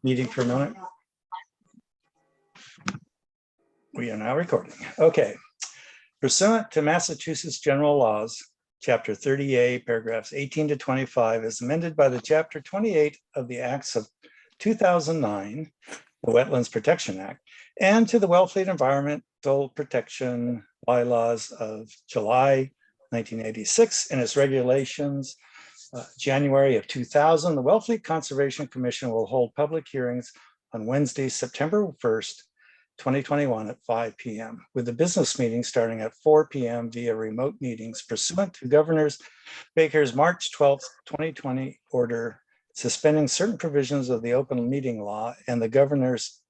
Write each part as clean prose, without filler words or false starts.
meeting for a moment. We are now recording. Okay. Pursuant to Massachusetts General Laws, Chapter 30A, paragraphs 18 to 25, is amended by the Chapter 28 of the Acts of 2009, the Wetlands Protection Act, and to the Wellfleet Environmental Protection Bylaws of July 1986 and its regulations. January of 2000, the Wellfleet Conservation Commission will hold public hearings on Wednesday, September 1st, 2021 at 5 p.m. with the business meeting starting at 4 p.m. via remote meetings pursuant to Governor Baker's March 12th, 2020 order suspending certain provisions of the open meeting law and the governor's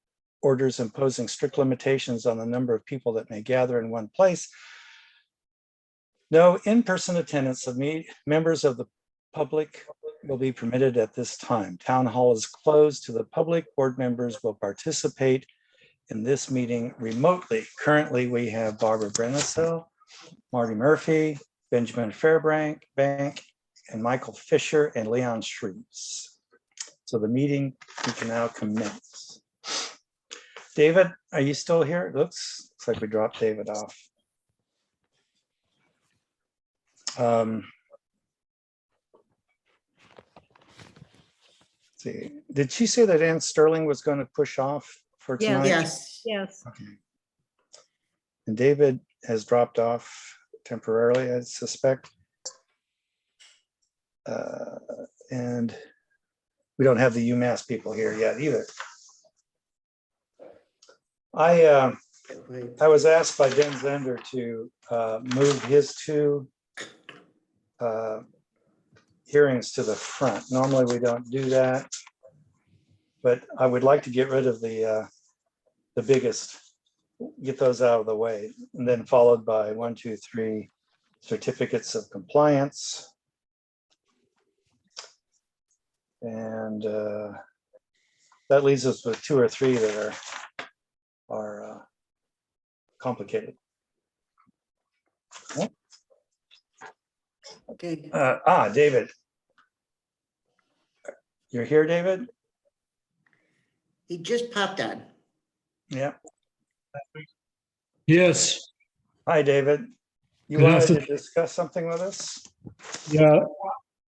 orders imposing strict limitations on the number of people that may gather in one place. No in-person attendance of members of the public will be permitted at this time. Town hall is closed to the public. Board members will participate in this meeting remotely. Currently, we have Barbara Brennesel, Marty Murphy, Benjamin Fairbank, and Michael Fisher and Leon Shreves. So the meeting, we can now commence. David, are you still here? It looks like we dropped David off. See, did she say that Ann Sterling was going to push off for tonight? Yes. Okay. And David has dropped off temporarily, I suspect. And we don't have the UMass people here yet either. I was asked by Ben Zender to move his two hearings to the front. Normally we don't do that, but I would like to get rid of the biggest, get those out of the way, and then followed by 1, 2, 3 certificates of compliance. And that leaves us with 2 or 3 that are complicated. Okay. David. You're here, David? He just popped on. Yeah. Yes. Hi, David. You Good wanted to afternoon. discuss something with us? Yeah,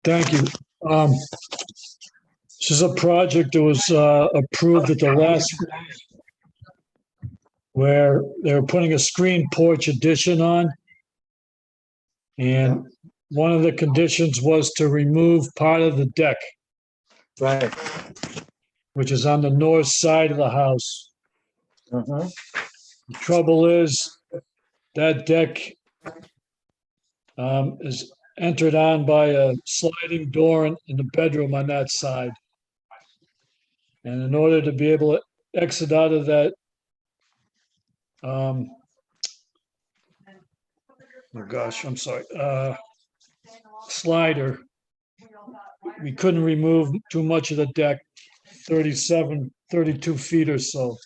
thank you. This is a project that was approved at the last, where they were putting a screen porch addition on. And one of the conditions was to remove part of the deck, Right. which is on the north side of the house. Mhm. The trouble is that deck is entered on by a sliding door in the bedroom on that side. And in order to be able to exit out of that, oh gosh, I'm sorry, slider, we couldn't remove too much of the deck, 32 feet or so.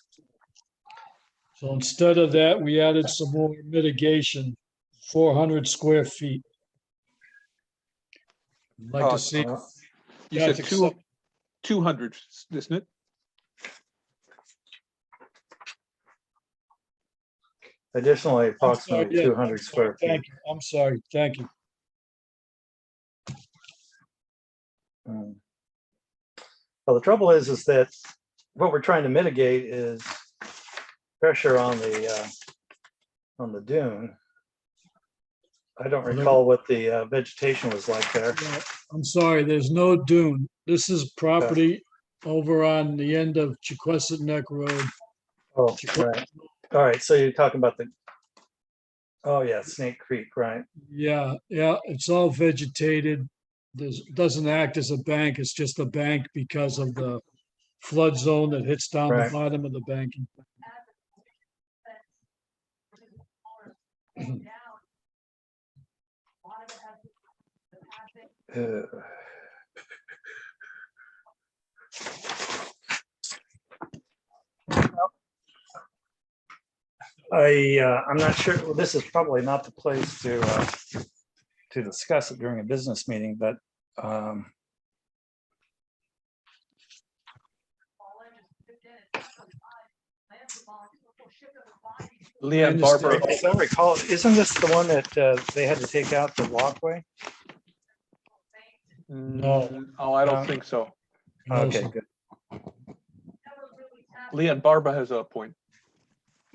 So instead of that, we added some more mitigation, 400 square feet. I'd like to see. You Yeah, said it's accept- 200, isn't it? Additionally, approximately yeah. 200 square feet. Thank you. I'm sorry. Thank you. Well, the trouble is that what we're trying to mitigate is pressure on the dune. I don't recall what the vegetation was like there. Yeah, I'm sorry, there's no dune. This is property over on the end of Chequesset Neck Road. Oh, right. All right, so you're talking about oh yeah, Snake Creek, right? Yeah, it's all vegetated. Doesn't act as a bank. It's just a bank because of the flood zone that hits down the Right. bottom of the banking. I'm not sure, well, this is probably not the place to discuss it during a business meeting, but Leah and understand. Barbara, If I recall, isn't this the one that they had to take out the walkway? No. Oh, I No. don't think so. No, Okay, sir. good. Leah and Barbara has a point.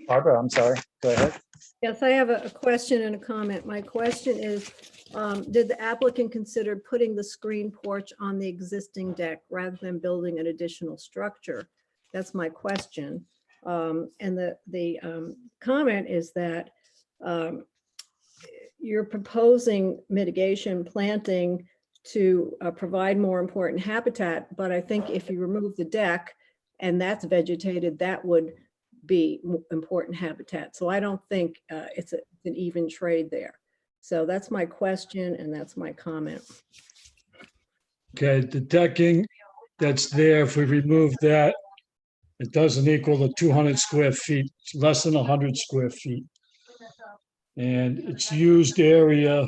Barbara, I'm sorry. Go ahead. Yes, I have a question and a comment. My question is, did the applicant consider putting the screen porch on the existing deck rather than building an additional structure? That's my question. And the comment is that you're proposing mitigation planting to provide more important habitat, but I think if you remove the deck and that's vegetated, that would be important habitat. So I don't think it's an even trade there. So that's my question and that's my comment. Okay, the decking that's there, if we remove that, it doesn't equal the 200 square feet. It's less than 100 square feet. And it's used area.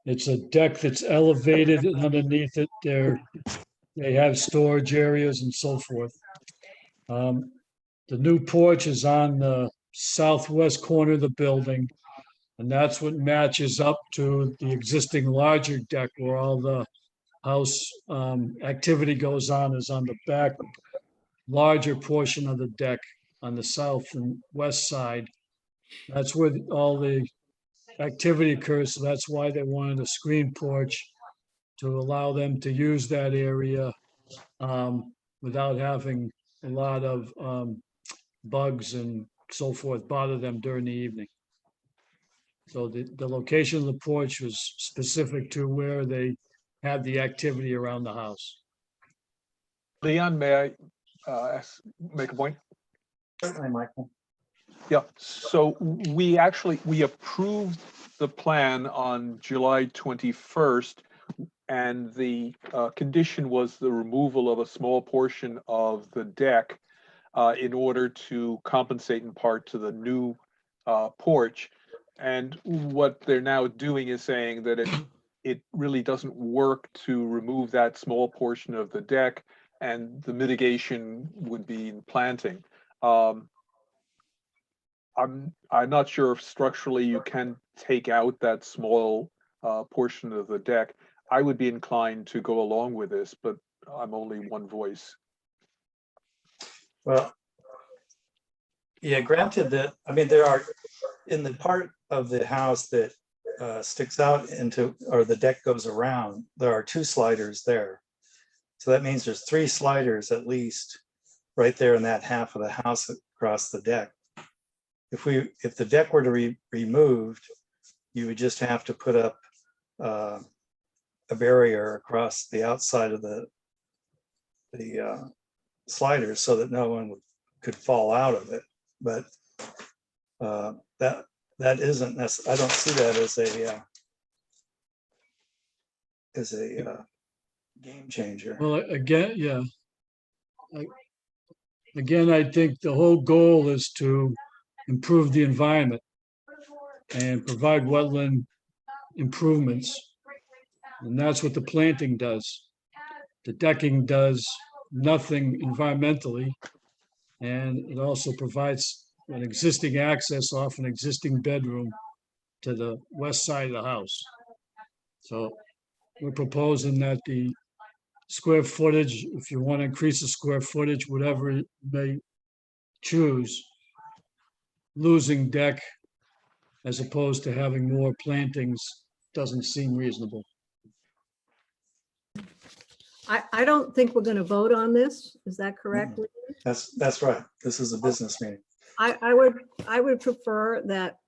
It's a deck that's elevated, and underneath it, they have storage areas and so forth. The new porch is on the southwest corner of the building, and that's what matches up to the existing larger deck where all the house activity goes on, is on the back larger portion of the deck on the south and west side. That's where all the activity occurs, so that's why they wanted a screen porch to allow them to use that area without having a lot of bugs and so forth bother them during the evening. So the location of the porch was specific to where they had the activity around the house. Leon, may I make a point? Certainly, Michael. Yeah, so we approved the plan on July 21st, and the condition was the removal of a small portion of the deck in order to compensate in part to the new porch. And what they're now doing is saying that it really doesn't work to remove that small portion of the deck, and the mitigation would be in planting. I'm not sure if structurally you can take out that small portion of the deck. I would be inclined to go along with this, but I'm only one voice. Well, yeah, granted that, I mean, there are, in the part of the house that sticks out into, or the deck goes around, there are 2 sliders there. So that means there's 3 sliders at least right there in that half of the house across the deck. If the deck were to be removed, you would just have to put up a barrier across the outside of the sliders so that no one could fall out of it. But that isn't necessary. I don't see that as a game changer. Well, again, yeah. Again, I think the whole goal is to improve the environment and provide wetland improvements. And that's what the planting does. The decking does nothing environmentally. And it also provides an existing access off an existing bedroom to the west side of the house. So we're proposing that the square footage, if you want to increase the square footage, whatever you may choose, losing deck as opposed to having more plantings doesn't seem reasonable. I don't think we're going to vote on this. Is that correct? That's right. This is a business meeting. I would prefer that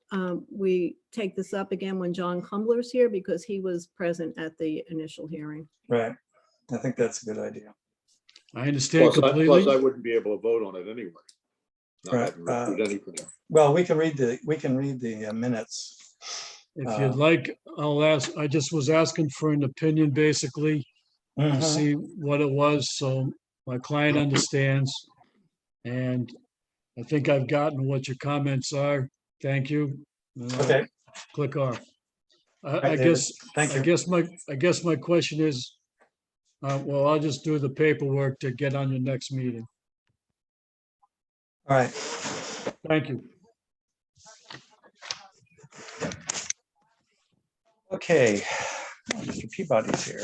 we take this up again when John Kumbler's here because he was present at the initial hearing. Right. I think that's a good idea. I understand Plus, I completely. wouldn't be able to vote on it anyway. Not Right, having reviewed anything. Well, we can read the minutes. If you'd like, I just was asking for an opinion basically to Mhm. see what it was, so my client understands. And I think I've gotten what your comments are. Thank you. And I'll Okay. click off. Right, I David. guess, Thank you. I guess my question is, well, I'll just do the paperwork to get on your next meeting. All right. Thank you. Okay. Mr. Peabody's here.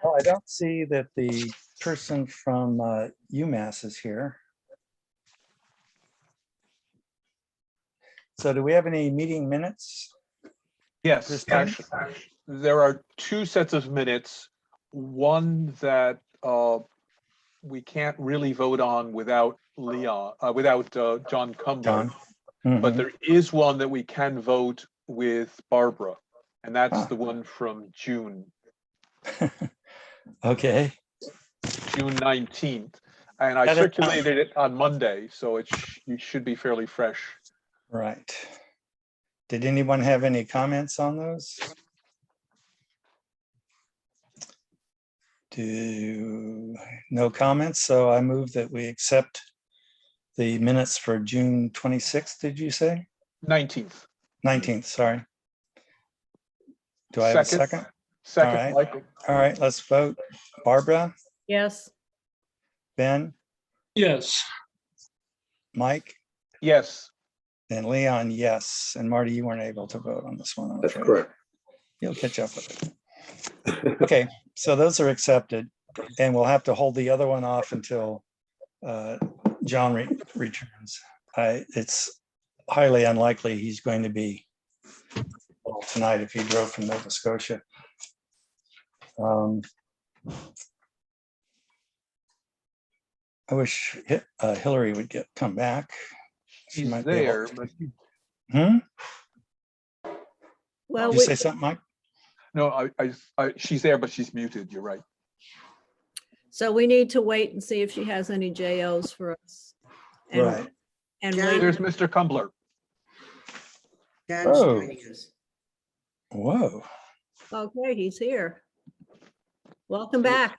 Well, I don't see that the person from UMass is here. So do we have any meeting minutes? Yes, This time? actually, there are two sets of minutes. One that we can't really vote on without John Cumber. John? But Mhm. there is one that we can vote with Barbara, and that's Ah. the one from June Okay, 19th. And I Got it. circulated it on Monday, so it should be fairly fresh. right. Did anyone have any comments on those? No comments, so I move that we accept the minutes for June 26th, did you say? 19th. 19th, sorry. Do I have a second? Second, All right. Michael. All right, let's vote. Barbara, Yes, Ben, Yes, Mike, Yes, and Leon, yes. And Marty, you weren't able to vote on this one. I'm That's afraid. correct. You'll catch up with it. Okay, so those are accepted, and we'll have to hold the other one off until John returns. It's highly unlikely he's going to be tonight if he drove from Nova Scotia. I wish Hillary would come back. She he's might be able there, to- but well, Did you say something, Mike? no, she's there, but she's muted. You're right. so we need to wait and see if she has any JOs for us. And- Right. And John? wait, There's Mr. Cumbler. John's Oh. joining us. Whoa. okay, he's here. Welcome back.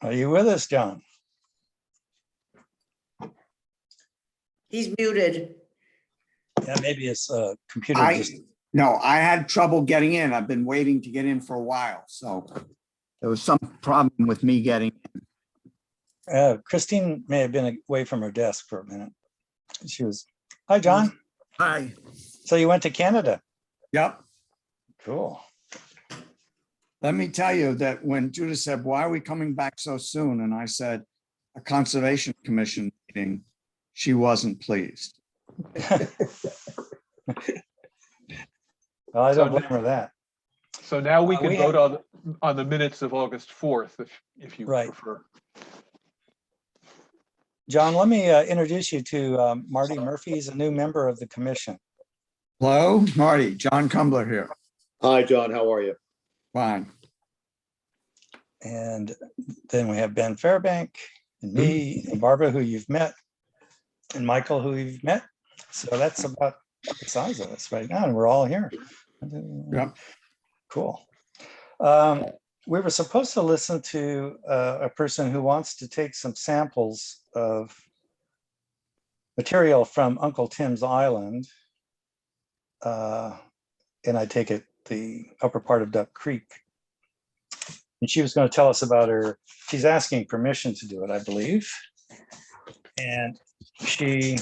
Are you with us, John? He's muted. Yeah, maybe his computer just. No, I had trouble getting in. I've been waiting to get in for a while, so there was some problem with me getting in. Christine may have been away from her desk for a minute. She was. Hi, John. Hi. So you went to Canada? Yep. Cool. Let me tell you that when Judith said, "Why are we coming back so soon?" and I said, "A Conservation Commission meeting," she wasn't pleased. Well, I So don't blame her that. So now we can we vote on the minutes of August 4th, if you Right. prefer. John, let me introduce you to Marty Murphy. He's a new member of the commission. Hello, Marty, John Cumbler here. Hi, John, how are you? Fine. And then we have Ben Fairbank and me and Barbara, who you've met, and Michael, who you've met. So that's about the size of us right now, and we're all here. Yep. Cool. We were supposed to listen to a person who wants to take some samples of material from Uncle Tim's Island. And I take it the upper part of Duck Creek. And she was going to tell us about she's asking permission to do it, I believe. And she,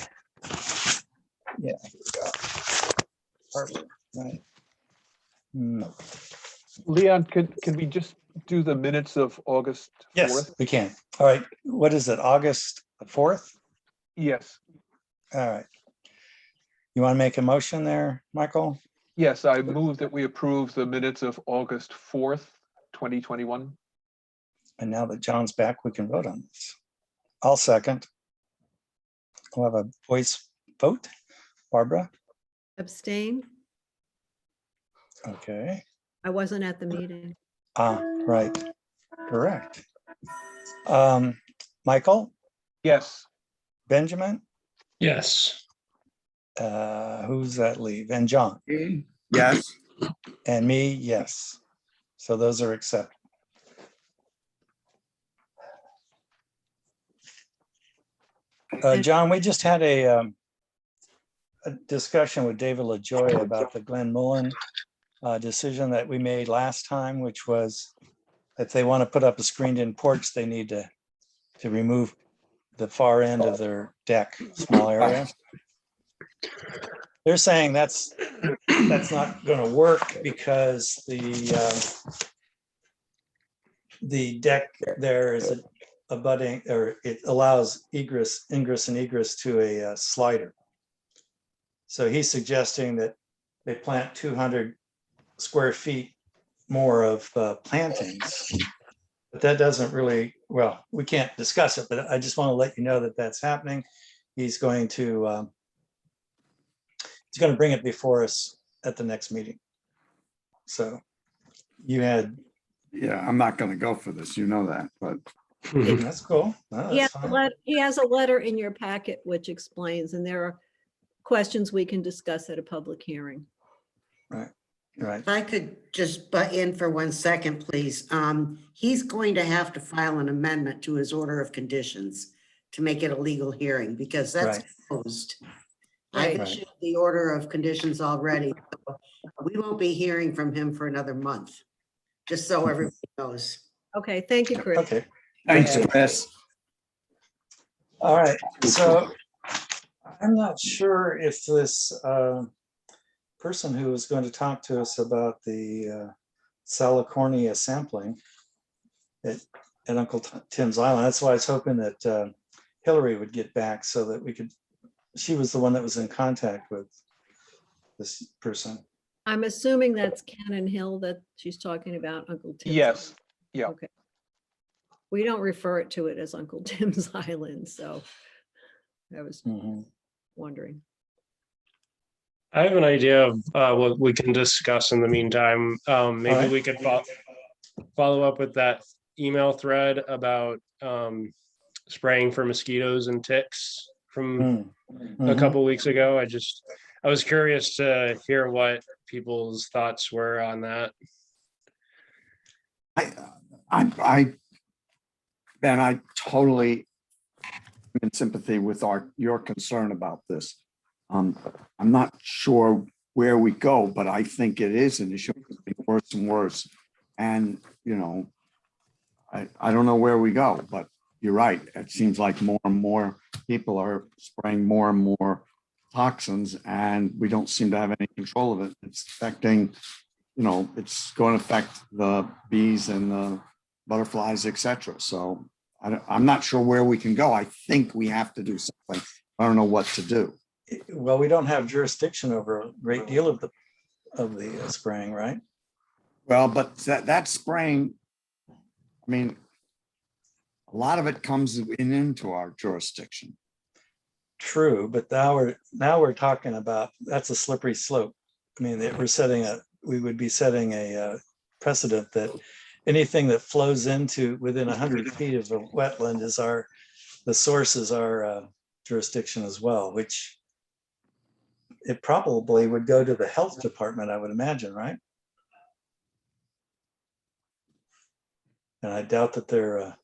yeah, here we go. Perfect, right. No. Leon, can we just do the minutes of August 4th? Yes, we can. All right. What is it? August 4th? Yes. All right. You want to make a motion there, Michael? Yes, I move that we approve the minutes of August 4th, 2021. And now that John's back, we can vote on this. I'll second. We'll have a voice vote. Barbara? Abstain. Okay. I wasn't at the meeting. Right. Correct. Michael? Yes. Benjamin? yes. Who's that leave? And John? Yes. And me, yes. So those are accepted. John, we just had a discussion with David LaJoy about the Glen Mullen decision that we made last time, which was if they want to put up a screened-in porch, they need to remove the far end of their deck, small area. They're saying that's not going to work because the deck there is abutting, or it allows ingress and egress to a slider. So he's suggesting that they plant 200 square feet more of plantings. But that doesn't really, well, we can't discuss it, but I just want to let you know that that's happening. He's going to bring it before us at the next meeting. So you had, Yeah, I'm not gonna go for this, you know that, but that's cool. No, He that's has a fine. he has a letter in your packet which explains, and there are questions we can discuss at a public hearing. Right. If I could just butt in for 1 second, please. He's going to have to file an amendment to his order of conditions to make it a legal hearing because that's Right. closed. Right. I've issued the order of conditions already. So we won't be hearing from him for another month, just so everybody knows. Okay, thank you, Chris. Okay. thanks, Okay. Chris. All right. So I'm not sure if this person who was going to talk to us about the Salicornia sampling at Uncle Tim's Island, that's why I was hoping that Hillary would get back so that we could, she was the one that was in contact with this person. I'm assuming that's Cannon Hill that she's talking about, Uncle Tim's. Yes, yeah. Okay. We don't refer to it as Uncle Tim's Island, so I was Mhm. wondering. I have an idea of what we can discuss in the meantime. Maybe Alright. we could follow up with that email thread about spraying for mosquitoes and ticks from a Mhm. couple weeks ago. I was curious to hear what people's thoughts were on that. Ben, I totally am in sympathy with your concern about this. I'm not sure where we go, but I think it is an issue, it's getting worse and worse. And, you know, I don't know where we go, but you're right. It seems like more and more people are spraying more and more toxins and we don't seem to have any control of it. It's affecting, you know, it's going to affect the bees and the butterflies, et cetera. So I'm not sure where we can go. I think we have to do something. I don't know what to do. Well, we don't have jurisdiction over a great deal of the spraying, right? Well, but that spraying, I mean, a lot of it comes into our jurisdiction. True, but now we're talking about, that's a slippery slope. I mean, we would be setting a precedent that anything that flows into within 100 feet of a wetland is the source is our jurisdiction as well, which it probably would go to the health department, I would imagine, right? And I doubt that they're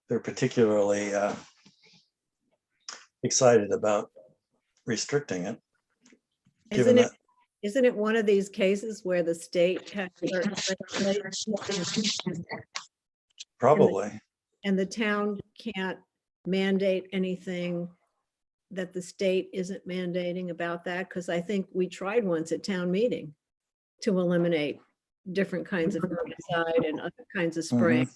particularly excited about restricting it. Isn't it one of these cases where the state has certain regulations Probably. and the town can't mandate anything that the state isn't mandating about that? Because I think we tried once at town meeting to eliminate different kinds of herbicide and other kinds of spraying.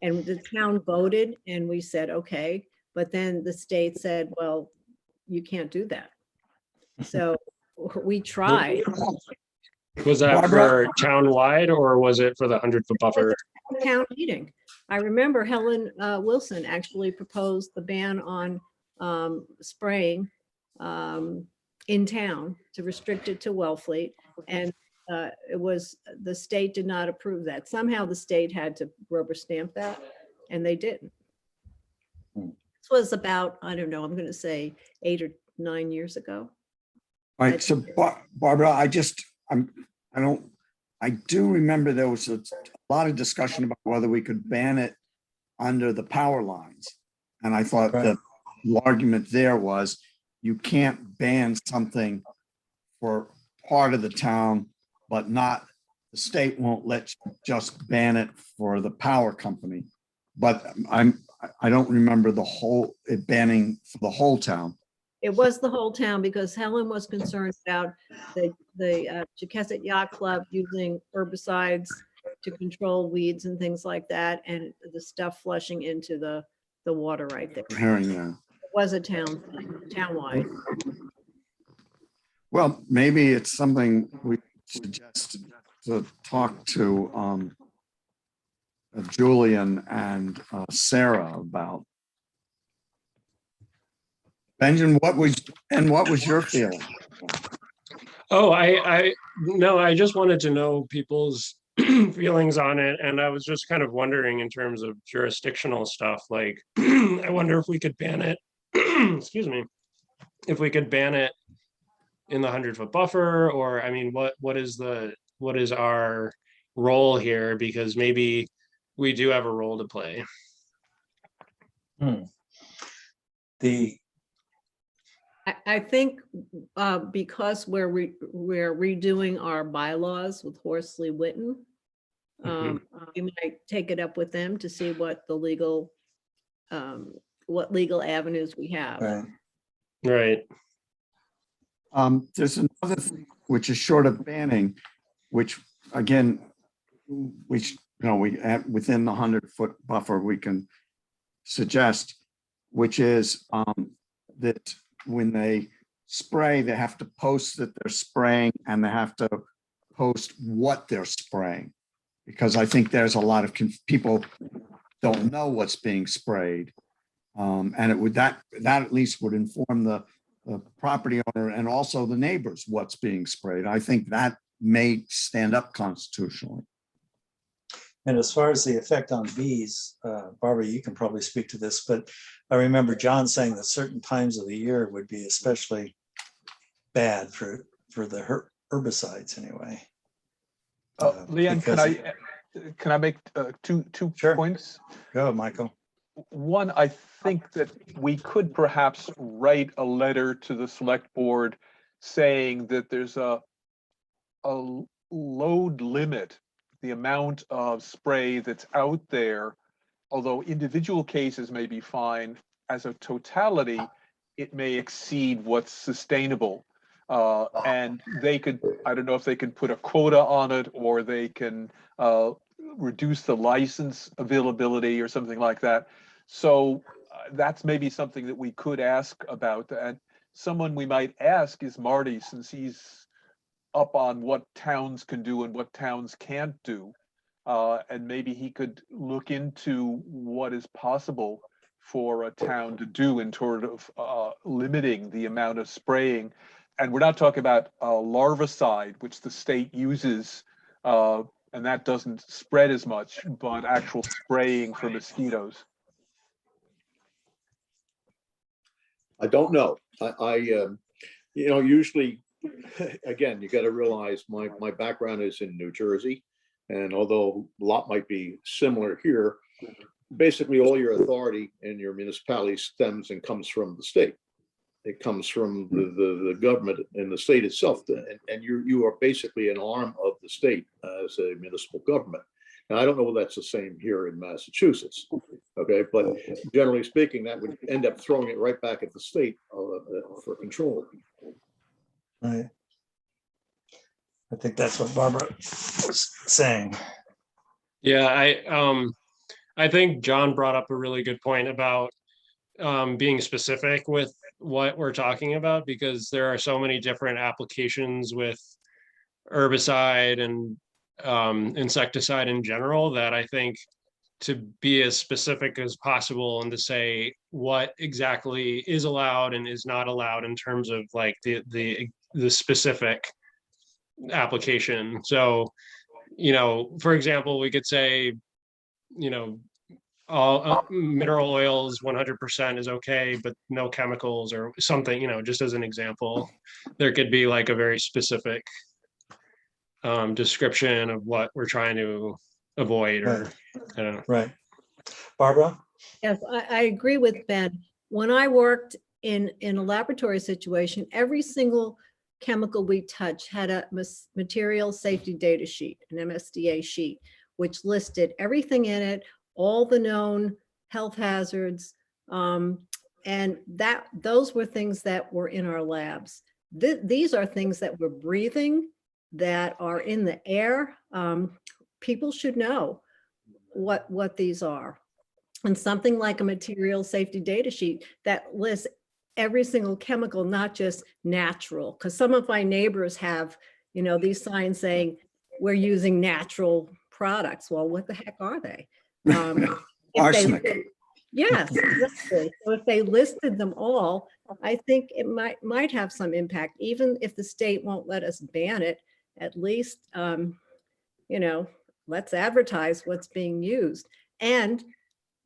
And the town voted and we said, okay, but then the state said, well, you can't do that. So we tried. Was that Barbara? for townwide or was it for the 100-foot buffer? Town meeting. I remember Helen Wilson actually proposed the ban on spraying in town to restrict it to Wellfleet. And it was, the state did not approve that. Somehow the state had to rubber stamp that and they didn't. This was about, I don't know, I'm going to say 8 or 9 years ago. All right, so Barbara, I do remember there was a lot of discussion about whether we could ban it under the power lines. And I thought Right. the argument there was you can't ban something for part of the town, but not, the state won't let you just ban it for the power company. But I don't remember it banning for the whole town. It was the whole town because Helen was concerned about the Chekesset Yacht Club using herbicides to control weeds and things like that, and the stuff flushing into the water right there. It Hearing that. was a town thing, townwide. Well, maybe it's something we suggest to talk to Julian and Sarah about. Benjamin, what was your feeling? Oh, I just wanted to know people's feelings on it. And I was just kind of wondering in terms of jurisdictional stuff, like, I wonder if we could ban it, excuse me, if we could ban it in the 100-foot buffer, or, I mean, what is our role here? Because maybe we do have a role to play. I think because we're redoing our bylaws with Horsley Witten, we might take it up with them to see what the legal avenues we have. Right. Right. There's another thing which is short of banning, which again, within the 100-foot buffer we can suggest, which is that when they spray, they have to post that they're spraying, and they have to post what they're spraying, because I think there's a lot of people don't know what's being sprayed, and it would that at least would inform the property owner and also the neighbors what's being sprayed. I think that may stand up constitutionally. And as far as the effect on bees, Barbara, you can probably speak to this, but I remember John saying that certain times of the year would be especially bad for the herbicides anyway. Leanne, can I make two Sure. points? Go, Michael. One, I think that we could perhaps write a letter to the select board saying that there's a load limit, the amount of spray that's out there, although individual cases may be fine, as a totality, it may exceed what's sustainable. And they could, I don't know if they can put a quota on it, or they can reduce the license availability or something like that. So that's maybe something that we could ask about. And someone we might ask is Marty, since he's up on what towns can do and what towns can't do. And maybe he could look into what is possible for a town to do in terms of limiting the amount of spraying. And we're not talking about larvicide, which the state uses, and that doesn't spread as much, but actual spraying for mosquitoes. I don't know. Usually, again, you got to realize my background is in New Jersey. And although a lot might be similar here, basically all your authority in your municipality stems and comes from the state. It comes from the government in the state itself. And you are basically an arm of the state as a municipal government. Now, I don't know whether that's the same here in Massachusetts, okay? But generally speaking, that would end up throwing it right back at the state for control. Right. I think that's what Barbara was saying. Yeah, I think John brought up a really good point about being specific with what we're talking about, because there are so many different applications with herbicide and insecticide in general, that I think to be as specific as possible and to say what exactly is allowed and is not allowed in terms of like the specific application. So, for example, we could say, all mineral oils 100% is okay, but no chemicals or something, just as an example. There could be like a very specific description of what we're trying to avoid, or I don't know. Right. Barbara? Yes, I agree with Ben. When I worked in a laboratory situation, every single chemical we touch had a material safety data sheet, an MSDA sheet, which listed everything in it, all the known health hazards. And those were things that were in our labs. These are things that we're breathing, that are in the air. People should know what these are. And something like a material safety data sheet that lists every single chemical, not just natural, because some of my neighbors have, these signs saying we're using natural products. Well, what the heck are they? Arsenic. Yes, exactly. So if they listed them all, I think it might have some impact, even if the state won't let us ban it. At least, let's advertise what's being used and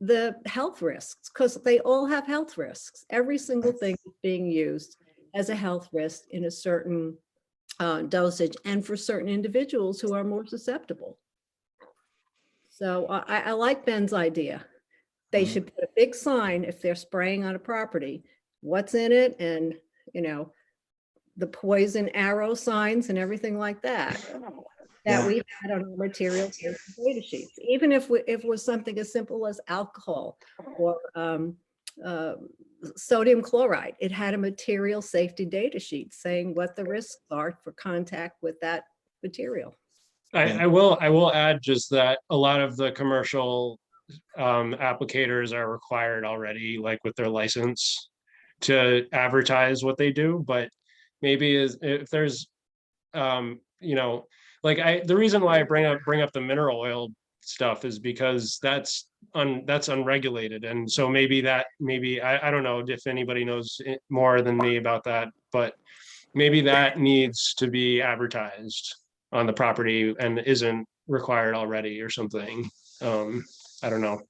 the health risks, because they all have health risks. Every single thing is being used as a health risk in a certain dosage, and for certain individuals who are more susceptible. So I like Ben's idea. They should put a big sign if they're spraying on a property, what's in it, and the poison arrow signs and everything like that. That we had on our material safety data sheets, even if it was something as simple as alcohol or sodium chloride. It had a material safety data sheet saying what the risks are for contact with that material. I will add just that a lot of the commercial applicators are required already, like with their license, to advertise what they do. But maybe if there's the reason why I bring up the mineral oil stuff is because that's unregulated, and so maybe I don't know if anybody knows more than me about that, but maybe that needs to be advertised on the property and isn't required already or something. I don't know.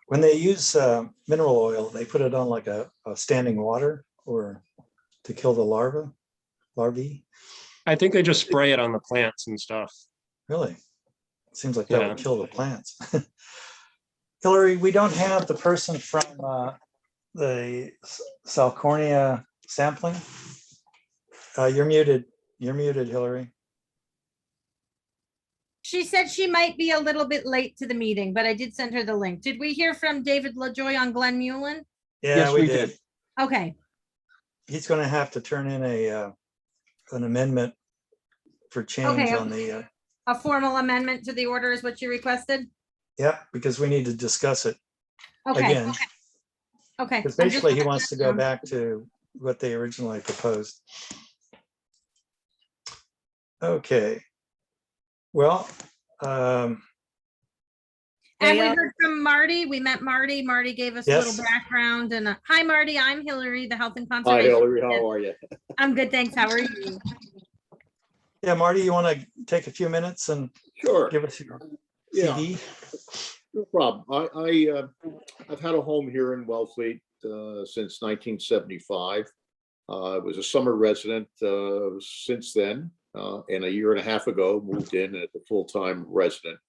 When they use mineral oil, they put it on like a standing water or to kill the larvae. I think they just spray it on the plants and stuff. Really? Seems like that would kill the plants. Hillary, we don't have the person from the Salcornia sampling. You're muted. You're muted, Hillary. She said she might be a little bit late to the meeting, but I did send her the link. Did we hear from David LaJoy on Glen Mullen? Yeah, Yes, we we did. did. Okay. He's going to have to turn in an amendment for change on the. A formal amendment to the order is what you requested? Yeah, because we need to discuss it Okay. again. Okay. Because basically he wants to go back to what they originally proposed. Okay. Well, And we heard from Marty. We met Marty. Marty gave us a little background. And hi, Marty. I'm Hillary, the Health and Hi, Conservation. Hillary, how are you? I'm good, thanks. How are you? yeah, Marty, you want to take a few minutes and Sure. give us your Yeah, CD? no problem. I've had a home here in Wellfleet since 1975. I was a summer resident since then, and a year and a half ago moved in as a full-time resident.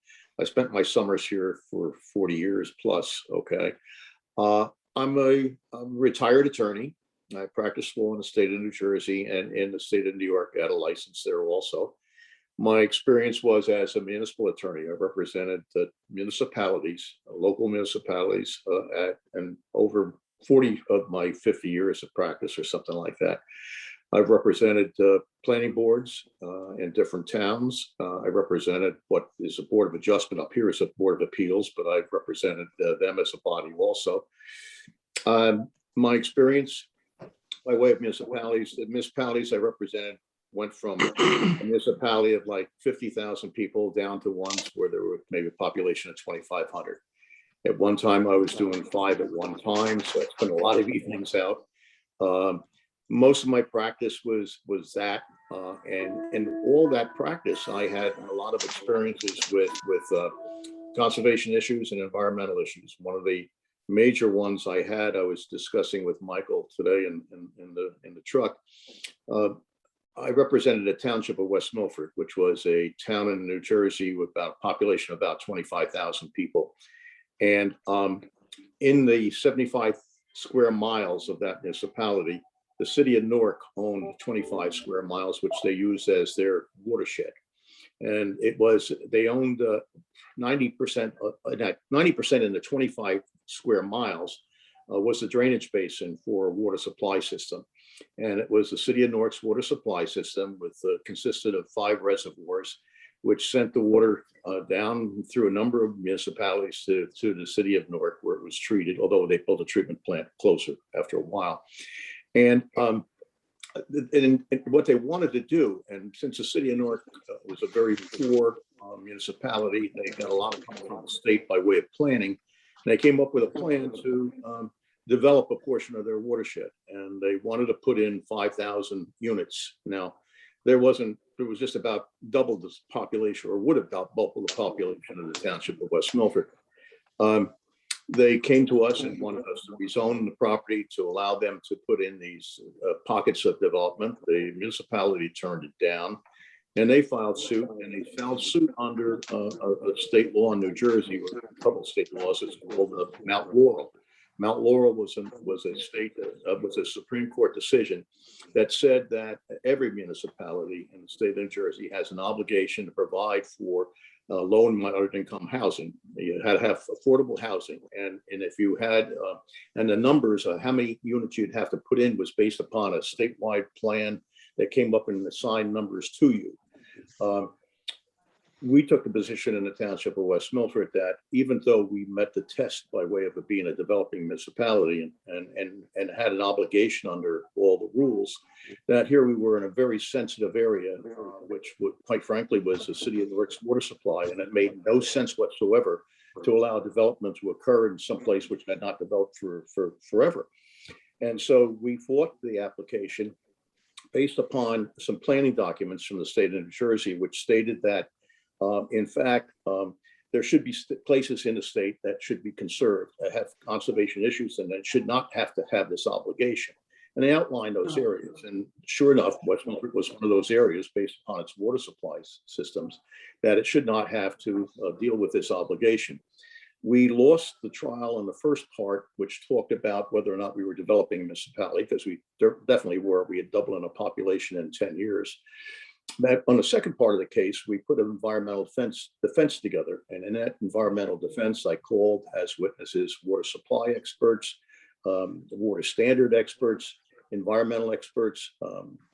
I spent my summers here for 40 years plus. Okay, I'm a retired attorney. I practice law in the state of New Jersey and in the state of New York. I had a license there also. My experience was as a municipal attorney. I represented the municipalities, local municipalities, and over 40 of my 50 years of practice or something like that. I've represented planning boards in different towns. I represented what is a Board of Adjustment up here as a Board of Appeals, but I've represented them as a body also. My experience by way of municipalities, the municipalities I represented went from a municipality of like 50,000 people down to ones where there were maybe a population of 2,500. At one time, I was doing 5 at one time, so I spent a lot of evenings out. Most of my practice was that, and all that practice, I had a lot of experiences with conservation issues and environmental issues. One of the major ones I was discussing with Michael today in the truck. I represented a township of West Milford, which was a town in New Jersey with about a population of about 25,000 people. And in the 75 square miles of that municipality, the city of Newark owned 25 square miles, which they used as their watershed. And they owned 90%, 90% in the 25 square miles was the drainage basin for a water supply system. And it was the city of Newark's water supply system, consisted of 5 reservoirs, which sent the water down through a number of municipalities to the city of Newark, where it was treated, although they built a treatment plant closer after a while. And what they wanted to do, and since the city of Newark was a very poor municipality, they got a lot of help from the state by way of planning. And they came up with a plan to develop a portion of their watershed, and they wanted to put in 5,000 units. Now, there was just about double the population, or would have doubled the population of the township of West Milford. They came to us and wanted us to rezone the property to allow them to put in these pockets of development. The municipality turned it down, and they filed suit. And they filed suit under a state law in New Jersey, or a couple of state laws. It's called Mount Laurel. Mount Laurel was a Supreme Court decision that said that every municipality in the state of New Jersey has an obligation to provide for low and moderate income housing. You had to have affordable housing, and if you had, and the numbers of how many units you'd have to put in was based upon a statewide plan that came up and assigned numbers to you. We took the position in the township of West Milford that even though we met the test by way of it being a developing municipality and had an obligation under all the rules, that here we were in a very sensitive area, which quite frankly was the city of Newark's water supply, and it made no sense whatsoever to allow development to occur in some place which had not developed for forever. And so we fought the application based upon some planning documents from the state of New Jersey, which stated that in fact, there should be places in the state that should be conserved, that have conservation issues, and that should not have to have this obligation. And they outlined those areas. And sure enough, West Milford was one of those areas based upon its water supply systems that it should not have to deal with this obligation. We lost the trial in the first part, which talked about whether or not we were developing a municipality, because we definitely were. We had doubled in a population in 10 years. That on the second part of the case, we put an environmental defense together. And in that environmental defense, I called as witnesses water supply experts, water standard experts, environmental experts,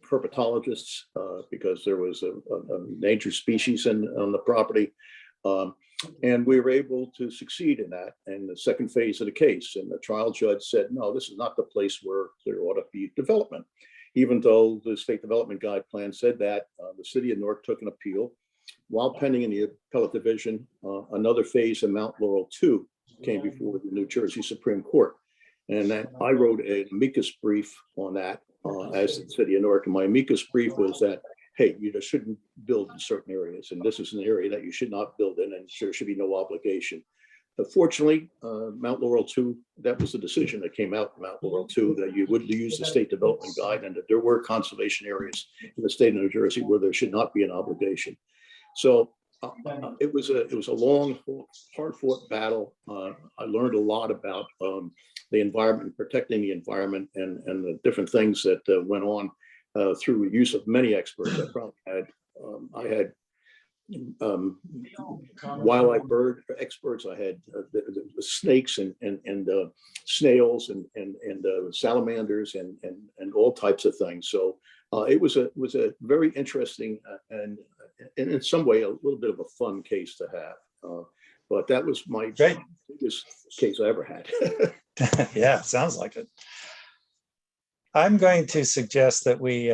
herpetologists, because there was a endangered species on the property. And we were able to succeed in that in the second phase of the case. And the trial judge said, no, this is not the place where there ought to be development. Even though the state development guide plan said that, the city of Newark took an appeal. While pending in the appellate division, another phase of Mount Laurel 2 came before the New Jersey Supreme Court. And then I wrote an amicus brief on that as the city of Newark. And my amicus brief was that, hey, you just shouldn't build in certain areas. And this is an area that you should not build in, and there should be no obligation. Fortunately, Mount Laurel 2, that was the decision that came out in Mount Laurel 2, that you would use the state development guide, and that there were conservation areas in the state of New Jersey where there should not be an obligation. So it was a long, hard-fought battle. I learned a lot about the environment, protecting the environment, and the different things that went on through use of many experts. I had wildlife bird experts. I had the snakes and snails and salamanders and all types of things. So it was a very interesting and in some way a little bit of a fun case to have. But that was my biggest case I ever had. Yeah, sounds like it. I'm going to suggest that we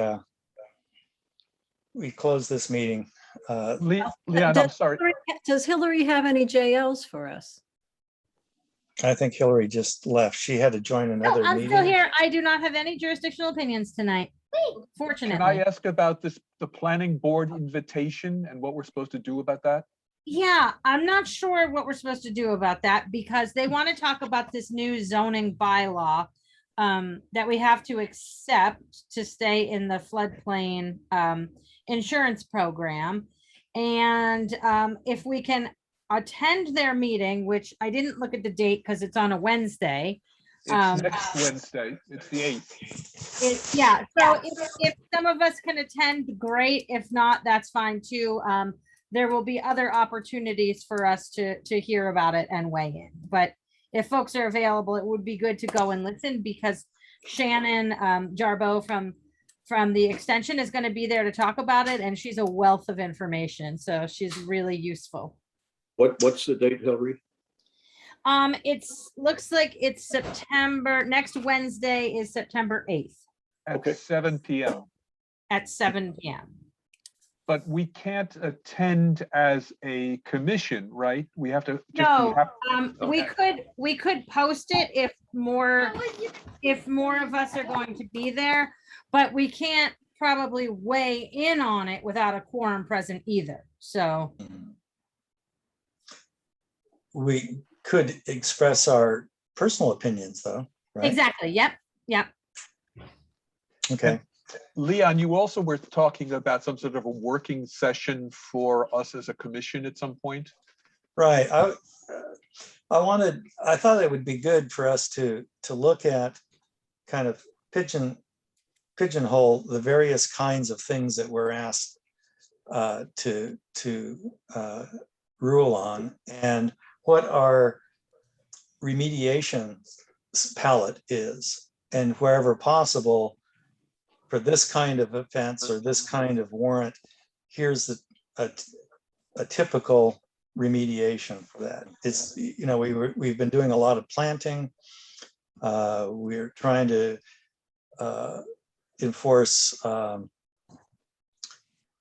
close this meeting. Leon, I'm sorry. Does Hillary have any JLs for us? I think Hillary just left. She had to join another No, I'm meeting. still here. I do not have any jurisdictional opinions tonight. Can I Fortunately. ask about the planning board invitation and what we're supposed to do about that? Yeah, I'm not sure what we're supposed to do about that, because they want to talk about this new zoning bylaw that we have to accept to stay in the floodplain insurance program. And if we can attend their meeting, which I didn't look at the date because it's on a Wednesday, Um, It's next Wednesday. It's the 8th. Yeah, so if some of us can attend, great. If not, that's fine too. There will be other opportunities for us to hear about it and weigh in. But if folks are available, it would be good to go and listen because Shannon Jarbo from the extension is going to be there to talk about it, and she's a wealth of information. So she's really useful. What's the date, Hillary? Looks like it's September, next Wednesday is September 8th At Okay. 7 p.m. at 7 p.m. But we can't attend as a commission, right? We have to. just be No, hap- we could post it if more of us are going to be there, but we can't probably weigh in on it without a quorum present either. So, We could express our personal opinions though, right? exactly. Yep. Okay. Leon, you also were talking about some sort of a working session for us as a commission at some point. Right. I thought it would be good for us to look at kind of pigeonhole the various kinds of things that we're asked to rule on and what our remediation palette is, and wherever possible for this kind of offense or this kind of warrant, here's a typical remediation for that. It's, you know, we've been doing a lot of planting. We're trying to enforce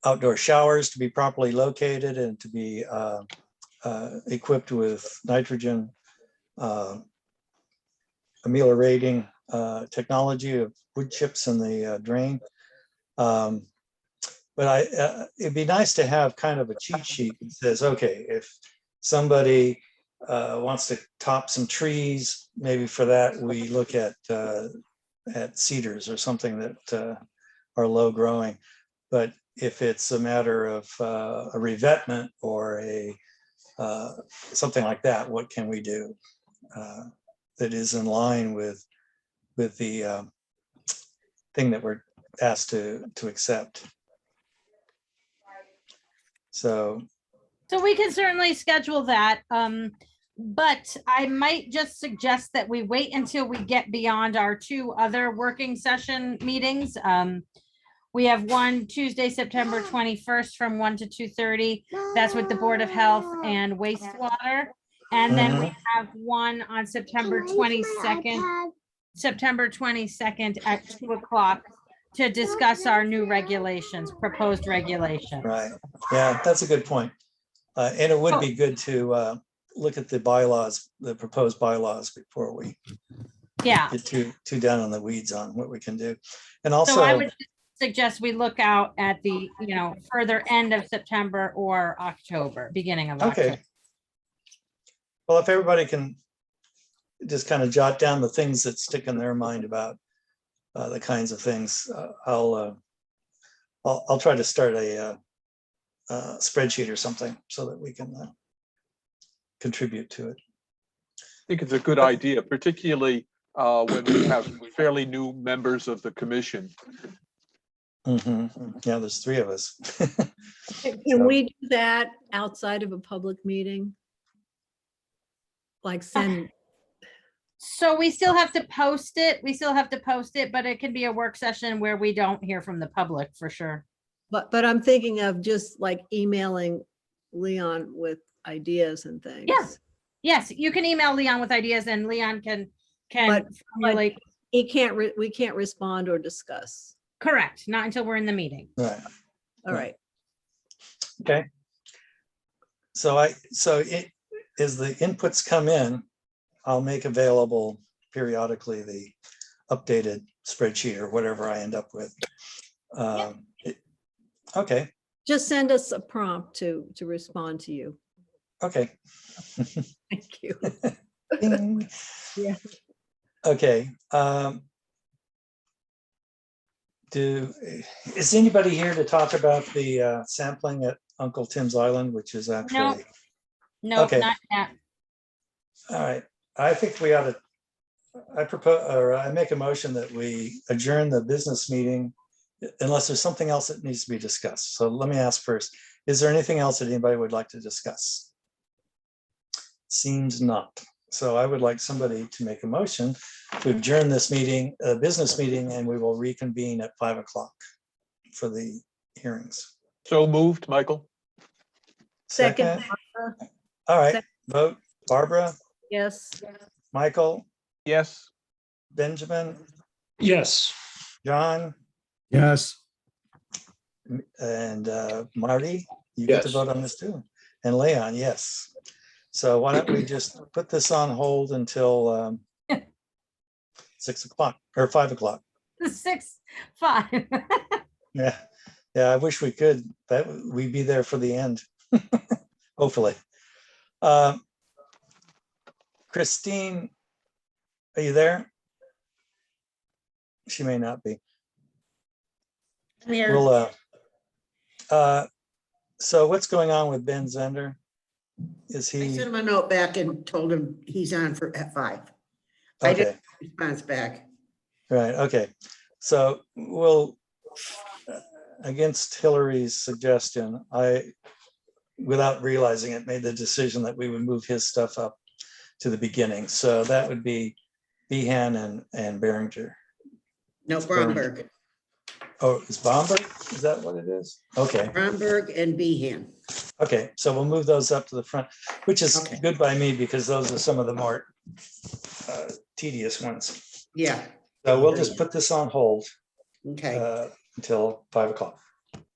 outdoor showers to be properly located and to be equipped with nitrogen ameliorating technology of wood chips in the drain. But it'd be nice to have kind of a cheat sheet that says, okay, if somebody wants to top some trees, maybe for that we look at cedars or something that are low growing. But if it's a matter of a revetment or a something like that, what can we do that is in line with the thing that we're asked to accept? So we can certainly schedule that. But I might just suggest that we wait until we get beyond our two other working session meetings. We have one Tuesday, September 21st from 1 to 2:30. That's with the Board of Health and wastewater. And then we have one on September 22nd at 2 o'clock to discuss our new regulations, proposed regulations. right, yeah, that's a good point. And it would be good to look at the bylaws, the proposed bylaws, before we get too down on the weeds on what we can do. And also, So I would suggest we look out at the, further end of September or October, beginning of October. okay. Well, if everybody can just kind of jot down the things that stick in their mind about the kinds of things, I'll try to start a spreadsheet or something so that we can contribute to it. I think it's a good idea, particularly when we have fairly new members of the commission. Yeah, there's 3 of us. Can we do that outside of a public meeting? Like send, So we still have to post it. But it can be a work session where we don't hear from the public for sure. but I'm thinking of just like emailing Leon with ideas and things. Yeah. Yes, you can email Leon with ideas and Leon can But- formulate. We can't respond or discuss. Correct, not until we're in the meeting. Right. All right. Okay. So as the inputs come in, I'll make available periodically the updated spreadsheet or whatever I end up with. Okay, Just send us a prompt to respond to you. okay. Thank you. Ding. Yeah. Okay. Is anybody here to talk about the sampling at Uncle Tim's Island, which is actually? No, Okay. not yet. All right, I think we ought to I propose, or I make a motion that we adjourn the business meeting unless there's something else that needs to be discussed. So let me ask first, is there anything else that anybody would like to discuss? Seems not. So I would like somebody to make a motion to adjourn this meeting, business meeting, and we will reconvene at 5 o'clock for the hearings. So moved, Michael? Second. All right, Second. vote. Barbara, Yes. Michael, Yes. Benjamin, Yes. John, Yes. and Marty, you get to Yes. vote on this too. And Leon, yes. So why don't we just put this on hold until 6 o'clock or 5 o'clock? 6-5. Yeah, yeah, I wish we could, that we'd be there for the end, hopefully. Christine, are you there? She may not be. I'm here. We'll, so what's going on with Ben Zender? Is I he, sent him a note back and told him he's on for at 5. I didn't okay, get a response back. right, okay. So we'll, against Hillary's suggestion, without realizing it, made the decision that we would move his stuff up to the beginning. So that would be Behan and Behringer. No, Bromberg. Oh, is Bomberg? Is that what it is? Okay, Bromberg and Behan. okay. So we'll move those up to the front, which is Okay. good by me because those are some of the more tedious ones. Yeah, So we'll just put this on hold okay, until 5 o'clock.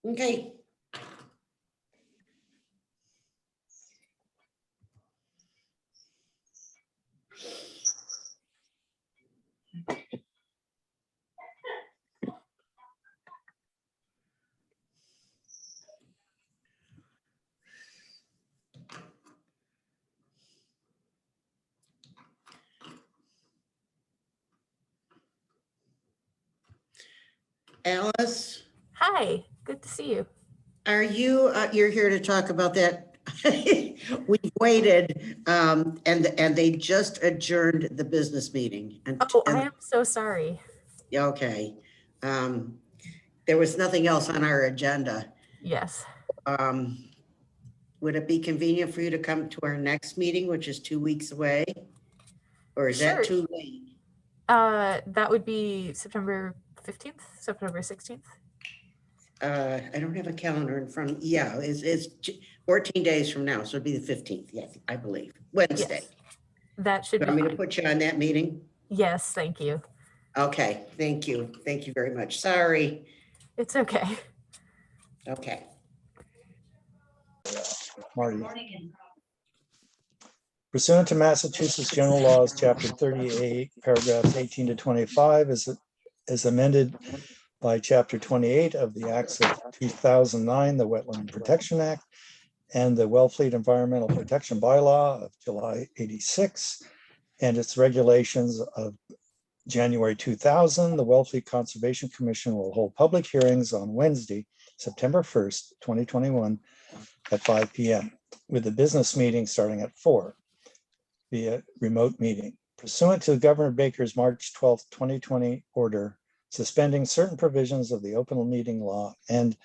okay. Alice, Hi, good to see you. are you, you're here to talk about that? We've waited, and they just adjourned the business meeting. Oh, I am so sorry. Yeah, okay. There was nothing else on our agenda. Yes, Would it be convenient for you to come to our next meeting, which is 2 weeks away? Or is that Sure. too late? that would be September 15th, September 16th. I don't have a calendar in front of, yeah, it's 14 days from now, so it'd be the 15th, yes, I believe, Wednesday. Yes, that should You be want me to fine. put you on that meeting? Yes, thank you. Okay, thank you. Thank you very much. Sorry. It's okay. Okay. Marty. Pursuant to Massachusetts General Laws, Chapter 38, paragraphs 18 to 25, is amended by Chapter 28 of the Acts of 2009, the Wetland Protection Act, and the Wellfleet Environmental Protection Bylaw of July 86, and its regulations of January 2000. The Wellfleet Conservation Commission will hold public hearings on Wednesday, September 1st, 2021 at 5 p.m. with the business meeting starting at 4 via remote meeting. Pursuant to Governor Baker's March 12th, 2020 order suspending certain provisions of the open meeting law and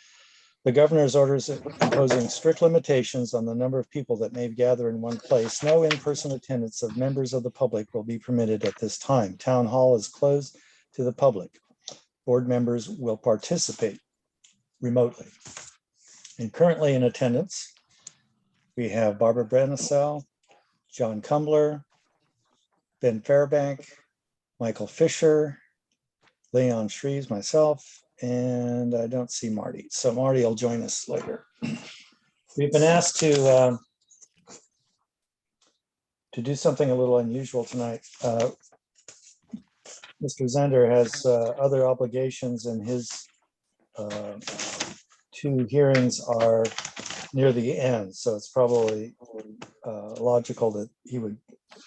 the governor's orders imposing strict limitations on the number of people that may gather in one place, no in-person attendance of members of the public will be permitted at this time. Town Hall is closed to the public. Board members will participate remotely. And currently in attendance, we have Barbara Brenessel, John Kumbler, Ben Fairbank, Michael Fisher, Leon Shreves, myself, and I don't see Marty. So Marty will join us later. We've been asked to do something a little unusual tonight. Mr. Zender has other obligations, and his 2 hearings are near the end. So it's probably logical that he would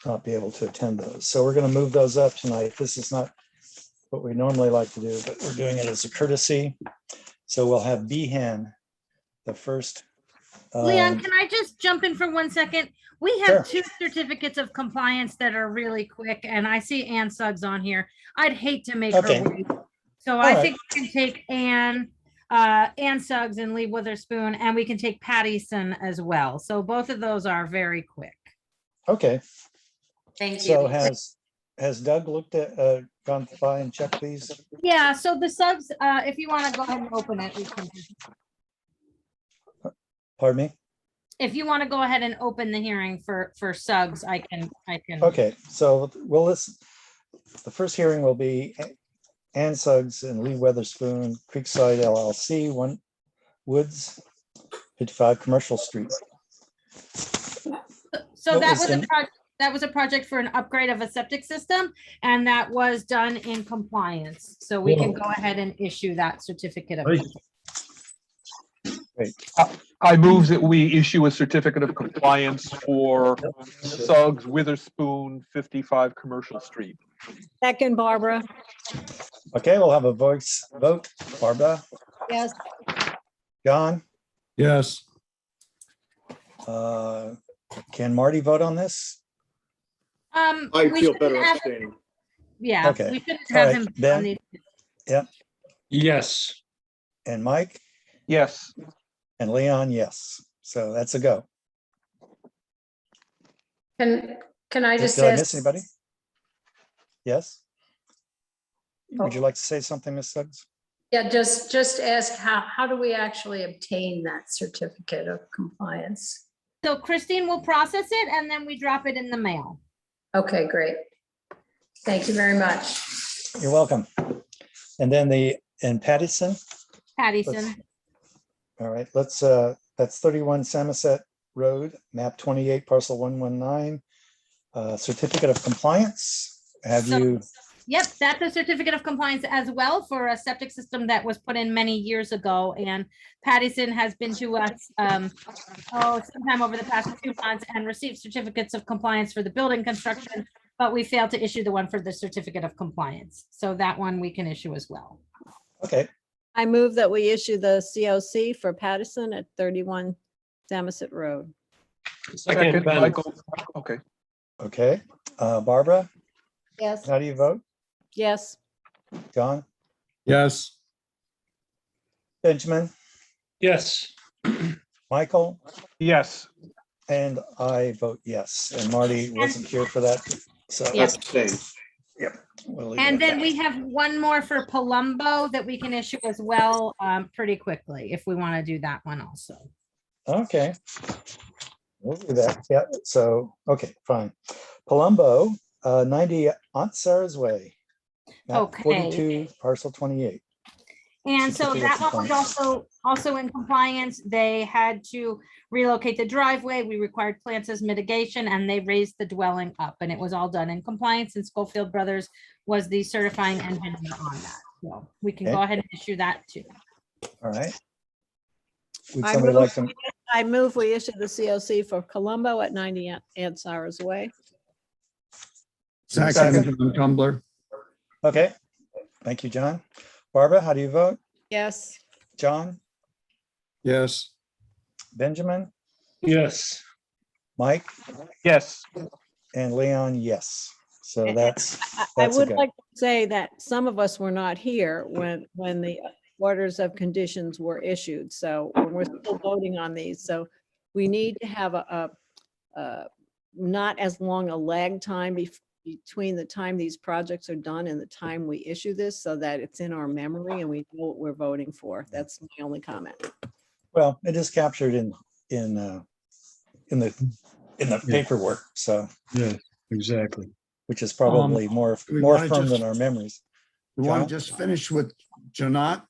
not be able to attend those. So we're going to move those up tonight. This is not what we normally like to do, but we're doing it as a courtesy. So we'll have Behan, the first. Leon, can I just jump in for 1 second? We Sure. have two certificates of compliance that are really quick, and I see Ann Suggs on here. I'd hate to make Okay. her wait. So All I right. think we can take Ann Suggs and Lee Witherspoon, and we can take Pattison as well. So both of those are very quick. Okay, Thank so has Doug looked at, gone by and checked these? Yeah, so the Suggs, if you want to go ahead and open it, we can. Pardon me? If you want to go ahead and open the hearing for Suggs, I can. Okay, so the first hearing will be Ann Suggs and Lee Weatherspoon, Creekside LLC, 1 Woods, 55 Commercial Street. So What that was was in- that was a project for an upgrade of a septic system, and that was done in compliance. So we can go ahead and issue that certificate of. Right. I move that we issue a certificate of compliance for Suggs Witherspoon, 55 Commercial Street. Second, Barbara. Okay, we'll have a voice vote. Barbara, Yes. John, Yes. can Marty vote on this? I We feel shouldn't better have- abstaining. Yeah, Okay. we shouldn't All have right, him. Ben? on the- Yes. And Mike Yes. and Leon, yes. So that's a go. Can I just Did I miss ask? anybody? Yes? Would you like to say something, Ms. Suggs? Yeah, just ask, how do we actually obtain that certificate of compliance? So Christine will process it and then we drop it in the mail. Okay, great. Thank you very much. You're welcome. And then in Pattison, Pattison. all right, that's 31 Samoset Road, map 28, parcel 119. Certificate of compliance. Have So- you, Yep, that's a certificate of compliance as well for a septic system that was put in many years ago. And Pattison has been to us sometime over the past few months and received certificates of compliance for the building construction, but we failed to issue the one for the certificate of compliance. So that one we can issue as well. okay, I move that we issue the COC for Pattison at 31 Samoset Road. Second, Ben. Michael. Okay. okay. Barbara, Yes. how do you vote? Yes. John, Yes. Benjamin, Yes. Michael, Yes. and I vote yes. And Marty wasn't here for that, so. Yes. Abstain. we'll leave it And at then that. we have one more for Palumbo that we can issue as well pretty quickly if we want to do that one also. Okay. We'll do that. Yeah, so, okay, fine. Palumbo, 90 Aunt Sarah's Way. map Okay. 42, parcel 28. And so Certificate of that one was compliance. also in compliance. They had to relocate the driveway. We required plants as mitigation and they raised the dwelling up and it was all done in compliance and Schofield Brothers was the certifying engineer on that. So we can go Okay. ahead and issue that too. All right. Would I somebody move- like to, I move we issue the COC for Colombo at 90 Aunt Sarah's Way. Second, John Tumbler. okay, thank you, John. Barbara, how do you vote? Yes. John, Yes. Benjamin, Yes. Mike, Yes. and Leon, yes. So that's I a would go. like to say that some of us were not here when the orders of conditions were issued. So we're still voting on these. So we need to have a not as long a lag time between the time these projects are done and the time we issue this so that it's in our memory and we know what we're voting for. That's my only comment. Well, it is captured in the paperwork, so, Yeah, exactly. which is probably more we more wanna firm than just- our memories. We want John? to just finish with Janat.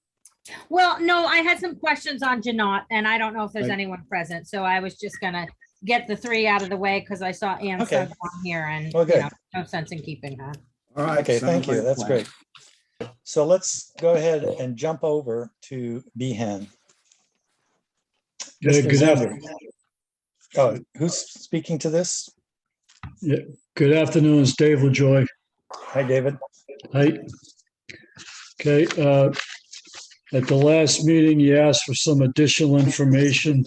Well, no, I had some questions on Janot and I don't know if there's Right. anyone present. So I was just gonna get the three out of the way because I saw Ann Okay. Suggs on here and Well, you good. know, no sense in keeping her. All right. Okay, sounds thank you. like a That's plan. great. So let's go ahead and jump over to Behan. Yeah, Mr. good Zander. Oh, who's speaking to this? Good afternoon, it's Dave LaJoy. Hi, David. Hi. Okay, at the last meeting, you asked for some additional information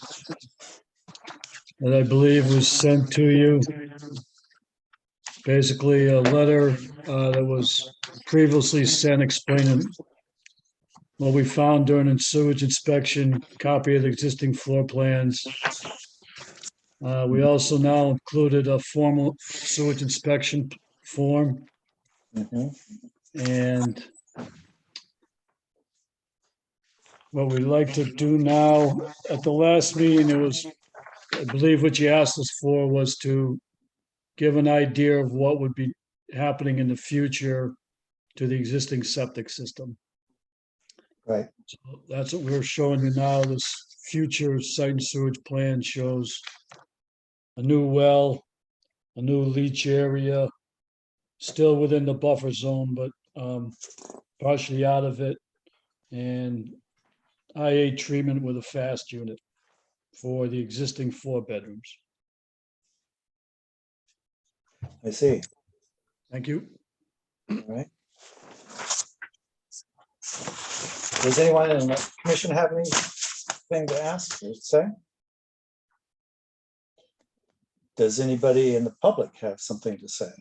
that I believe was sent to you. Basically, a letter that was previously sent explaining what we found during a sewage inspection, copy of the existing floor plans. We also now included a formal sewage inspection form. Mhm. And what we'd like to do now, at the last meeting, it was, I believe what you asked us for was to give an idea of what would be happening in the future to the existing septic system. Right. So that's what we're showing you now. This future site and sewage plan shows a new well, a new leach area, still within the buffer zone, but partially out of it, and IA treatment with a fast unit for the existing 4 bedrooms. I see. Thank you. All right. Does anyone in the commission have anything to ask or say? Does anybody in the public have something to say?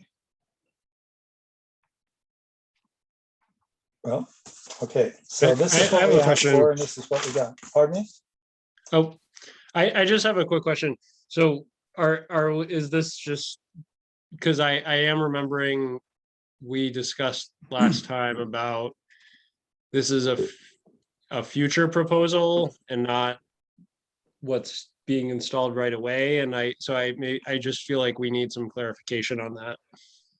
Well, okay, so this is I what have we a asked question. for, and this is what we got. Pardon me? Oh, I just have a quick question. So is this just, because I am remembering we discussed last time about this is a future proposal and not what's being installed right away. And I just feel like we need some clarification on that.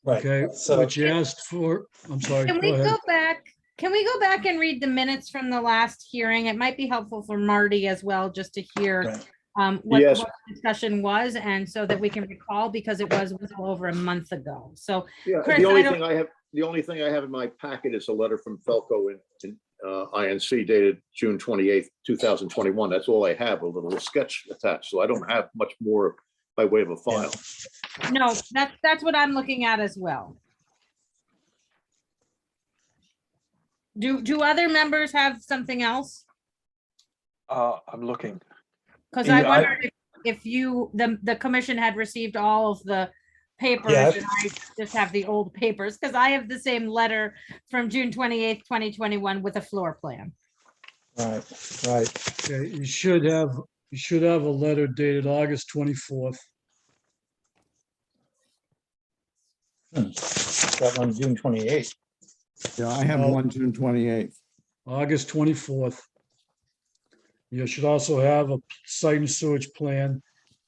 Right, Okay, so what you asked for, I'm sorry, Can go we ahead. go back? Can we go back and read the minutes from the last hearing? It might be helpful for Marty as well, just to hear right. what Yes. what the discussion was, and so that we can recall, because it was well over a month ago. So Yeah, Chris, the I only don't- thing I have in my packet is a letter from Felco in INC dated June 28th, 2021. That's all I have, a little sketch attached. So I don't have much more by way of a file. no, that's what I'm looking at as well. Do other members have something else? I'm looking. Because Yeah, I wondered if the commission had received all of the papers, Yeah. and I just have the old papers, because I have the same letter from June 28th, 2021 with a floor plan. Right, right. Okay, you should have a letter dated August 24th. That one, June 28th. Yeah, I have Oh. one June 28th. August 24th. You should also have a site and sewage plan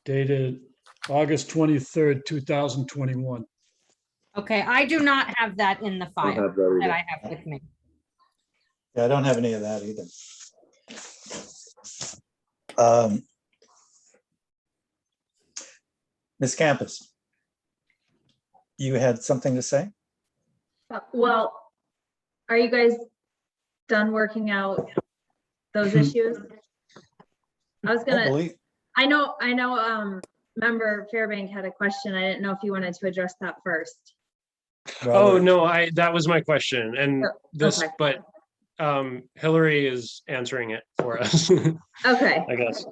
dated August 23rd, 2021. Okay, I do not have that in the I don't file have that that either. I have with me. Yeah, I don't have any of that either. Ms. Campus, you had something to say? Well, are you guys done working out those Hmm. issues? I was I gonna, believe, I know, member Fairbank had a question. I didn't know if you wanted to address that first. Oh, no, that was my question. And Oh, this, okay. but Hillary is answering it for us, Okay, I guess.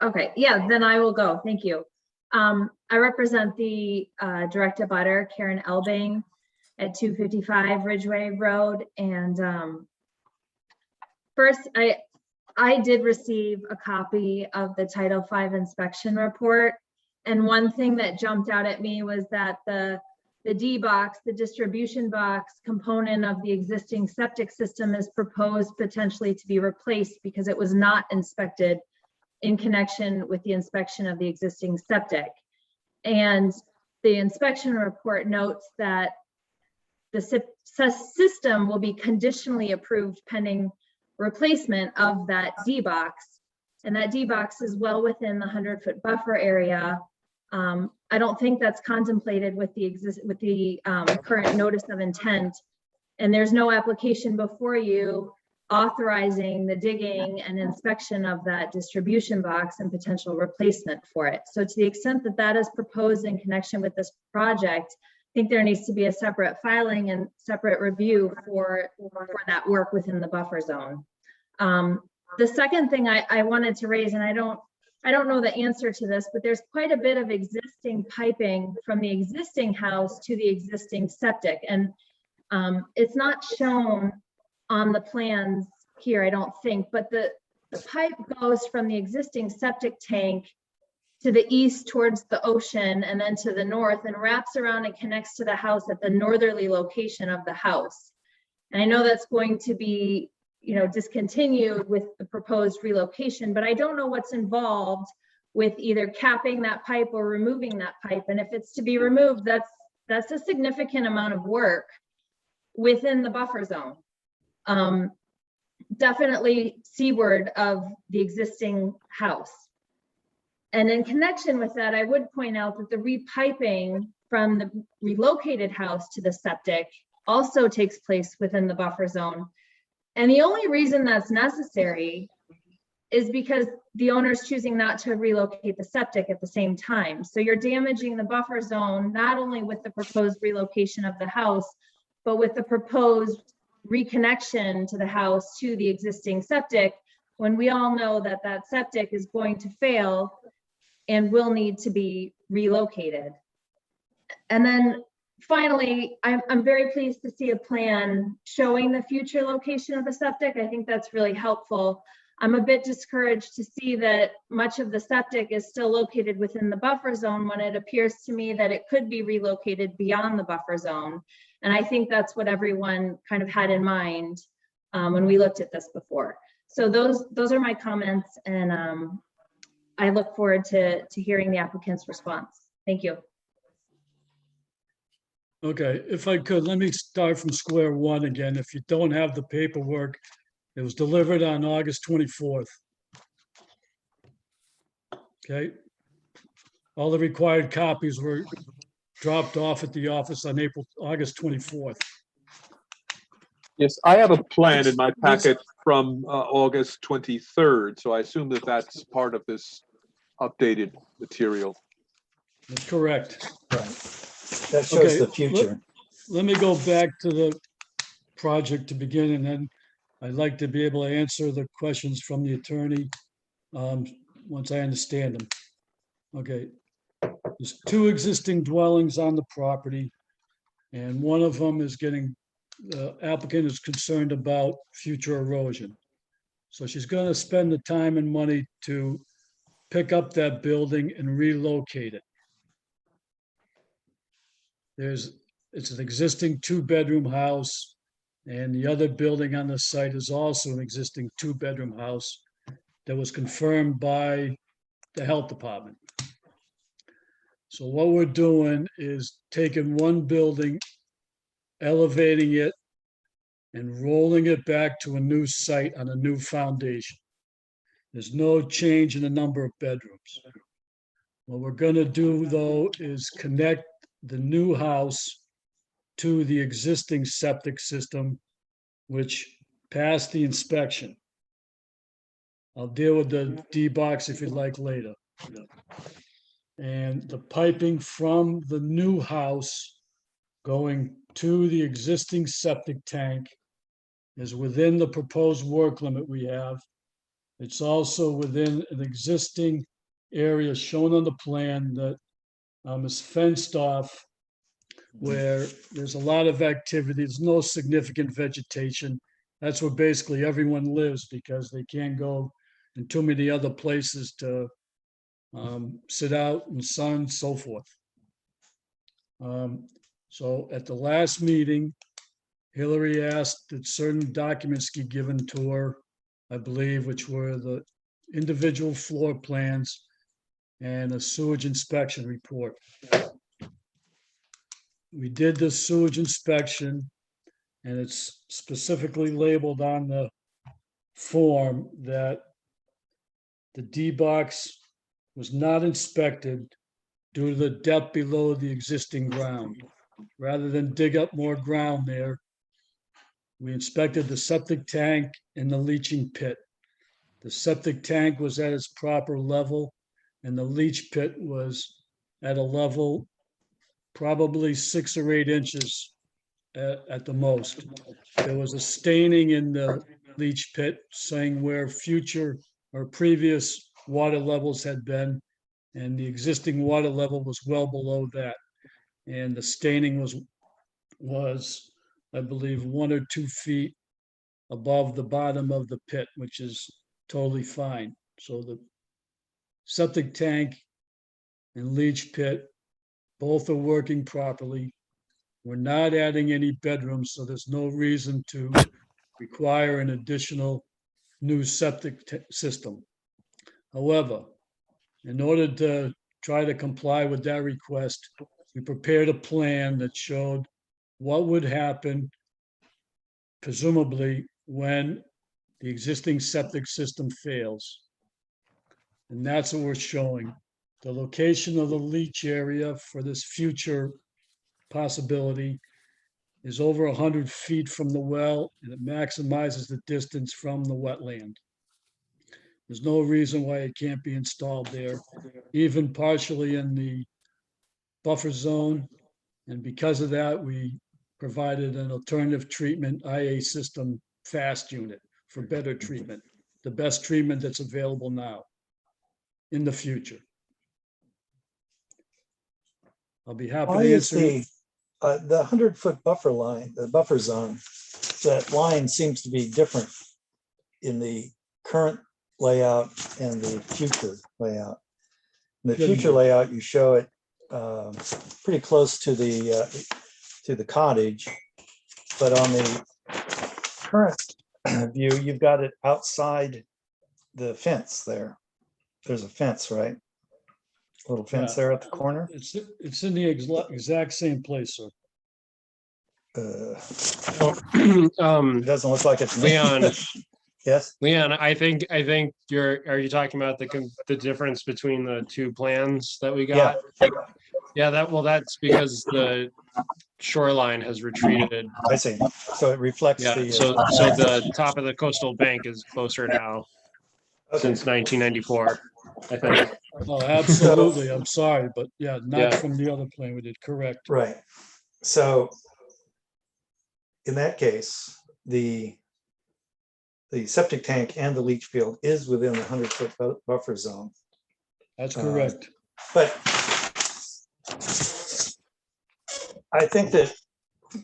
okay, yeah, then I will go. Thank you. I represent the direct abutter, Karen Elbing, at 255 Ridgeway Road. And first, I did receive a copy of the Title V inspection report. And one thing that jumped out at me was that the D box, the distribution box component of the existing septic system is proposed potentially to be replaced because it was not inspected in connection with the inspection of the existing septic. And the inspection report notes that the system will be conditionally approved pending replacement of that D box. And that D box is well within the 100-foot buffer area. I don't think that's contemplated with the current notice of intent. And there's no application before you authorizing the digging and inspection of that distribution box and potential replacement for it. So to the extent that that is proposed in connection with this project, I think there needs to be a separate filing and separate review for that work within the buffer zone. The second thing I wanted to raise, and I don't I don't know the answer to this, but there's quite a bit of existing piping from the existing house to the existing septic. And it's not shown on the plans here, I don't think, but the pipe goes from the existing septic tank to the east towards the ocean and then to the north and wraps around and connects to the house at the northerly location of the house. And I know that's going to be, you know, discontinued with the proposed relocation, but I don't know what's involved with either capping that pipe or removing that pipe. And if it's to be removed, that's a significant amount of work within the buffer zone. Definitely seaward of the existing house. And in connection with that, I would point out that the repiping from the relocated house to the septic also takes place within the buffer zone. And the only reason that's necessary is because the owner's choosing not to relocate the septic at the same time. So you're damaging the buffer zone, not only with the proposed relocation of the house, but with the proposed reconnection to the house to the existing septic, when we all know that that septic is going to fail and will need to be relocated. And then finally, I'm very pleased to see a plan showing the future location of the septic. I think that's really helpful. I'm a bit discouraged to see that much of the septic is still located within the buffer zone when it appears to me that it could be relocated beyond the buffer zone. And I think that's what everyone kind of had in mind when we looked at this before. So those are my comments, and I look forward to hearing the applicant's response. Thank you. Okay, if I could, let me start from square one again. If you don't have the paperwork, it was delivered on August 24th. Okay. All the required copies were dropped off at the office on August 24th. Yes, I have a plan in my packet from August 23rd, so I assume that that's part of this updated material. That's correct. Right. That shows Okay, the future. Let me go back to the project to begin, and then I'd like to be able to answer the questions from the attorney once I understand them. Okay. There's two existing dwellings on the property, and one of them is getting, the applicant is concerned about future erosion. So she's going to spend the time and money to pick up that building and relocate it. It's an existing 2-bedroom house, and the other building on the site is also an existing 2-bedroom house that was confirmed by the health department. So what we're doing is taking one building, elevating it, and rolling it back to a new site on a new foundation. There's no change in the number of bedrooms. What we're going to do, though, is connect the new house to the existing septic system, which passed the inspection. I'll deal with the D box if you'd like later. And the piping from the new house going to the existing septic tank is within the proposed work limit we have. It's also within an existing area shown on the plan that is fenced off, where there's a lot of activity. There's no significant vegetation. That's where basically everyone lives because they can't go in too many other places to sit out in sun, so forth. So at the last meeting, Hillary asked that certain documents be given to her, I believe, which were the individual floor plans and a sewage inspection report. We did the sewage inspection, and it's specifically labeled on the form that the D box was not inspected due to the depth below the existing ground. Rather than dig up more ground there, we inspected the septic tank and the leaching pit. The septic tank was at its proper level, and the leach pit was at a level probably 6 or 8 inches at the most. There was a staining in the leach pit saying where future or previous water levels had been. And the existing water level was well below that. And the staining was, I believe, 1 or 2 feet above the bottom of the pit, which is totally fine. So the septic tank and leach pit, both are working properly. We're not adding any bedrooms, so there's no reason to require an additional new septic system. However, in order to try to comply with that request, we prepared a plan that showed what would happen, presumably, when the existing septic system fails. And that's what we're showing. The location of the leach area for this future possibility is over 100 feet from the well, and it maximizes the distance from the wetland. There's no reason why it can't be installed there, even partially in the buffer zone. And because of that, we provided an alternative treatment IA system fast unit for better treatment, the best treatment that's available now in the future. I'll be happy Why to is answer. the 100-foot buffer line, the buffer zone, that line seems to be different in the current layout and the future layout. In the future layout, you show it pretty close to the cottage, but on the current view, you've got it outside the fence there. There's a fence, right? A little fence Yeah. there at the corner. It's in the exact same place, sir. It doesn't look like it's Leon, Yes. Leon, I think are you talking about the difference between the two plans that we got? Yeah, that's because the shoreline has retreated. I see. So it reflects Yeah, the. so the top of the coastal bank is closer now since 1994, I think. Oh, absolutely. I'm sorry, but yeah, not Yeah. from the other plan we did, correct. Right. So in that case, the septic tank and the leach field is within the 100-foot buffer zone. That's correct. But I think that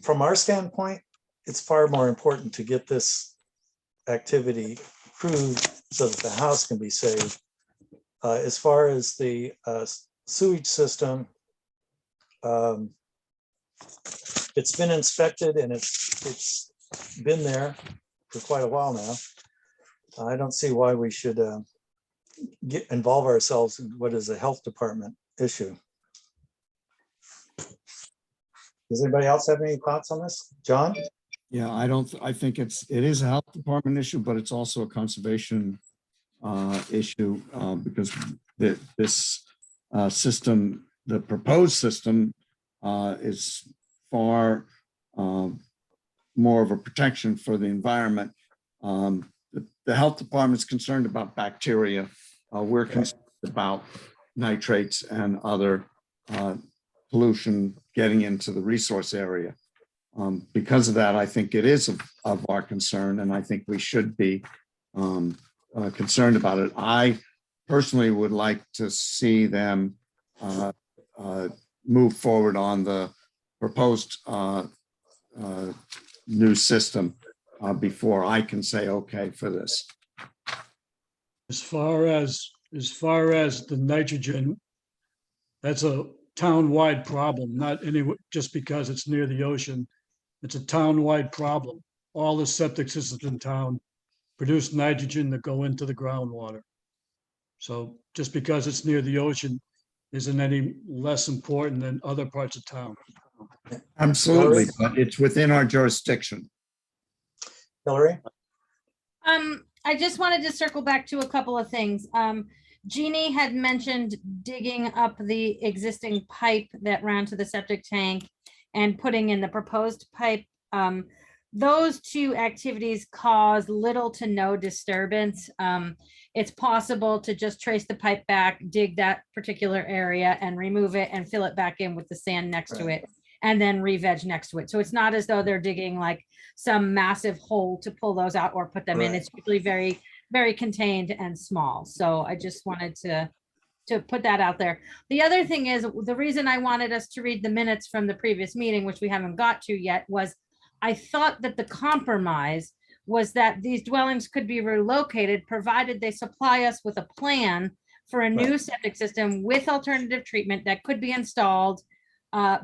from our standpoint, it's far more important to get this activity approved so that the house can be saved. As far as the sewage system, it's been inspected and it's been there for quite a while now. I don't see why we should involve ourselves in what is a health department issue. Does anybody else have any thoughts on this? John? Yeah, I think it is a health department issue, but it's also a conservation issue because this system, the proposed system is far more of a protection for the environment. The health department is concerned about bacteria. We're concerned about nitrates and other pollution getting into the resource area. Because of that, I think it is of our concern, and I think we should be concerned about it. I personally would like to see them move forward on the proposed new system before I can say okay for this. As far as the nitrogen, that's a town-wide problem, not just because it's near the ocean. It's a town-wide problem. All the septic systems in town produce nitrogen that go into the groundwater. So just because it's near the ocean isn't any less important than other parts of town. Absolutely, but it's within our jurisdiction. Hillary? I just wanted to circle back to a couple of things. Jeannie had mentioned digging up the existing pipe that ran to the septic tank and putting in the proposed pipe. Those two activities cause little to no disturbance. It's possible to just trace the pipe back, dig that particular area and remove it and fill it back in with the sand next to it, and then re-veg next to it. So it's not as though they're digging like some massive hole to pull those out or put them in. It's usually very very contained and small. So I just wanted to put that out there. The other thing is, the reason I wanted us to read the minutes from the previous meeting, which we haven't got to yet, was I thought that the compromise was that these dwellings could be relocated provided they supply us with a plan for a new septic system with alternative treatment that could be installed,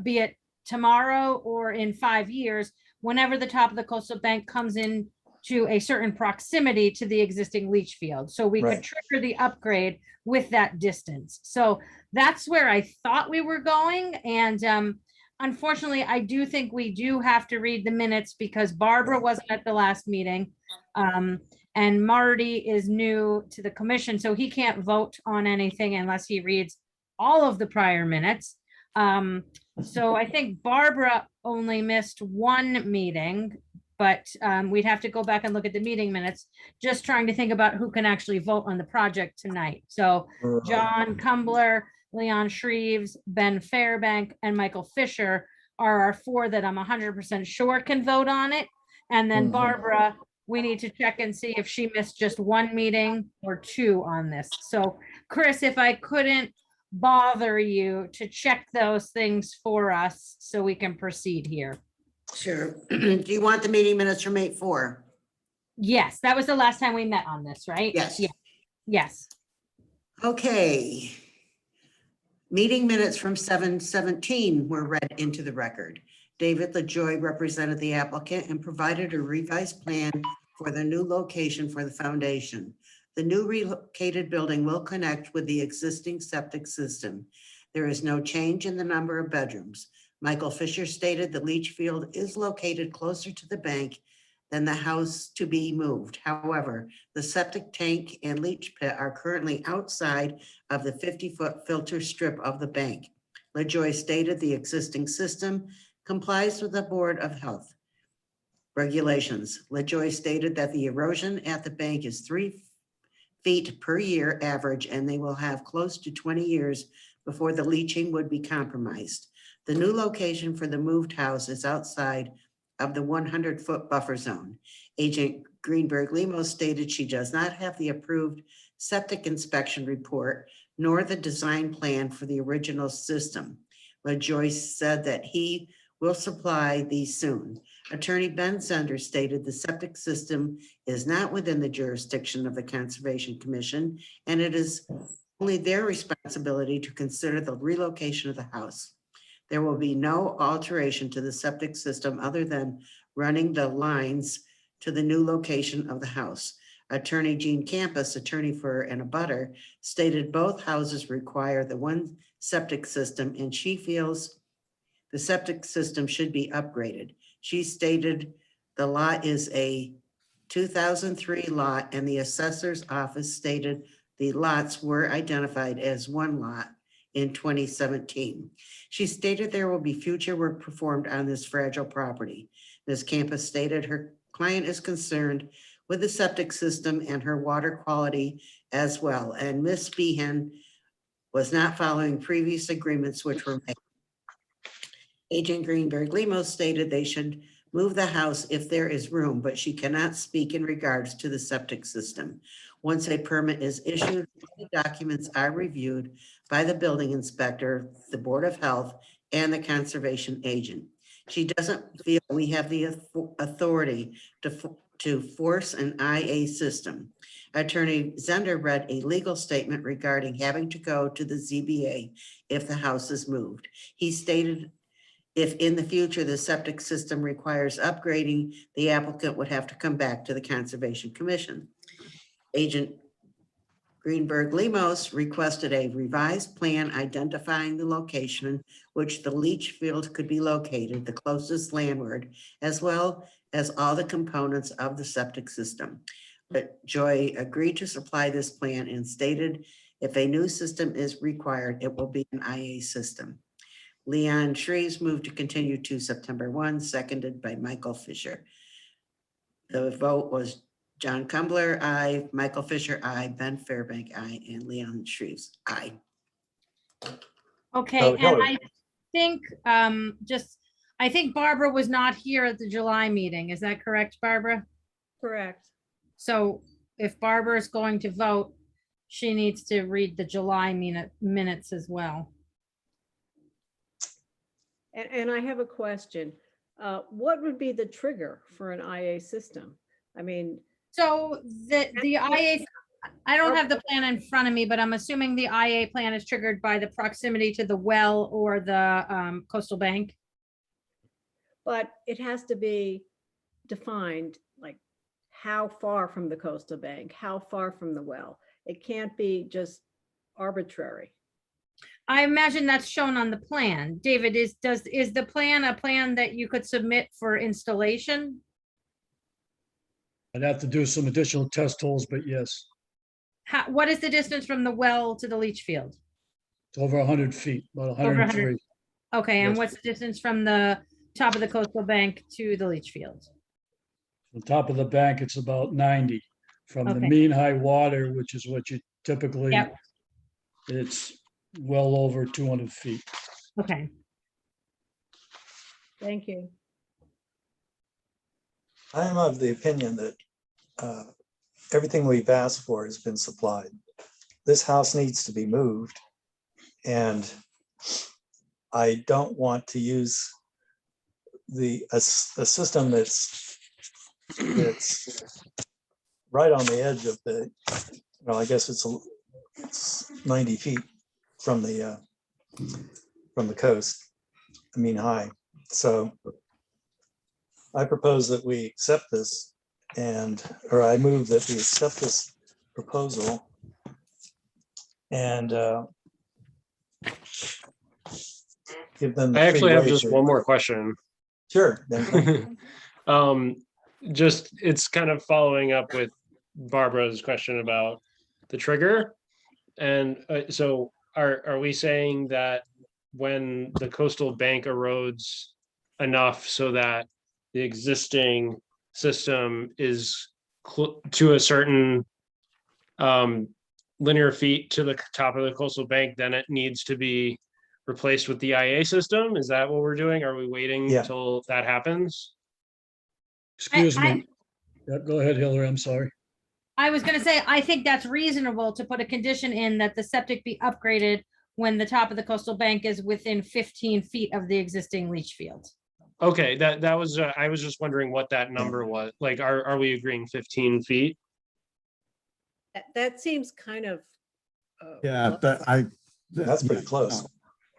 be it tomorrow or in 5 years, whenever the top of the coastal bank comes in to a certain proximity to the existing leach field. So we could trigger the upgrade with that distance. So that's where I thought we were going. And unfortunately, I do think we do have to read the minutes because Barbara wasn't at the last meeting. And Marty is new to the commission, so he can't vote on anything unless he reads all of the prior minutes. So I think Barbara only missed one meeting, but we'd have to go back and look at the meeting minutes, just trying to think about who can actually vote on the project tonight. So John Kumbler, Leon Shreves, Ben Fairbank, and Michael Fisher are our 4 that I'm 100% sure can vote on it. And then Barbara, we need to check and see if she missed just 1 meeting or 2 on this. So Chris, if I couldn't bother you to check those things for us so we can proceed here. Sure. Do you want the meeting minutes from 8/4? Yes, that was the last time we met on this, right? Yes. Yeah. Yes. Okay. Meeting minutes from 7/17 were read into the record. David LaJoy represented the applicant and provided a revised plan for the new location for the foundation. The new relocated building will connect with the existing septic system. There is no change in the number of bedrooms. Michael Fisher stated the leach field is located closer to the bank than the house to be moved. However, the septic tank and leach pit are currently outside of the 50-foot filter strip of the bank. LaJoy stated the existing system complies with the Board of Health regulations. LaJoy stated that the erosion at the bank is 3 feet per year average, and they will have close to 20 years before the leaching would be compromised. The new location for the moved house is outside of the 100-foot buffer zone. Agent Greenberg Lemos stated she does not have the approved septic inspection report nor the design plan for the original system. LaJoy said that he will supply these soon. Attorney Ben Zender stated the septic system is not within the jurisdiction of the Conservation Commission, and it is only their responsibility to consider the relocation of the house. There will be no alteration to the septic system other than running the lines to the new location of the house. Attorney Gene Campus, attorney for an abutter, stated both houses require the one septic system, and she feels the septic system should be upgraded. She stated the lot is a 2003 lot, and the assessor's office stated the lots were identified as one lot in 2017. She stated there will be future work performed on this fragile property. Ms. Campus stated her client is concerned with the septic system and her water quality as well, and Ms. Behan was not following previous agreements which were made. Agent Greenberg Lemos stated they should move the house if there is room, but she cannot speak in regards to the septic system. Once a permit is issued, the documents are reviewed by the building inspector, the Board of Health, and the conservation agent. She doesn't feel we have the authority to force an IA system. Attorney Zender read a legal statement regarding having to go to the ZBA if the house is moved. He stated if in the future the septic system requires upgrading, the applicant would have to come back to the Conservation Commission. Agent Greenberg Lemos requested a revised plan identifying the location which the leach field could be located, the closest landward, as well as all the components of the septic system. But Joy agreed to supply this plan and stated if a new system is required, it will be an IA system. Leon Shreves moved to continue to September 1, seconded by Michael Fisher. The vote was John Kumbler, aye. Michael Fisher, aye. Ben Fairbank, aye. And Leon Shreves, aye. Okay, Oh, and Hillary. I think, I think Barbara was not here at the July meeting. Is that correct, Barbara? Correct. So if Barbara's going to vote, she needs to read the July minutes as well. And I have a question. What would be the trigger for an IA system? I mean, So the IA, I don't have the plan in front of me, but I'm assuming the IA plan is triggered by the proximity to the well or the coastal bank. but it has to be defined, like how far from the coastal bank, how far from the well. It can't be just arbitrary. I imagine that's shown on the plan. David, is the plan a plan that you could submit for installation? I'd have to do some additional test holes, but yes, What is the distance from the well to the leach field? it's over 100 feet, about Over 100. 103. Okay, and Yes. what's the distance from the top of the coastal bank to the leach field? On top of the bank, it's about 90. From the Okay. mean high water, which is what you typically, Yep. it's well over 200 feet. Okay. Thank you. I am of the opinion that everything we've asked for has been supplied. This house needs to be moved, and I don't want to use a system that's right on the edge of the, well, I guess it's 90 feet from the coast, I mean high. So I propose that we accept this or I move that we accept this proposal and give them. I actually have just one more question. Sure. Then. Just, it's kind of following up with Barbara's question about the trigger. And so are we saying that when the coastal bank erodes enough so that the existing system is to a certain linear feet to the top of the coastal bank, then it needs to be replaced with the IA system? Is that what we're doing? Are we waiting Yeah. until that happens? Excuse me. Yeah, go ahead, Hillary, I'm sorry. I was gonna say, I think that's reasonable to put a condition in that the septic be upgraded when the top of the coastal bank is within 15 feet of the existing leach field. Okay, that was, I was just wondering what that number was. Like, are we agreeing 15 feet? That seems kind of. Yeah, That's pretty close.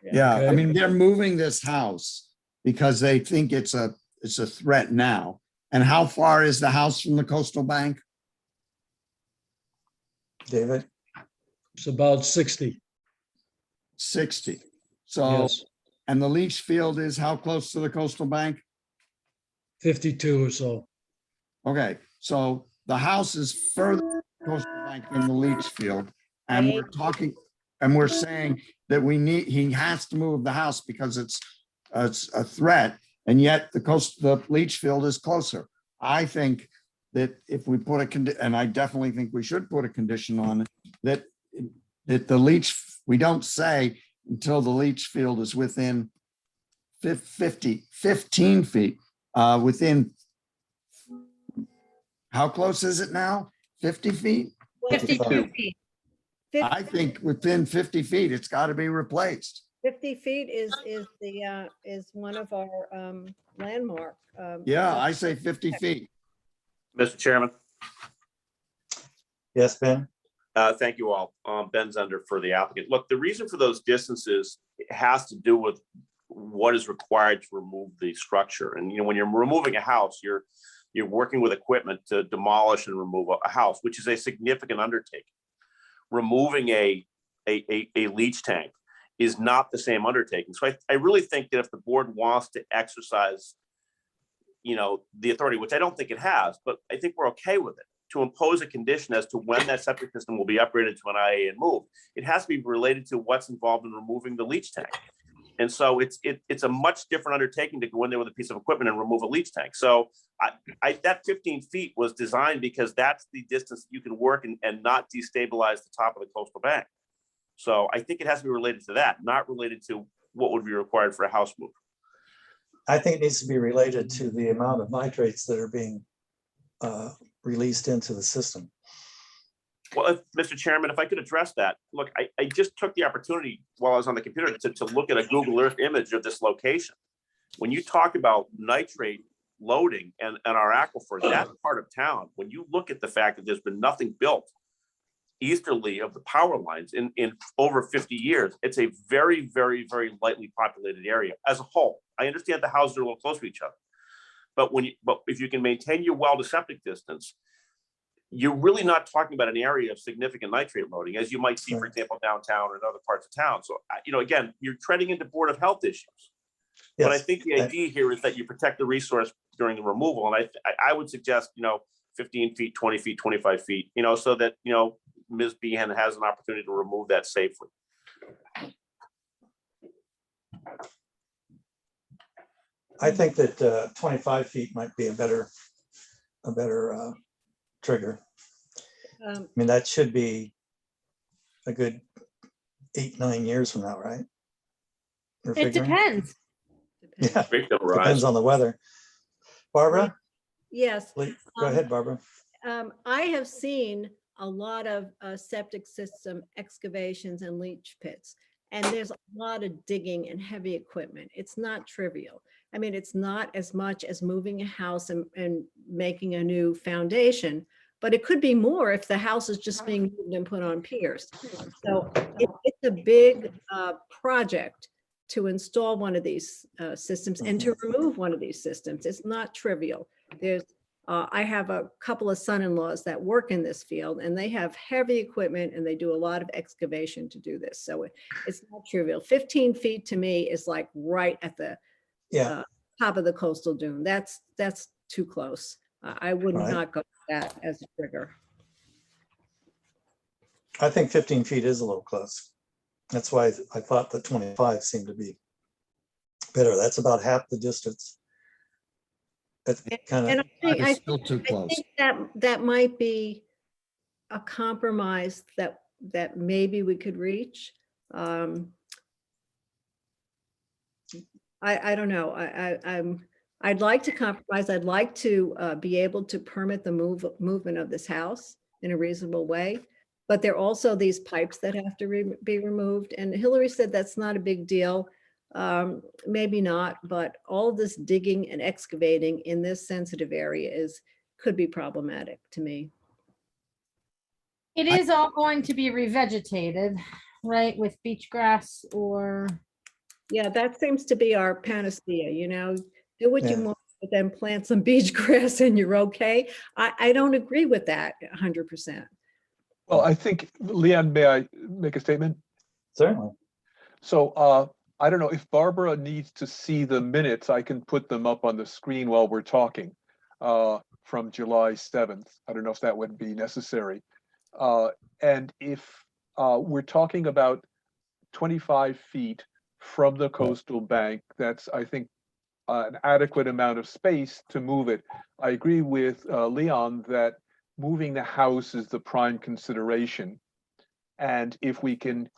Yeah, I Okay. mean, they're moving this house because they think it's a threat now. And how far is the house from the coastal bank? David? It's about 60. 60. So, Yes, and the leach field is how close to the coastal bank? 52 or so. Okay, so the house is further from the coastal bank than the leach field. And we're talking, and we're saying that he has to move the house because it's a threat. And yet the leach field is closer. I think that if we put and I definitely think we should put a condition on it, that the leach, we don't say until the leach field is within 15 feet, within, how close is it now? 50 feet? 52 feet. I think within 50 feet, it's got to be replaced. 50 feet is one of our landmark. Yeah, I say 50 feet. Mr. Chairman, Yes, Ben? thank you all. Ben Zender for the applicant. Look, the reason for those distances has to do with what is required to remove the structure. And, you know, when you're removing a house, you're working with equipment to demolish and remove a house, which is a significant undertaking. Removing a leach tank is not the same undertaking. So I really think that if the board wants to exercise, you know, the authority, which I don't think it has, but I think we're okay with it, to impose a condition as to when that septic system will be upgraded to an IA and moved. It has to be related to what's involved in removing the leach tank. And so it's a much different undertaking to go in there with a piece of equipment and remove a leach tank. So that 15 feet was designed because that's the distance that you can work and not destabilize the top of the coastal bank. So I think it has to be related to that, not related to what would be required for a house move. I think it needs to be related to the amount of nitrates that are being released into the system. Well, Mr. Chairman, if I could address that, look, I just took the opportunity while I was on the computer to look at a Google Earth image of this location. When you talk about nitrate loading and our aquifers, that part of town, when you look at the fact that there's been nothing built easterly of the power lines in over 50 years, it's a very, very, very lightly populated area as a whole. I understand the houses are a little close to each other, but if you can maintain your well to septic distance, you're really not talking about an area of significant nitrate loading, as you might see, for example, downtown or in other parts of town. So, again, you're treading into Board of Health issues. But I think the idea here is that you protect the resource during the removal. And I would suggest, 15 feet, 20 feet, 25 feet, so that, Ms. Behan has an opportunity to remove that safely. I think that 25 feet might be a better trigger. I mean, that should be a good 8-9 years from now, right? It depends. Yeah, depends on the weather. Barbara? Yes. Go ahead, Barbara. I have seen a lot of septic system excavations and leach pits, and there's a lot of digging and heavy equipment. It's not trivial. I mean, it's not as much as moving a house and making a new foundation, but it could be more if the house is just being moved and put on piers. So it's a big project to install one of these systems and to remove one of these systems. It's not trivial. I have a couple of son-in-laws that work in this field, and they have heavy equipment and they do a lot of excavation to do this. So it's not trivial. 15 feet to me is like right at the top of the coastal dune. That's too close. I would not go with that as a trigger. I think 15 feet is a little close. That's why I thought that 25 seemed to be better. That's about half the distance. That's kind of still too close. I think that might be a compromise that maybe we could reach. I don't know. I'd like to compromise. I'd like to be able to permit the movement of this house in a reasonable way. But there are also these pipes that have to be removed. And Hillary said that's not a big deal. Maybe not, but all this digging and excavating in this sensitive area could be problematic to me. It is all going to be revegetated, right, with beach grass or... Yeah, that seems to be our panacea, do what you want, but then plant some beach grass and you're okay. I don't agree with that 100%. Well, I think, Leanne, may I make a statement? Certainly. So I don't know if Barbara needs to see the minutes. I can put them up on the screen while we're talking from July 7th. I don't know if that would be necessary. And if we're talking about 25 feet from the coastal bank, that's, I think, an adequate amount of space to move it. I agree with Leon that moving the house is the prime consideration. And if we can,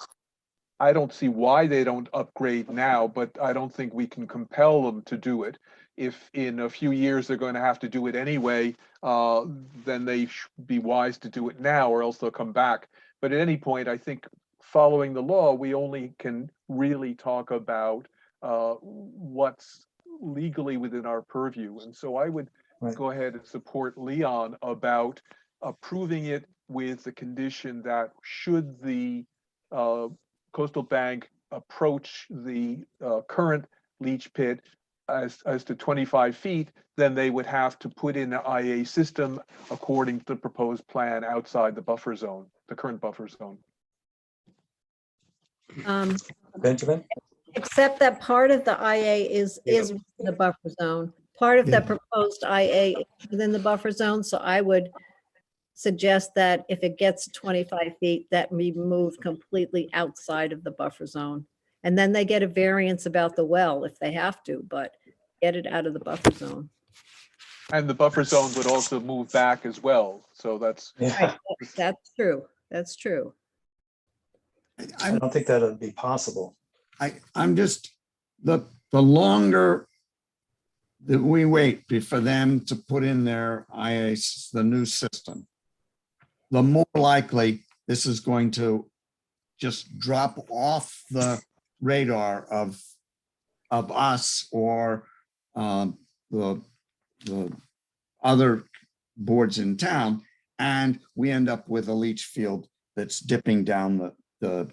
I don't see why they don't upgrade now, but I don't think we can compel them to do it. If in a few years they're going to have to do it anyway, then they should be wise to do it now, or else they'll come back. But at any point, I think following the law, we only can really talk about what's legally within our purview. And so I would go ahead and support Leon about approving it with the condition that should the coastal bank approach the current leach pit as to 25 feet, then they would have to put in an IA system according to the proposed plan outside the buffer zone, the current buffer zone. Benjamin? Except that part of the IA is within the buffer zone. Part of the proposed IA is within the buffer zone. So I would suggest that if it gets 25 feet, that be moved completely outside of the buffer zone. And then they get a variance about the well if they have to, but get it out of the buffer zone. And the buffer zone would also move back as well. So that's Right. That's true. That's true. I don't think that would be possible. I'm just, the longer that we wait for them to put in their IA, the new system, the more likely this is going to just drop off the radar of us or the other boards in town, and we end up with a leach field that's dipping down the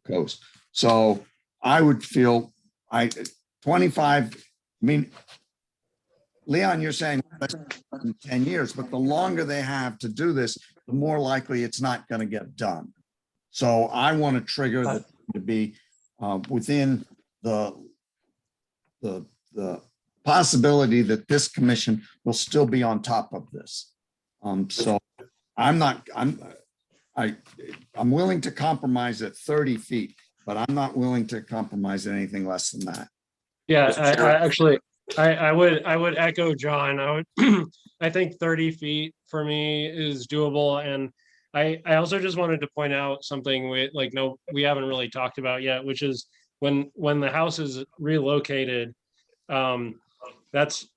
coast. So I would feel 25, I mean, Leon, you're saying 10 years, but the longer they have to do this, the more likely it's not going to get done. So I want to trigger that to be within the possibility that this commission will still be on top of this. So I'm willing to compromise at 30 feet, but I'm not willing to compromise anything less than that. Yeah, I would echo John. I think 30 feet for me is doable. And I also just wanted to point out something we haven't really talked about yet, which is when the house is relocated, that's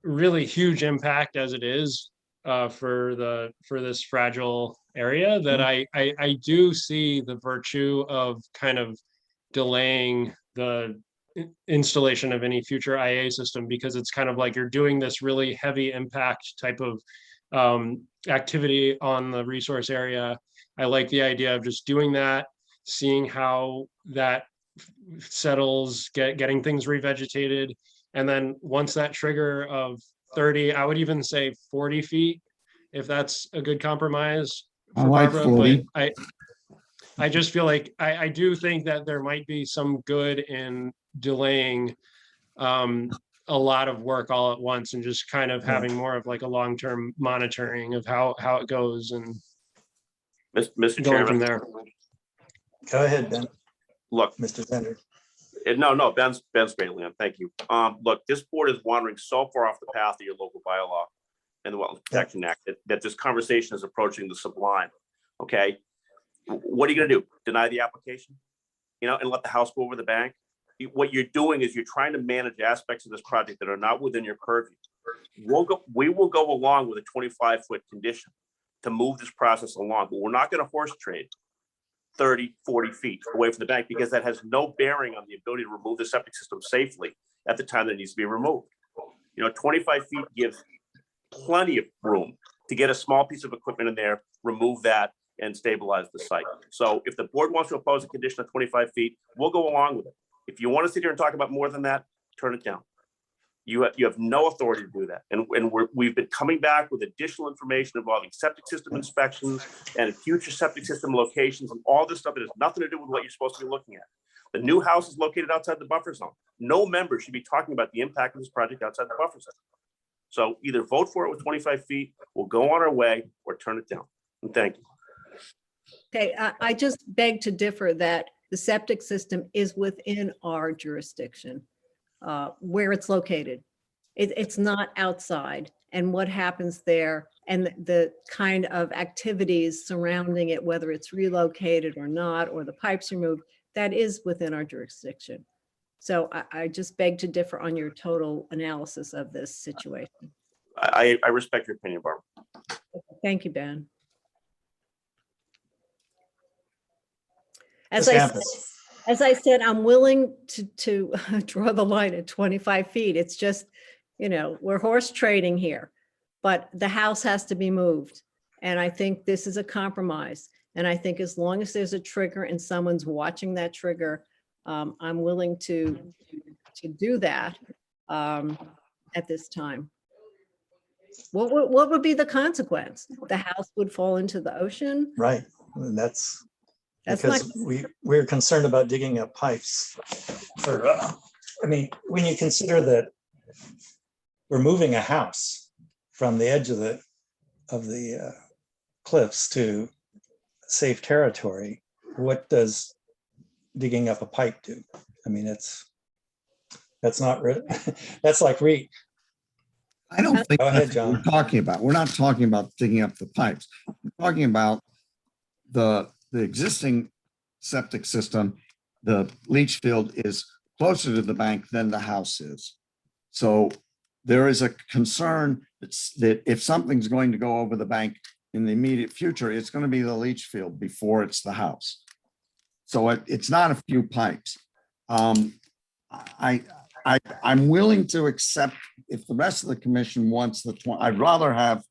really huge impact as it is for this fragile area, that I do see the virtue of kind of delaying the installation of any future IA system, because it's kind of like you're doing this really heavy impact type of activity on the resource area. I like the idea of just doing that, seeing how that settles, getting things revegetated. And then once that trigger of 30, I would even say 40 feet, if that's a good compromise for I like Barbara. 40. But I just feel like I do think that there might be some good in delaying a lot of work all at once and just kind of having more of like a long-term monitoring of how it goes and Mr. going from Chairman. there. Go ahead, Ben. Look, Mr. Zender. No, Ben's great, Leon. Thank you. Look, this board is wandering so far off the path of your local bylaw and the Wetlands Protection Act that this conversation is approaching the sublime. Okay, what are you going to do? Deny the application, and let the house go over the bank? What you're doing is you're trying to manage aspects of this project that are not within your purview. We will go along with a 25-foot condition to move this process along, but we're not going to horse trade 30, 40 feet away from the bank, because that has no bearing on the ability to remove the septic system safely at the time that it needs to be removed. 25 feet gives plenty of room to get a small piece of equipment in there, remove that, and stabilize the site. So if the board wants to oppose a condition of 25 feet, we'll go along with it. If you want to sit here and talk about more than that, turn it down. You have no authority to do that. And we've been coming back with additional information involving septic system inspections and future septic system locations and all this stuff that has nothing to do with what you're supposed to be looking at. The new house is located outside the buffer zone. No member should be talking about the impact of this project outside the buffer zone. So either vote for it with 25 feet, we'll go on our way, or turn it down. And thank you. Okay, I just beg to differ that the septic system is within our jurisdiction, where it's located. It's not outside, and what happens there and the kind of activities surrounding it, whether it's relocated or not, or the pipes removed, that is within our jurisdiction. So I just beg to differ on your total analysis of this situation. I respect your opinion, Barbara. Thank you, Ben. Ms. As I said, I'm willing to draw the line at 25 feet. It's just, we're horse trading here, but the house has to be moved. And I think this is a compromise. And I think as long as there's a trigger and someone's watching that trigger, I'm willing to do that at this time. What would be the consequence? The house would fall into the ocean? Right. And that's because not, we're concerned about digging up pipes. When you consider that we're moving a house from the edge of the cliffs to safe territory, what does digging up a pipe do? That's not really, that's like I don't think Go ahead, that's what John. we're talking about. We're not talking about digging up the pipes. We're talking about the existing septic system. The leach field is closer to the bank than the house is. So there is a concern that if something's going to go over the bank, in the immediate future, it's going to be the leach field before it's the house. So it's not a few pipes. I'm willing to accept if the rest of the commission wants I'd rather have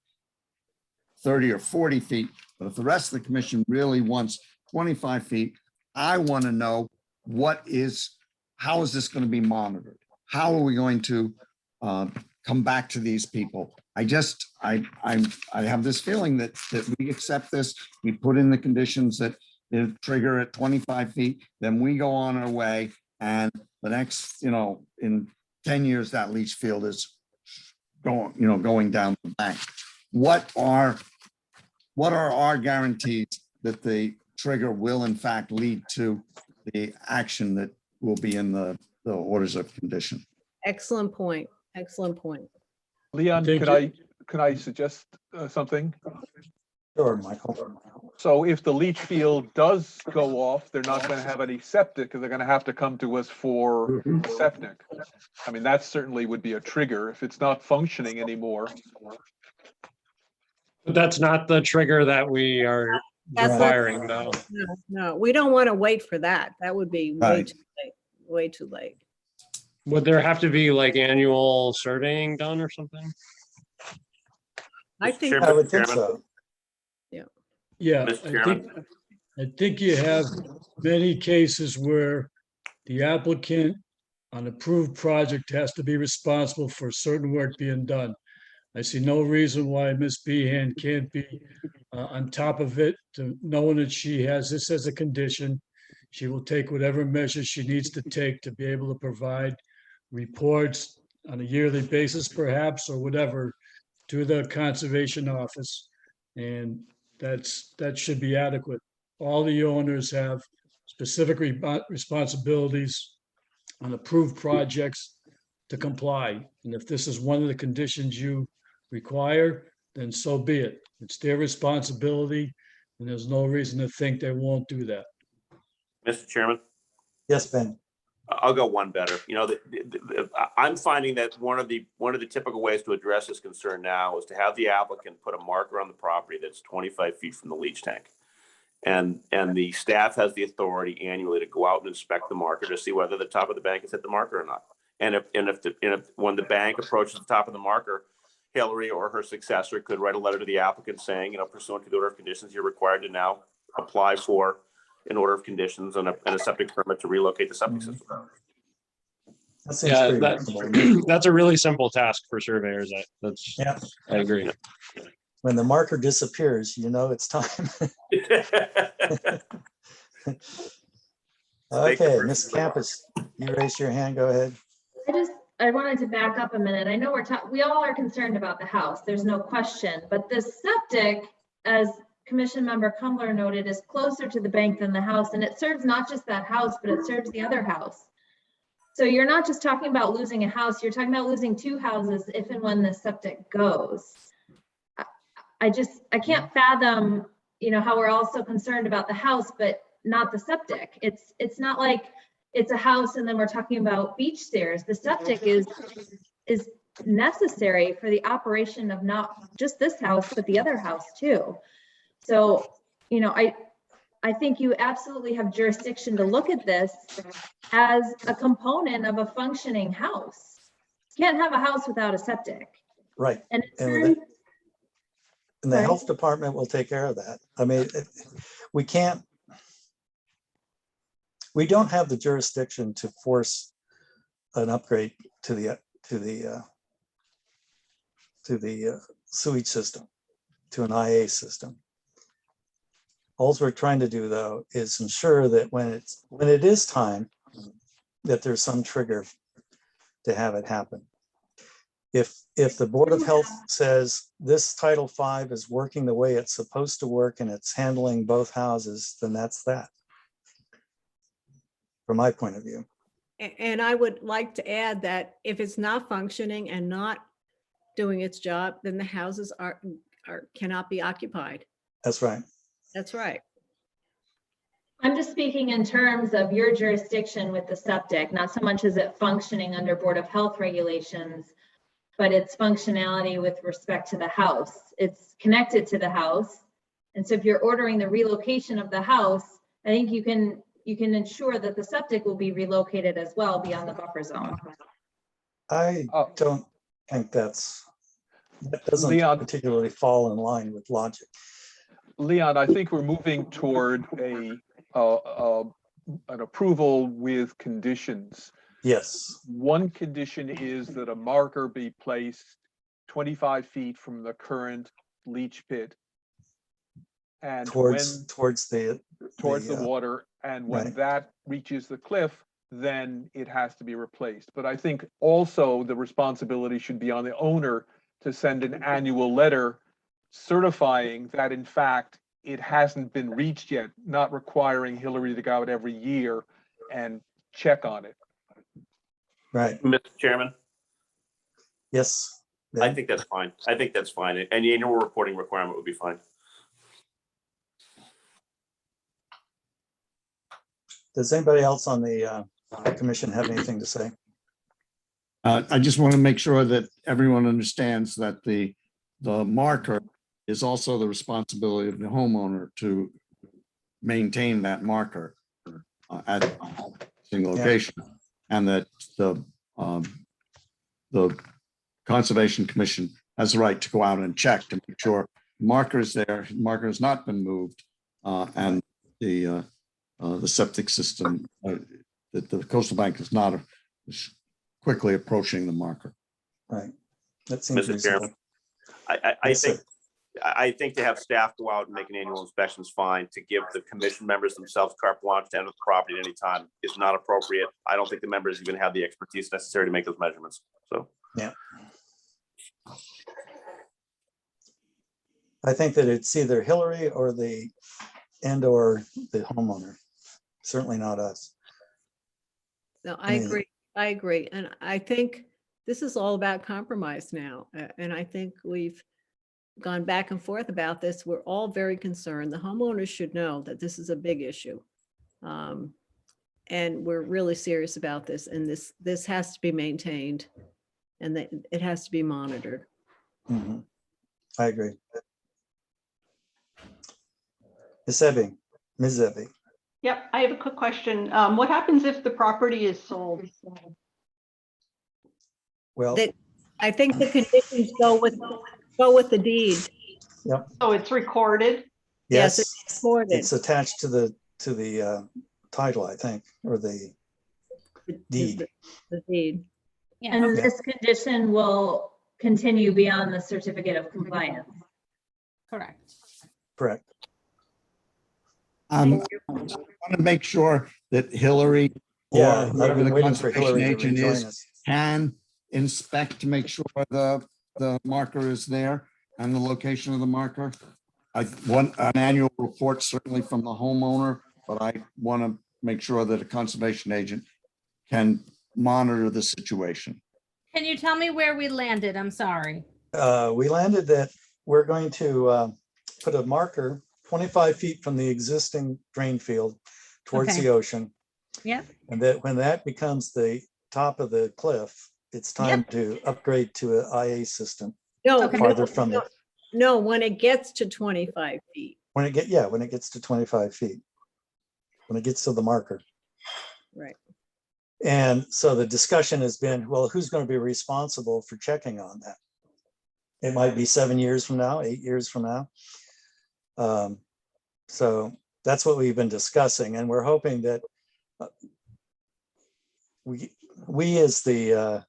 30 or 40 feet, but if the rest of the commission really wants 25 feet, I want to know how is this going to be monitored? How are we going to come back to these people? I have this feeling that we accept this, we put in the conditions that they trigger at 25 feet, then we go on our way, and the next, in 10 years, that leach field is going down the bank. What are our guarantees that the trigger will in fact lead to the action that will be in the orders of condition? Excellent point. Excellent point. Leon, can I suggest something? Sure, Michael. So if the leach field does go off, they're not going to have any septic because they're going to have to come to us for septic. I mean, that certainly would be a trigger if it's not functioning anymore. But that's not the trigger that we are That's not- requiring, though. No, we don't want to wait for that. That would be way Right. too late, way too late. Would there have to be like annual surveying done or something? I Mr. think, Chairman, I would think Chairman, so. Yeah, Mr. Chairman. I think you have many cases where the applicant on approved project has to be responsible for certain work being done. I see no reason why Ms. Behan can't be on top of it, to knowing that she has this as a condition. She will take whatever measures she needs to take to be able to provide reports on a yearly basis perhaps, or whatever, to the Conservation Office. And that should be adequate. All the owners have specific responsibilities on approved projects to comply. And if this is one of the conditions you require, then so be it. It's their responsibility, and there's no reason to think they won't do that. Mr. Chairman, Yes, Ben. I'll go one better. I'm finding that one of the typical ways to address this concern now is to have the applicant put a marker on the property that's 25 feet from the leach tank. And the staff has the authority annually to go out and inspect the marker to see whether the top of the bank has hit the marker or not. And if when the bank approaches the top of the marker, Hillary or her successor could write a letter to the applicant saying, pursuant to the order of conditions, you're required to now apply for an order of conditions and a septic permit to relocate the septic system. That seems Yeah, pretty reasonable to me. that's a really simple task for surveyors. Yeah. I agree. When the marker disappears, it's time. Okay, Ms. Campus, you raised your hand. Go ahead. I wanted to back up a minute. I know we all are concerned about the house. There's no question, but the septic, as Commission Member Cumler noted, is closer to the bank than the house, and it serves not just that house, but it serves the other house. So you're not just talking about losing a house, you're talking about losing two houses if and when the septic goes. I can't fathom, how we're all so concerned about the house, but not the septic. It's not like it's a house and then we're talking about beach stairs. The septic is necessary for the operation of not just this house, but the other house too. So, I think you absolutely have jurisdiction to look at this as a component of a functioning house. You can't have a house without a septic. Right. And And the health department will take care of that. I mean, we don't have the jurisdiction to force an upgrade to the sewage system, to an IA system. All we're trying to do, though, is ensure that when it is time, that there's some trigger to have it happen. If the Board of Health says this Title V is working the way it's supposed to work and it's handling both houses, then that's that, from my point of view. and I would like to add that if it's not functioning and not doing its job, then the houses cannot be occupied. That's right. That's right. I'm just speaking in terms of your jurisdiction with the septic, not so much as it functioning under Board of Health regulations. but it's functionality with respect to the house. It's connected to the house. And so if you're ordering the relocation of the house, I think you can ensure that the septic will be relocated as well beyond the buffer zone. I don't think that doesn't Leon. particularly fall in line with logic. Leon, I think we're moving toward an approval with conditions. Yes, One condition is that a marker be placed 25 feet from the current leach pit. And towards the water, and when right. that reaches the cliff, then it has to be replaced. But I think also the responsibility should be on the owner to send an annual letter certifying that in fact it hasn't been reached yet, not requiring Hillary to go out every year and check on it. Right. Mr. Chairman, Yes. I think that's fine. I think that's fine. An annual reporting requirement would be fine. Does anybody else on the commission have anything to say? I just want to make sure that everyone understands that the marker is also the responsibility of the homeowner to maintain that marker at a single location, and that the Conservation Commission has the right to go out and check to make sure marker is there, marker has not been moved, and the septic system, that the coastal bank is not quickly approaching the marker. Right. That seems Mr. reasonable. Chairman, Yes, I think to have staff go out and make an annual inspection is fine. To give the commission members themselves carte blanche to enter the property at any time is not appropriate. I don't think the members even have the expertise necessary to make those measurements. So yeah. I think that it's either Hillary or the homeowner. Certainly not us. No, I agree. I agree. And I think this is all about compromise now. And I think we've gone back and forth about this. We're all very concerned. The homeowners should know that this is a big issue. And we're really serious about this. And this has to be maintained and that it has to be monitored. Mm-hmm. I agree. Ms. Ebby. Yep, I have a quick question. What happens if the property is sold? Well, I think the conditions go with the deed. Yep. So it's recorded? Yes, it's recorded. It's attached to the title, I think, or the deed. The deed. Yeah. And this condition will continue beyond the certificate of compliance. Correct. Correct. I want to make sure that Hillary Yeah, or whoever the conservation Hillary to agent rejoin is us. can inspect to make sure the marker is there and the location of the marker. I want an annual report certainly from the homeowner, but I want to make sure that a conservation agent can monitor the situation. Can you tell me where we landed? I'm sorry. We landed that we're going to put a marker 25 feet from the existing drain field towards Okay. the ocean. Yeah. And that when that becomes the top of the cliff, it's time to upgrade to an IA system. No, Okay. Farther from the no, when it gets to 25 feet. when it gets to 25 feet. When it gets to the marker. Right. And so the discussion has been, well, who's going to be responsible for checking on that? It might be 7 years from now, 8 years from now. So that's what we've been discussing, and we're hoping that we as the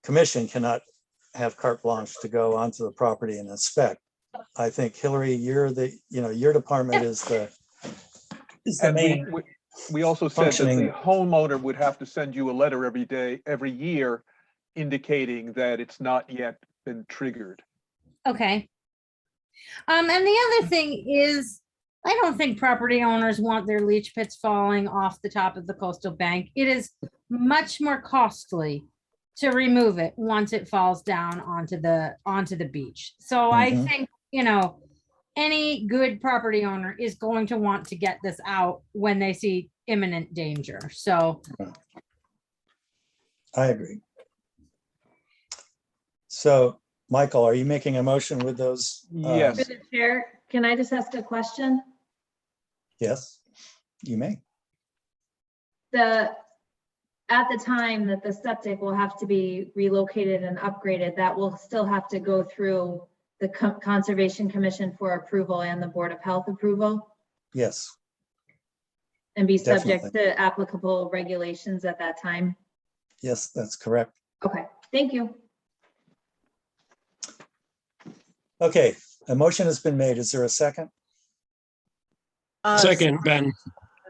commission cannot have carte blanche to go onto the property and inspect. I think Hillary, your department is the And main we also said that the functioning. homeowner would have to send you a letter every year indicating that it's not yet been triggered. Okay. And the other thing is, I don't think property owners want their leach pits falling off the top of the coastal bank. It is much more costly to remove it once it falls down onto the beach. So I think, any good property owner is going to want to get this out when they see imminent danger. So I agree. So, Michael, are you making a motion with those? Yes. Through the chair, can I just ask a question? Yes, you may. At the time that the septic will have to be relocated and upgraded, that will still have to go through the Conservation Commission for approval and the Board of Health approval Yes, and be subject Definitely. to applicable regulations at that time. yes, that's correct. Okay, thank you. Okay, a motion has been made. Is there a second? Second, Ben.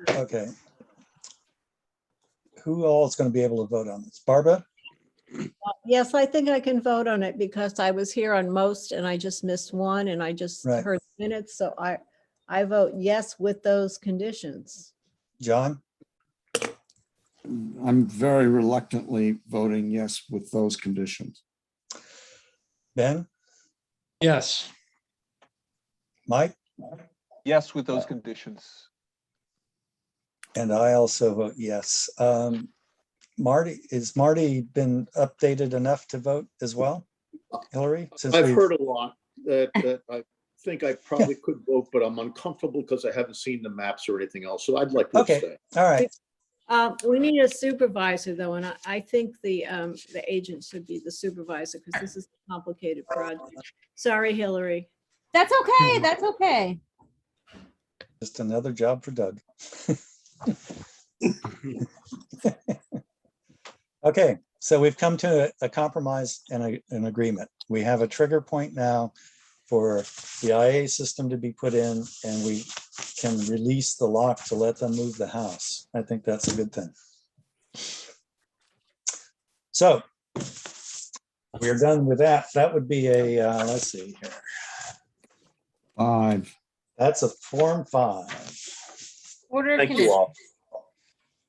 Okay. Who all is going to be able to vote on this? Barbara? Yes, I think I can vote on it because I was here on most and I just missed one and I just Right. heard the minutes. So I vote yes with those conditions. John? I'm very reluctantly voting yes with those conditions. Ben? Yes. Mike? Yes, with those conditions. And I also vote yes. Marty, is Marty been updated enough to vote as well? Hillary? Since I've we've- heard a lot that I think I probably could vote, but I'm uncomfortable because I haven't seen the maps or anything else. So I'd like to Okay, abstain. all right. We need a supervisor though, and I think the agent should be the supervisor because this is a complicated project. Sorry, Hillary. That's okay. That's okay. Just another job for Doug. Okay, so we've come to a compromise and an agreement. We have a trigger point now for the IA system to be put in, and we can release the lock to let them move the house. I think that's a good thing. So we're done with that. That would be a, let's see here. 5. That's a Form 5. Order of Thank you conditions. all.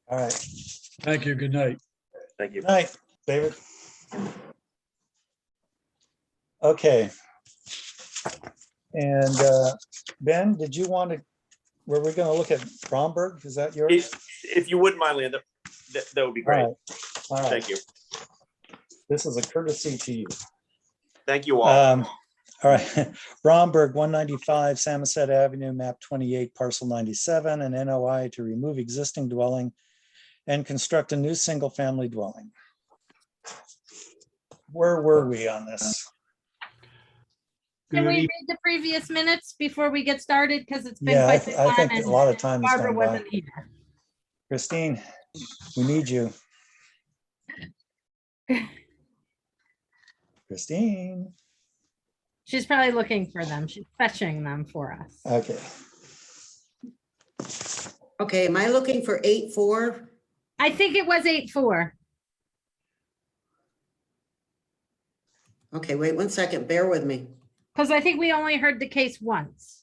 All right. Thank you. Good night. Thank you. Good night, David. Okay. And Ben, did you want to, were we going to look at Bromberg? Is that yours? If you wouldn't mind, Linda, that would be great. All right. Thank you. This is a courtesy to you. Thank you all. All right. Bromberg, 195 Samoset Avenue, map 28, parcel 97, an NOI to remove existing dwelling and construct a new single-family dwelling. Where were we on this? Can we Good read the previous minutes before we get started? Because it's been Yeah, quite some I time think a and lot of time has Barbara gone by. wasn't here. Christine, we need you. Christine. She's probably looking for them. She's fetching them for us. Okay. Okay, am I looking for 8-4? I think it was 8-4. Okay, wait 1 second, bear with me. Because I think we only heard the case once.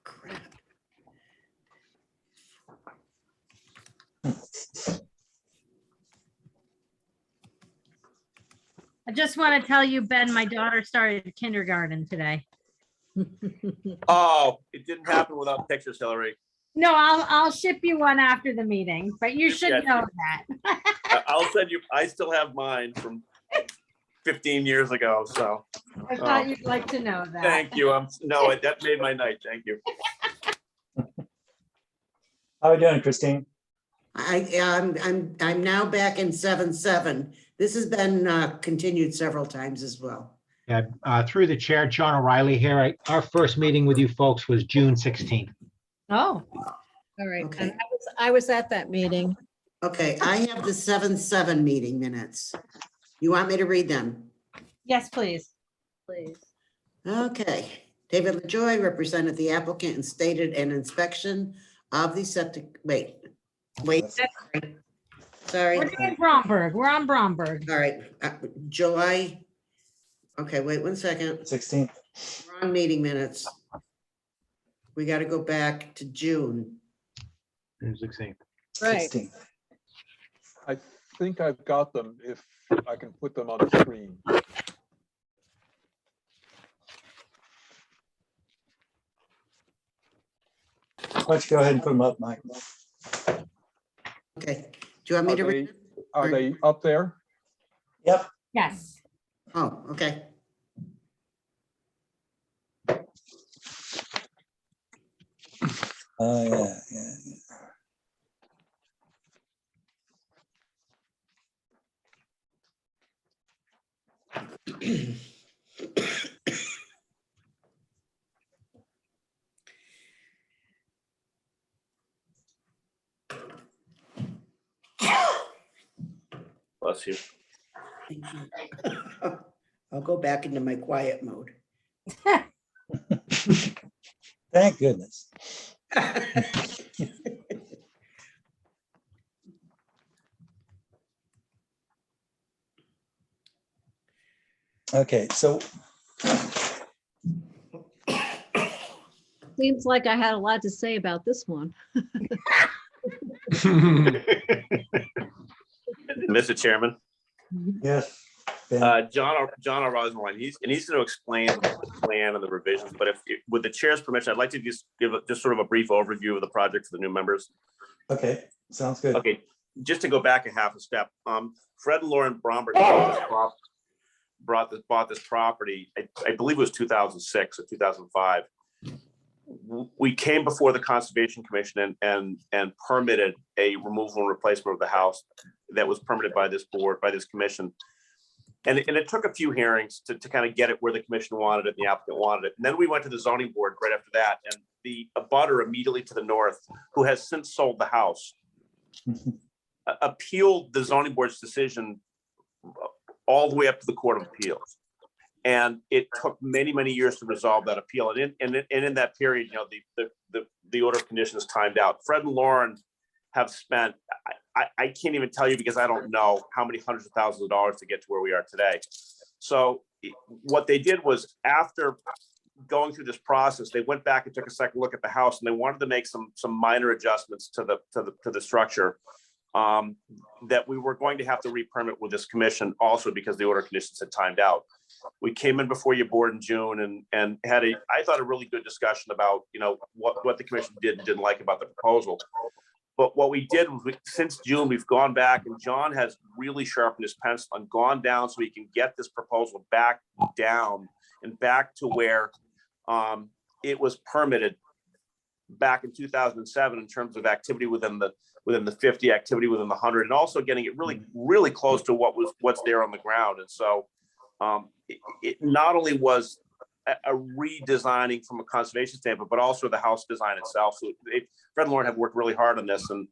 Crap. I just want to tell you, Ben, my daughter started kindergarten today. Oh, it didn't happen without pictures, Hillary. No, I'll ship you one after the meeting, but you should Yes. know that. I'll send you, I still have mine from 15 years ago, so. I thought you'd like to know that. Thank you. No, that made my night. Thank you. How are you doing, Christine? I'm now back in 7-7. This has been continued several times as well. Yeah, through the chair, John O'Reilly here. Our first meeting with you folks was June 16th. Oh, All right. Okay. And I was at that meeting. Okay, I have the 7-7 meeting minutes. You want me to read them? yes, please. Please. Okay. David LaJoy represented the applicant and stated an inspection of the septic, wait. Sorry. We're doing Bromberg. We're on Bromberg. All right, July. Okay, wait 1 second. 16th. Wrong meeting minutes. We got to go back to June. June 16th. Right. 16th. I think I've got them if I can put them on the screen. Why don't you go ahead and put them up, Mike? Okay. Do you want me to read? Are they up there? Yep. Yes. Oh, okay. Oh, yeah, yeah. Bless you. I'll go back into my quiet mode. Thank goodness. Okay, so Seems like I had a lot to say about this one. Mr. Chairman, yes, Ben. John O'Reilly's online. He's going to explain the plan and the revisions. But if with the chair's permission, I'd like to just give just sort of a brief overview of the project for the new members. Okay, sounds good. Okay, just to go back a half a step. Fred and Lauren Bromberg bought this property. I believe it was 2006 or 2005. We came before the Conservation Commission and permitted a removal and replacement of the house that was permitted by this board, by this commission. And it took a few hearings to kind of get it where the commission wanted it and the applicant wanted it. And then we went to the zoning board right after that, and the abutter immediately to the north, who has since sold the house, appealed the zoning board's decision all the way up to the Court of Appeals. And it took many, many years to resolve that appeal. And in that period, you know, the order of conditions timed out. Fred and Lauren have spent, I can't even tell you because I don't know how many hundreds of thousands of dollars to get to where we are today. So what they did was, after going through this process, they went back and took a second look at the house, and they wanted to make some minor adjustments to the structure that we were going to have to re-permit with this commission also because the order of conditions had timed out. We came in before your board in June and had I thought a really good discussion about, you know, what the commission did and didn't like about the proposal. But what we did was, since June, we've gone back, and John has really sharpened his pencil and gone down so we can get this proposal back down and back to where it was permitted back in 2007 in terms of activity within the 50, activity within the 100, and also getting it really, really close to what's there on the ground. And so it not only was a redesigning from a conservation standpoint, but also the house design itself. So Fred and Lauren have worked really hard on this, and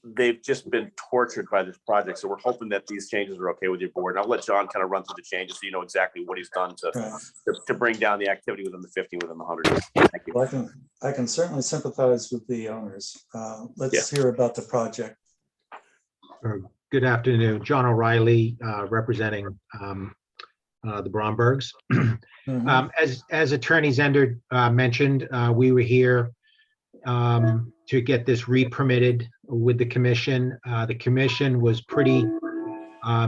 they've just been tortured by this project. So we're hoping that these changes are okay with your board. And I'll let John kind of run through the changes so you know exactly what he's done to bring down the activity within the 50, within the 100. Thank you. Well, I can certainly sympathize with the owners. Let's hear about the project. Good afternoon, John O'Reilly, representing the Brombergs. As Attorney Zender mentioned, we were here to get this re-permitted with the commission. The commission was pretty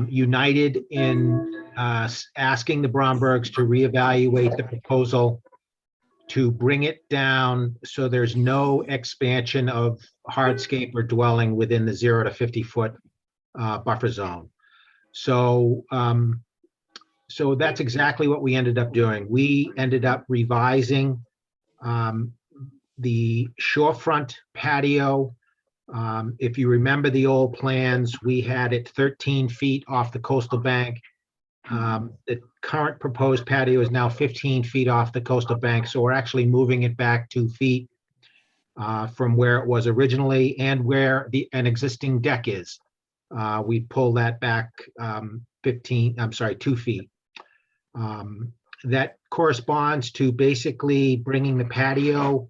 united in asking the Brombergs to reevaluate the proposal to bring it down so there's no expansion of hardscape or dwelling within the 0 to 50 foot buffer zone. So that's exactly what we ended up doing. We ended up revising the shorefront patio. If you remember the old plans, we had it 13 feet off the coastal bank. The current proposed patio is now 15 feet off the coastal bank. So we're actually moving it back 2 feet from where it was originally and where an existing deck is. We pull that back 2 feet. That corresponds to basically bringing the patio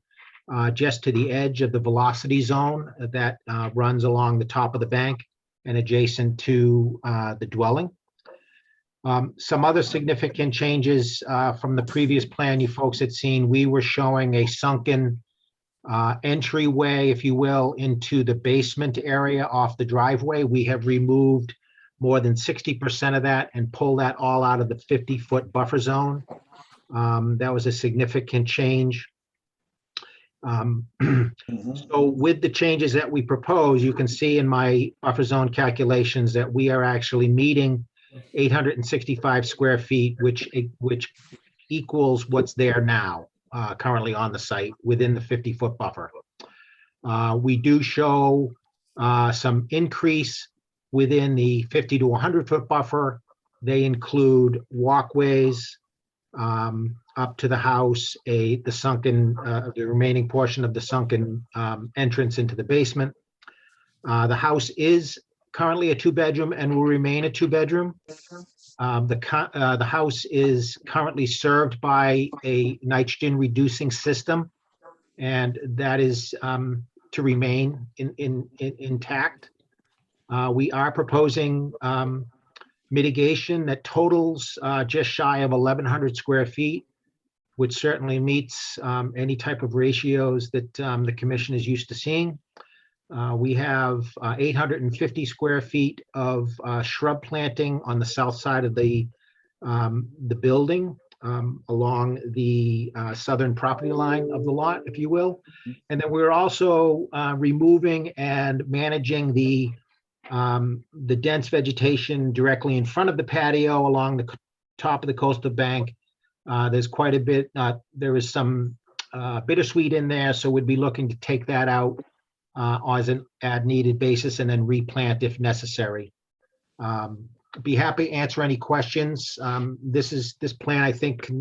just to the edge of the velocity zone that runs along the top of the bank and adjacent to the dwelling. Some other significant changes from the previous plan you folks had seen, we were showing a sunken entryway, if you will, into the basement area off the driveway. We have removed more than 60% of that and pull that all out of the 50-foot buffer zone. That was a significant change. So with the changes that we propose, you can see in my buffer zone calculations that we are actually meeting 865 square feet, which equals what's there now, currently on the site within the 50-foot buffer. We do show some increase within the 50 to 100-foot buffer. They include walkways up to the house, the sunken, the remaining portion of the sunken entrance into the basement. The house is currently a 2-bedroom and will remain a 2-bedroom. The house is currently served by a nitrogen reducing system, and that is to remain intact. We are proposing mitigation that totals just shy of 1,100 square feet, which certainly meets any type of ratios that the commission is used to seeing. We have 850 square feet of shrub planting on the south side of the building, along the southern property line of the lot, if you will. And then we're also removing and managing the dense vegetation directly in front of the patio along the top of the coastal bank. There's quite a bit, there is some bittersweet in there, so we'd be looking to take that out as an as-needed basis and then replant if necessary. Be happy to answer any questions. This plan, I think,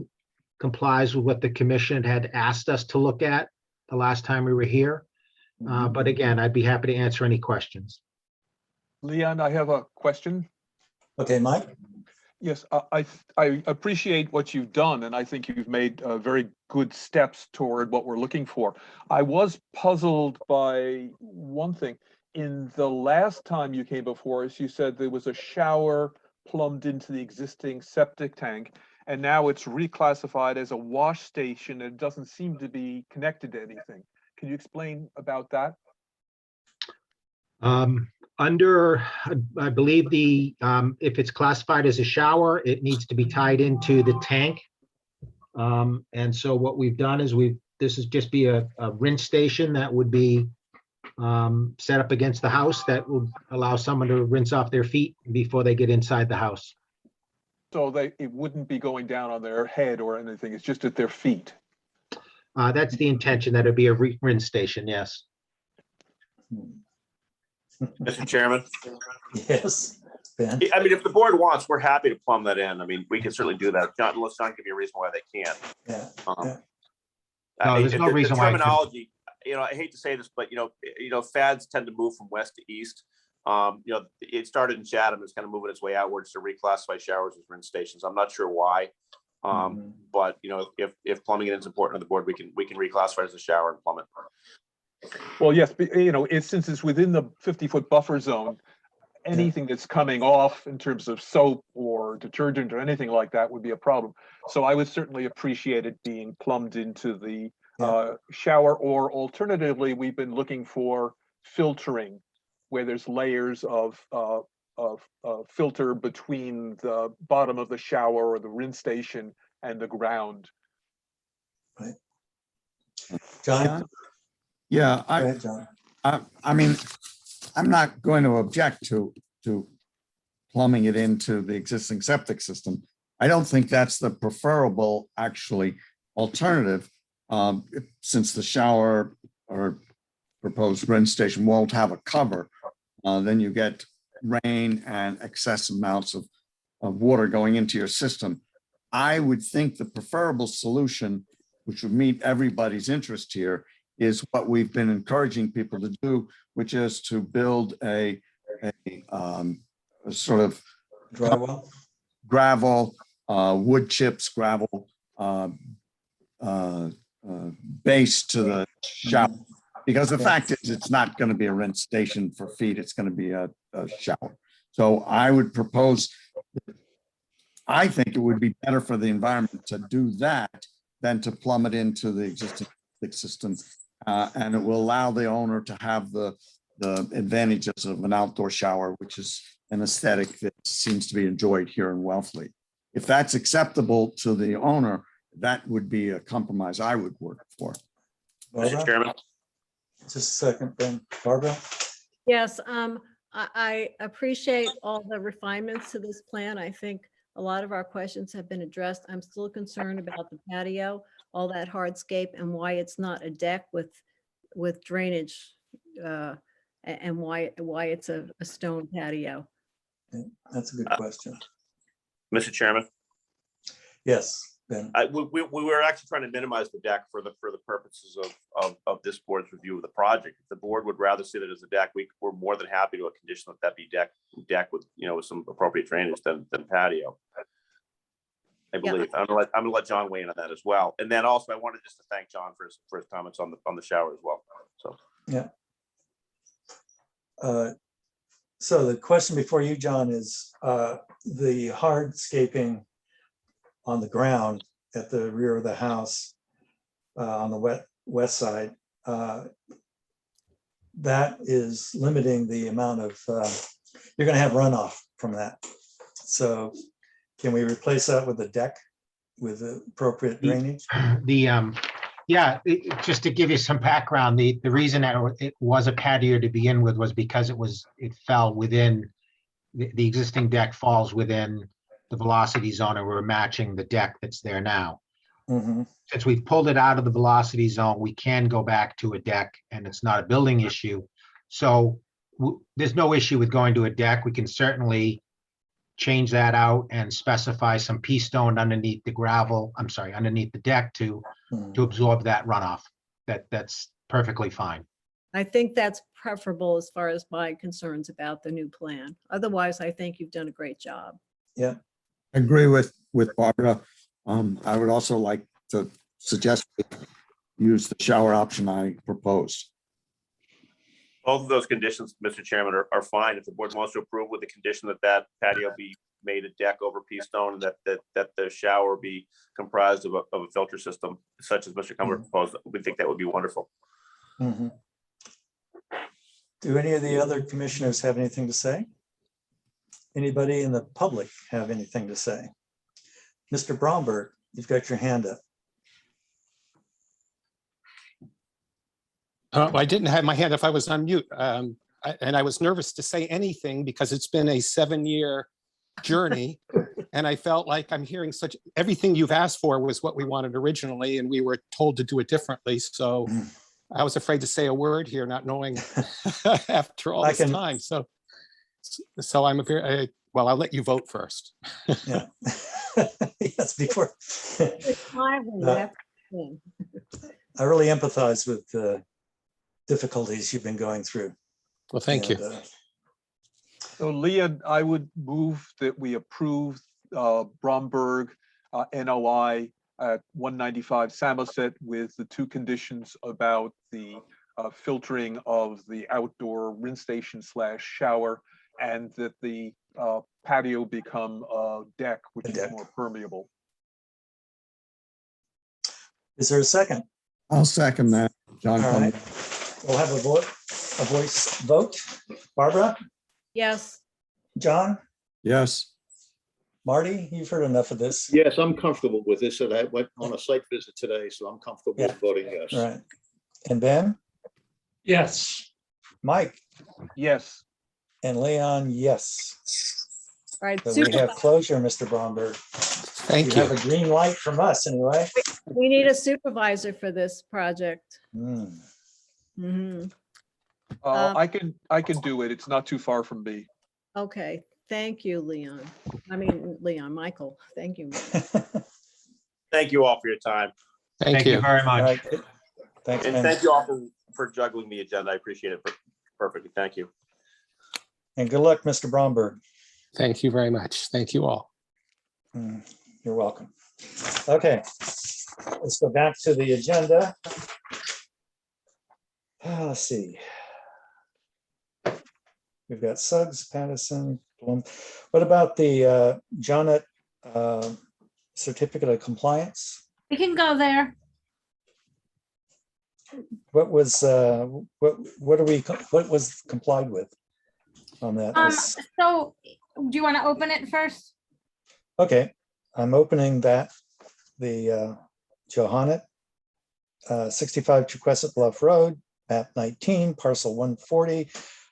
complies with what the commission had asked us to look at the last time we were here. But again, I'd be happy to answer any questions. Leon, I have a question. Okay, Mike? Yes, I appreciate what you've done, and I think you've made very good steps toward what we're looking for. I was puzzled by one thing. In the last time you came before us, you said there was a shower plumbed into the existing septic tank, and now it's reclassified as a wash station and it doesn't seem to be connected to anything. Can you explain about that? Under, I believe if it's classified as a shower, it needs to be tied into the tank. And so what we've done is this is just be a rinse station that would be set up against the house that will allow someone to rinse off their feet before they get inside the house. So it wouldn't be going down on their head or anything, it's just at their feet. That's the intention, that it'd be a rinse station, yes. Mr. Chairman? Yes, Ben? I mean, if the board wants, we're happy to plumb that in. I mean, we can certainly do that. John, let's not give you a reason why they can't. Yeah. No, there's no reason why I couldn't. Terminology, I hate to say this, but fads tend to move from west to east. It started in Chatham, it's kind of moving its way outwards to reclassify showers as rinse stations. I'm not sure why. But if plumbing it is important to the board, we can reclassify it as a shower and plumb it. Well, yes, but, since it's within the 50-foot buffer zone, anything that's coming off in terms of soap or detergent or anything like that would be a problem. So I would certainly appreciate it being plumbed into the shower, or alternatively, we've been looking for filtering where there's layers of filter between the bottom of the shower or the rinse station and the ground. Right. John? Yeah, Go ahead, John. I mean, I'm not going to object to plumbing it into the existing septic system. I don't think that's the preferable, actually, alternative, since the shower or proposed rinse station won't have a cover. Then you get rain and excess amounts of water going into your system. I would think the preferable solution, which would meet everybody's interest here, is what we've been encouraging people to do, which is to build a sort of drywall, gravel, wood chips, gravel base to the shower. Because the fact is, it's not going to be a rinse station for feet, it's going to be a shower. So I would propose, I think it would be better for the environment to do that than to plumb it into the existing system. And it will allow the owner to have the advantages of an outdoor shower, which is an aesthetic that seems to be enjoyed here in Wellfleet. If that's acceptable to the owner, that would be a compromise I would work for. Mr. Chairman. Just a second, then Barbara. Yes, I appreciate all the refinements to this plan. I think a lot of our questions have been addressed. I'm still concerned about the patio, all that hardscape, and why it's not a deck with drainage, and why it's a stone patio. That's a good question. Mr. Chairman. Yes, Ben. We were actually trying to minimize the deck for the purposes of this board's review of the project. If the board would rather see that as a deck, we're more than happy to condition that be deck with, with some appropriate drainage than patio. I believe. I'm gonna let John weigh in on that as well. And then also I wanted just to thank John for his comments on the shower as well. So yeah. So the question before you, John, is the hardscaping on the ground at the rear of the house on the west side, that is limiting the amount of, you're going to have runoff from that. So can we replace that with a deck with appropriate drainage? Just to give you some background, the reason that it was a patio to begin with was because it fell within, the existing deck falls within the velocity zone, and we're matching the deck that's there now. Mm-hmm. Since we've pulled it out of the velocity zone, we can go back to a deck, and it's not a building issue. So there's no issue with going to a deck. We can certainly change that out and specify some pea stone underneath the underneath the deck to absorb that runoff. That's perfectly fine. I think that's preferable as far as my concerns about the new plan. Otherwise, I think you've done a great job. Yeah. I agree with Barbara. I would also like to suggest we use the shower option I proposed. both of those conditions, Mr. Chairman, are fine. If the board wants to approve with the condition that patio be made a deck over pea stone, and that the shower be comprised of a filter system such as Mr. Cumber proposed, we think that would be wonderful. Mm-hmm. Do any of the other commissioners have anything to say? Anybody in the public have anything to say? Mr. Bromberg, you've got your hand up. I didn't have my hand if I was on mute. And I was nervous to say anything because it's been a 7-year journey. And I felt like I'm hearing everything you've asked for was what we wanted originally, and we were told to do it differently. So I was afraid to say a word here, not knowing after all this time. So I'm well, I'll let you vote first. Yeah. Yes, before. I really empathize with the difficulties you've been going through. Well, thank you. So Leah, I would move that we approve Bromberg NOI at 195 Samoset with the 2 conditions about the filtering of the outdoor rinse station / shower, and that the patio become a deck, which is more permeable. Is there a second? I'll second that, John. All right. We'll have a voice vote. Barbara? Yes. John? Yes. Marty, you've heard enough of this. Yes, I'm comfortable with this. And I went on a site visit today, so I'm comfortable with voting yes. Right. And Ben? Yes. Mike? Yes. And Leon, yes. All right. So we have closure, Mr. Bromberg. Thank you. You have a green light from us anyway. We need a supervisor for this project. Mm. I can do it. It's not too far from me. Okay. Thank you, Leon. Michael. Thank you. Thank you all for your time. Thank you very much. Right. Thanks, and Ben. thank you all for juggling the agenda. I appreciate it perfectly. Thank you. And good luck, Mr. Bromberg. Thank you very much. Thank you all. You're welcome. Okay, let's go back to the agenda. Let's see. We've got Suggs, Pattison, Bloom. What about the Jonet certificate of compliance? We can go there. What was what was complied with on that? So do you want to open it first? Okay, I'm opening that, the Johannet 65 Chequesset Bluff Road, map 19, parcel 140.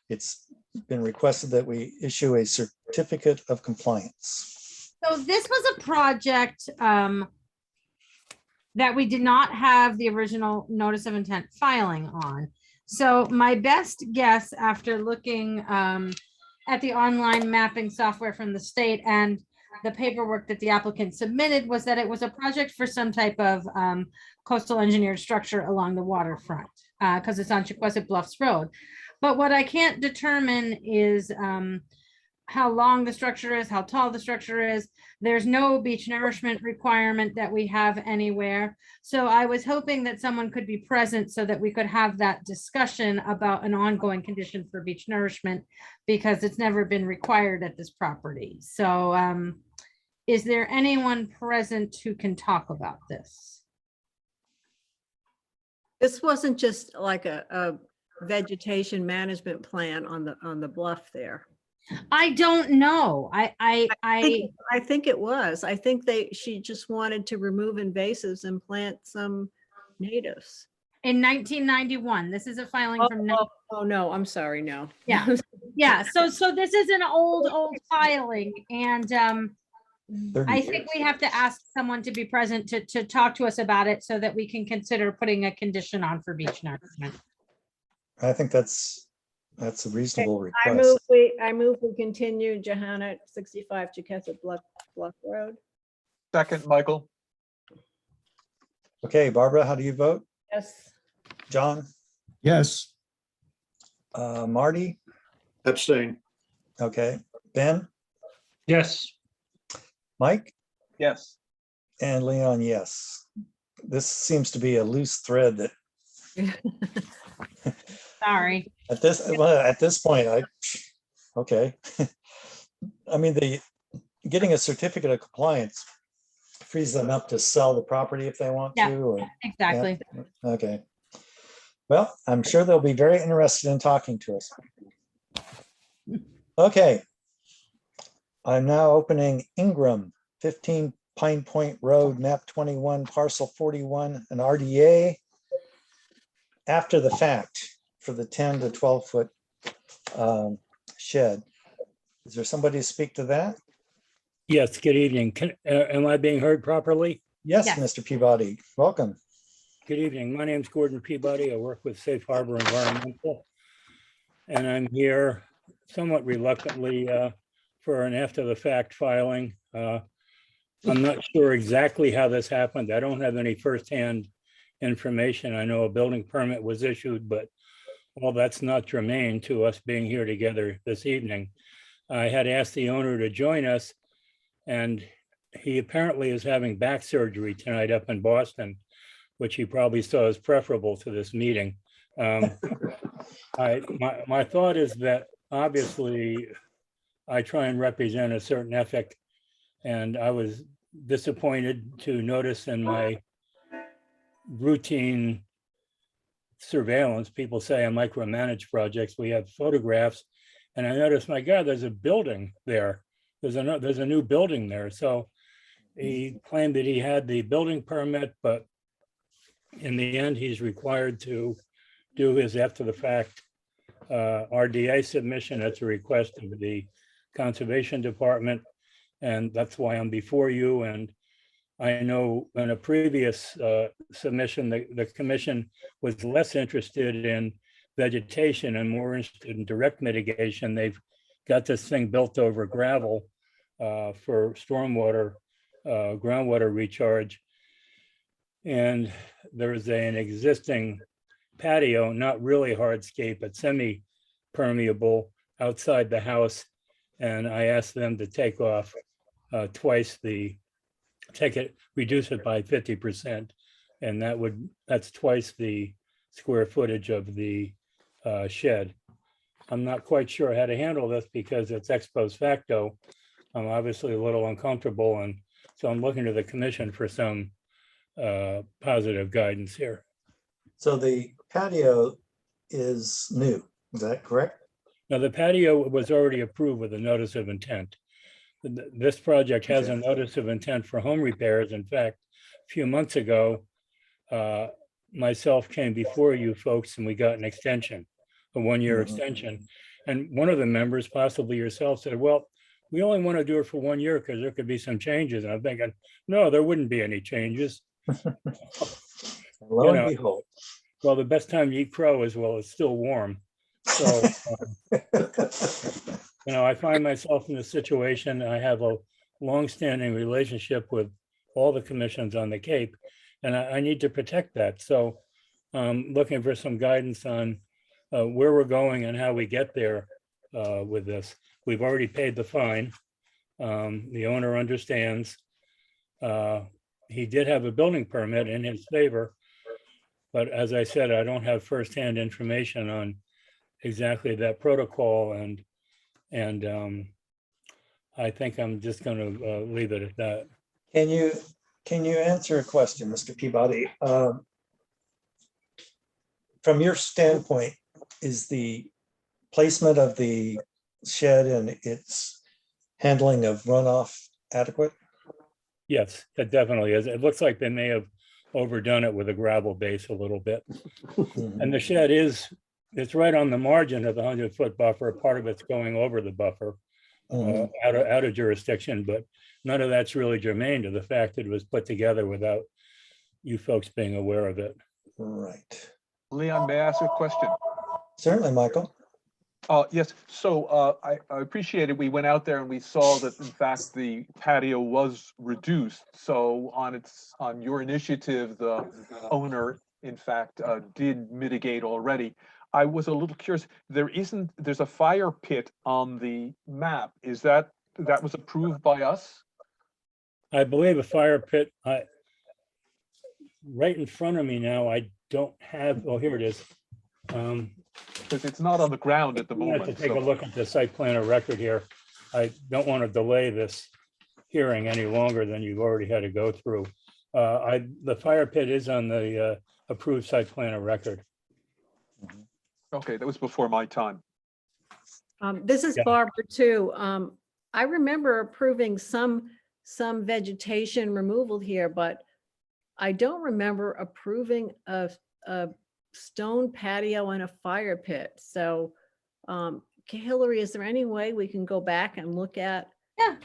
It's been requested that we issue a certificate of compliance. So this was a project that we did not have the original notice of intent filing on. So my best guess after looking at the online mapping software from the state and the paperwork that the applicant submitted was that it was a project for some type of coastal engineered structure along the waterfront because it's on Chequesset Bluffs Road. But what I can't determine is how long the structure is, how tall the structure is. There's no beach nourishment requirement that we have anywhere. So I was hoping that someone could be present so that we could have that discussion about an ongoing condition for beach nourishment because it's never been required at this property. So is there anyone present who can talk about this? This wasn't just like a vegetation management plan on the bluff there. I don't know. I think it was. I think she just wanted to remove invasives and plant some natives. In 1991, this is a filing from. Oh no, I'm sorry, no. Yeah, yeah. So this is an old filing, and I think we have to ask someone to be present to talk to us about it so that we can consider putting a condition on for beach nourishment. I think that's a reasonable request. I move we continue Johanna 65 Chequesset Bluff Road. Second, Michael. Okay, Barbara, how do you vote? Yes. John? Yes. Marty? Abstain. Okay. Ben? Yes. Mike? Yes. And Leon, yes. This seems to be a loose thread that Sorry. at this point, okay. I mean, getting a certificate of compliance frees them up to sell the property if they want Yeah, to. Or, exactly. yeah, okay. Well, I'm sure they'll be very interested in talking to us. Okay. I'm now opening Ingram, 15 Pine Point Road, map 21, parcel 41, an RDA after the fact for the 10 to 12 foot shed. Is there somebody to speak to that? Yes, good evening. Am I being heard properly? Yes, Mr. Peabody, welcome. Good evening. My name is Gordon Peabody. I work with Safe Harbor Environmental. And I'm here somewhat reluctantly for an after the fact filing. I'm not sure exactly how this happened. I don't have any firsthand information. I know a building permit was issued, but well, that's not germane to us being here together this evening. I had asked the owner to join us, and he apparently is having back surgery tonight up in Boston, which he probably saw as preferable to this meeting. My thought is that obviously I try and represent a certain ethic, and I was disappointed to notice in my routine surveillance, people say I micromanage projects, we have photographs, and I noticed, my God, there's a building there. There's a new building there. So he claimed that he had the building permit, but in the end, he's required to do his after the fact RDA submission. That's a request of the Conservation Department. And that's why I'm before you. And I know in a previous submission, the commission was less interested in vegetation and more interested in direct mitigation. They've got this thing built over gravel for stormwater, groundwater recharge. And there's an existing patio, not really hardscape, but semi-permeable outside the house. And I asked them to take off reduce it by 50%. And that's twice the square footage of the shed. I'm not quite sure how to handle this because it's ex post facto. I'm obviously a little uncomfortable. And so I'm looking to the commission for some positive guidance here. So the patio is new, is that correct? Now, the patio was already approved with a notice of intent. This project has a notice of intent for home repairs. In fact, a few months ago, myself came before you folks and we got an extension, a one-year Mhm. extension. And one of the members, possibly yourself, said, well, we only want to do it for 1 year because there could be some changes. And I'm thinking, no, there wouldn't be any changes. Lo You and know, behold. well, the best time to eat crow is while it's still warm. So, I find myself in this situation. I have a longstanding relationship with all the commissions on the Cape, and I need to protect that. So looking for some guidance on where we're going and how we get there with this. We've already paid the fine. The owner understands. He did have a building permit in his favor, but as I said, I don't have firsthand information on exactly that protocol, and I think I'm just going to leave it at that. Can you answer a question, Mr. Peabody? From your standpoint, is the placement of the shed and its handling of runoff adequate? Yes, it definitely is. It looks like they may have overdone it with a gravel base a little bit. And the shed it's right on the margin of the 100-foot buffer. Part of it's going over the buffer out of jurisdiction, but none of that's really germane to the fact that it was put together without you folks being aware of it. Right. Leon, may I ask a question? Certainly, Michael. Yes, so I appreciate it. We went out there and we saw that in fact the patio was reduced. So on your initiative, the owner in fact did mitigate already. I was a little curious. There's a fire pit on the map. Is that was approved by us? I believe a fire pit, right in front of me now, I don't have, oh, here it is. Because it's not on the ground at the I have moment. to take a look at the site plan of record here. I don't want to delay this hearing any longer than you've already had to go through. The fire pit is on the approved site plan of record. Okay, that was before my time. This is Yeah. Barbara too. I remember approving some vegetation removal here, but I don't remember approving a stone patio and a fire pit. So Hillary, is there any way we can go back and look at? Yeah,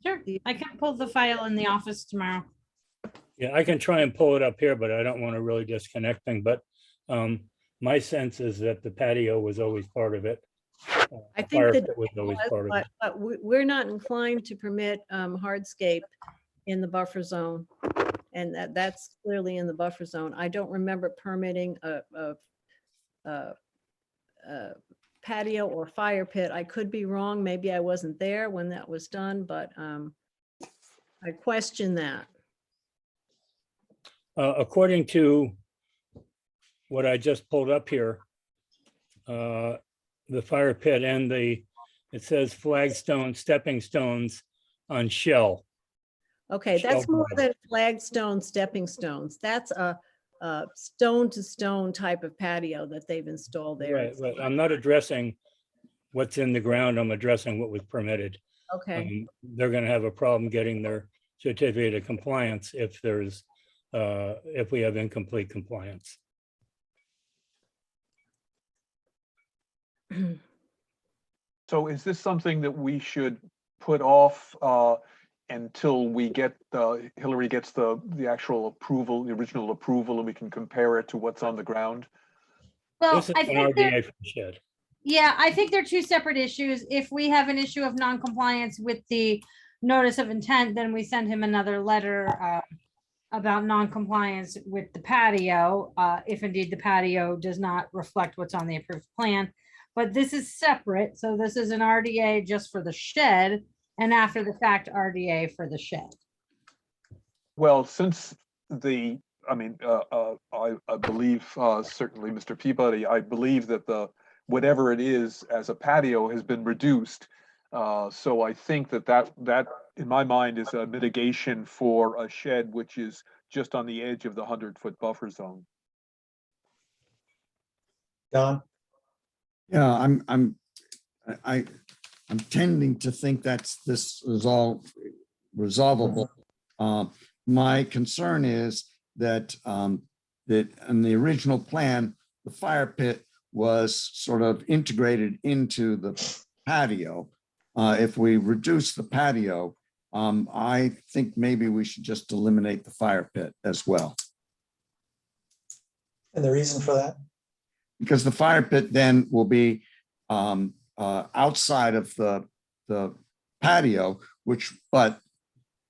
sure. I can pull the file in the office tomorrow. Yeah, I can try and pull it up here, but I don't want to really disconnect things. But my sense is that the patio was always part of it. I The think fire that pit was always part of it. but we're not inclined to permit hardscape in the buffer zone. And that's clearly in the buffer zone. I don't remember permitting a patio or fire pit. I could be wrong. Maybe I wasn't there when that was done, but I question that. According to what I just pulled up here, the fire pit and it says flagstone, stepping stones on shell. Okay, that's more than flagstone stepping stones. That's a stone to stone type of patio that they've installed there. Right, but I'm not addressing what's in the ground. I'm addressing what was permitted. Okay. They're going to have a problem getting their certificate of compliance if we have incomplete compliance. So is this something that we should put off until we get Hillary gets the actual approval, the original approval, and we can compare it to what's on the ground? Well, This is I an think RDA for the shed. yeah, I think they're two separate issues. If we have an issue of non-compliance with the notice of intent, then we send him another letter about non-compliance with the patio, if indeed the patio does not reflect what's on the approved plan. But this is separate, so this is an RDA just for the shed, and after the fact RDA for the shed. Well, since I believe certainly Mr. Peabody, I believe that whatever it is as a patio has been reduced. So I think that in my mind is a mitigation for a shed which is just on the edge of the 100-foot buffer zone. Don? Yeah, I'm tending to think this is all resolvable. My concern is that that in the original plan, the fire pit was sort of integrated into the patio. If we reduce the patio, I think maybe we should just eliminate the fire pit as well. And the reason for that? Because the fire pit then will be outside of the patio, but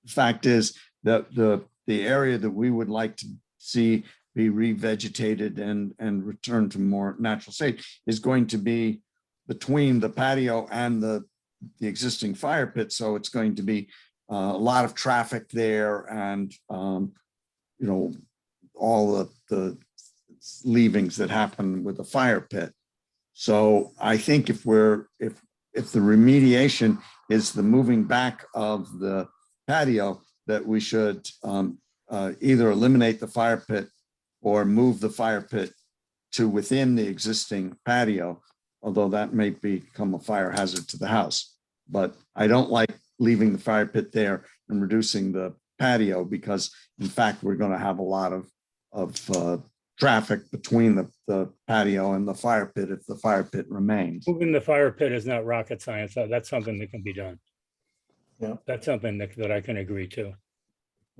the fact is that the area that we would like to see be revegetated and return to more natural state is going to be between the patio and the existing fire pit. So it's going to be a lot of traffic there, and all the leavings that happen with the fire pit. So I think if the remediation is the moving back of the patio, that we should either eliminate the fire pit or move the fire pit to within the existing patio, although that may become a fire hazard to the house. But I don't like leaving the fire pit there and reducing the patio, because in fact, we're going to have a lot of traffic between the patio and the fire pit if the fire pit remains. Moving the fire pit is not rocket science. That's something that can be done. Yeah. That's something that I can agree to.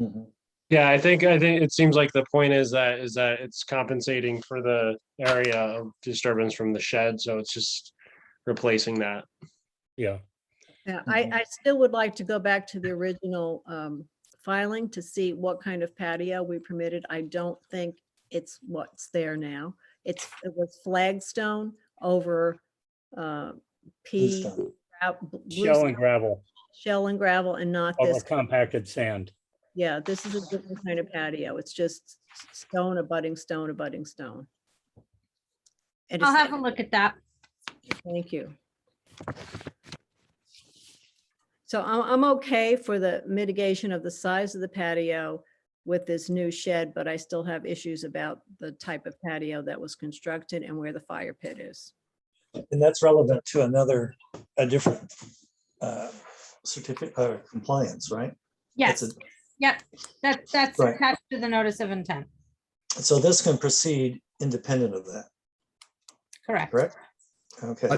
Mhm. Yeah, I think it seems like the point is that it's compensating for the area of disturbance from the shed, so it's just replacing that. Yeah. Yeah, I still would like to go back to the original filing to see what kind of patio we permitted. I don't think it's what's there now. It was flagstone over pea, Bluestone. Shell and gravel shell and gravel, and not over this. compacted sand. Yeah, this is a different kind of patio. It's just stone abutting stone abutting stone. And I'll it's- have a look at that. Thank you. So I'm okay for the mitigation of the size of the patio with this new shed, but I still have issues about the type of patio that was constructed and where the fire pit is. And that's relevant to a different certificate compliance, right? Yes, That's yep, that's Right. attached to the notice of intent, So this can proceed independent of that, correct? correct? Okay.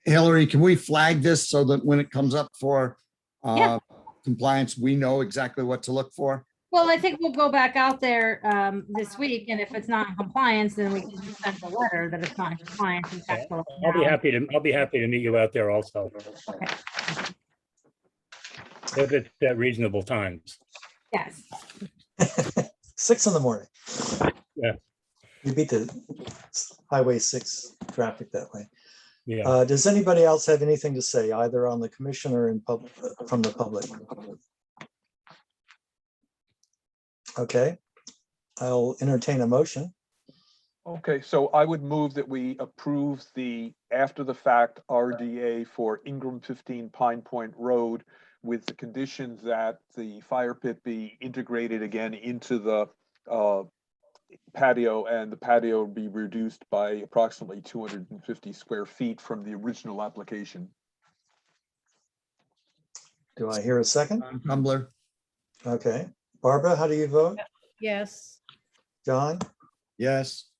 Hillary, can we flag this so that when it comes up for Yeah. compliance, we know exactly what to look for? Well, I think we'll go back out there this week, and if it's not in compliance, then we can just send a letter that it's not in compliance. And Yeah, tax collector I'll be now. happy to meet you out there also. Okay. If it's at reasonable times. Yes. 6 a.m. Yeah. You beat the Highway 6 traffic that way. Yeah. Does anybody else have anything to say, either on the commission or in public, from the public? Okay, I'll entertain a motion. Okay, so I would move that we approve the after the fact RDA for Ingram 15 Pine Point Road with the conditions that the fire pit be integrated again into the patio, and the patio be reduced by approximately 250 square feet from the original application. Do I hear a second? Tumblr. Okay, Barbara, how do you vote? Yes. John? Yes.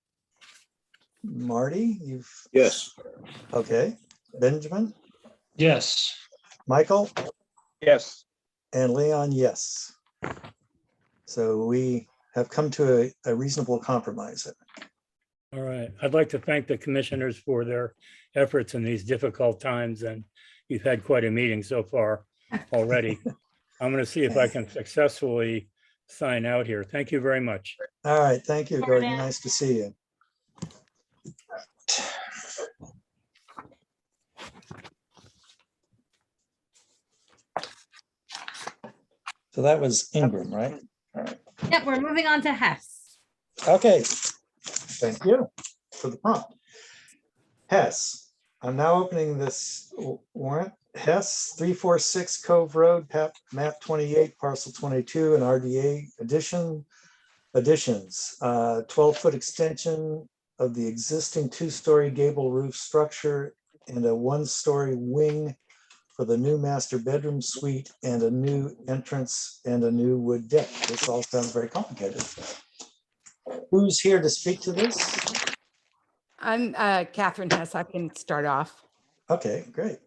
Marty, Yes. Okay, Benjamin? Yes. Michael? Yes. And Leon, yes. So we have come to a reasonable compromise. All right. I'd like to thank the commissioners for their efforts in these difficult times, and you've had quite a meeting so far already. I'm going to see if I can successfully sign out here. Thank you very much. All right, thank you, Gordon. Nice to see you. So that was Ingram, right? All right. Yep, we're moving on to Hess. Okay, thank you for the prompt. Hess, I'm now opening this warrant. Hess, 346 Cove Road, map 28, parcel 22, and RDA additions, 12-foot extension of the existing 2-story gable roof structure and a 1-story wing for the new master bedroom suite and a new entrance and a new wood deck. This all sounds very complicated. Who's here to speak to this? I'm Catherine Hess. I can start off. Okay, great.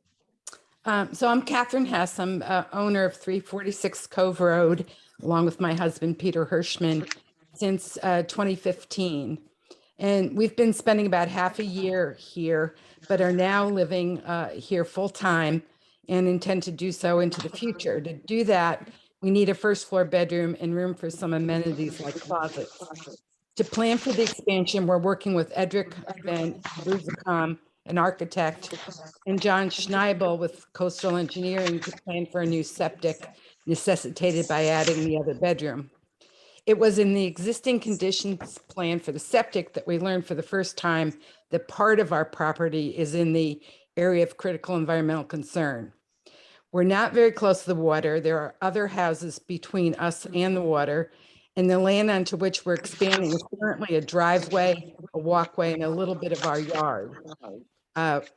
So I'm Catherine Hess. I'm owner of 346 Cove Road, along with my husband, Peter Hirschman, since 2015. And we've been spending about half a year here, but are now living here full time and intend to do so into the future. To do that, we need a first floor bedroom and room for some amenities like closets. To plan for the expansion, we're working with Edric Van Buzicom, an architect, and John Schneibel with Coastal Engineering to plan for a new septic necessitated by adding the other bedroom. It was in the existing conditions plan for the septic that we learned for the first time that part of our property is in the area of critical environmental concern. We're not very close to the water. There are other houses between us and the water, and the land onto which we're expanding is currently a driveway, a walkway, and a little bit of our yard.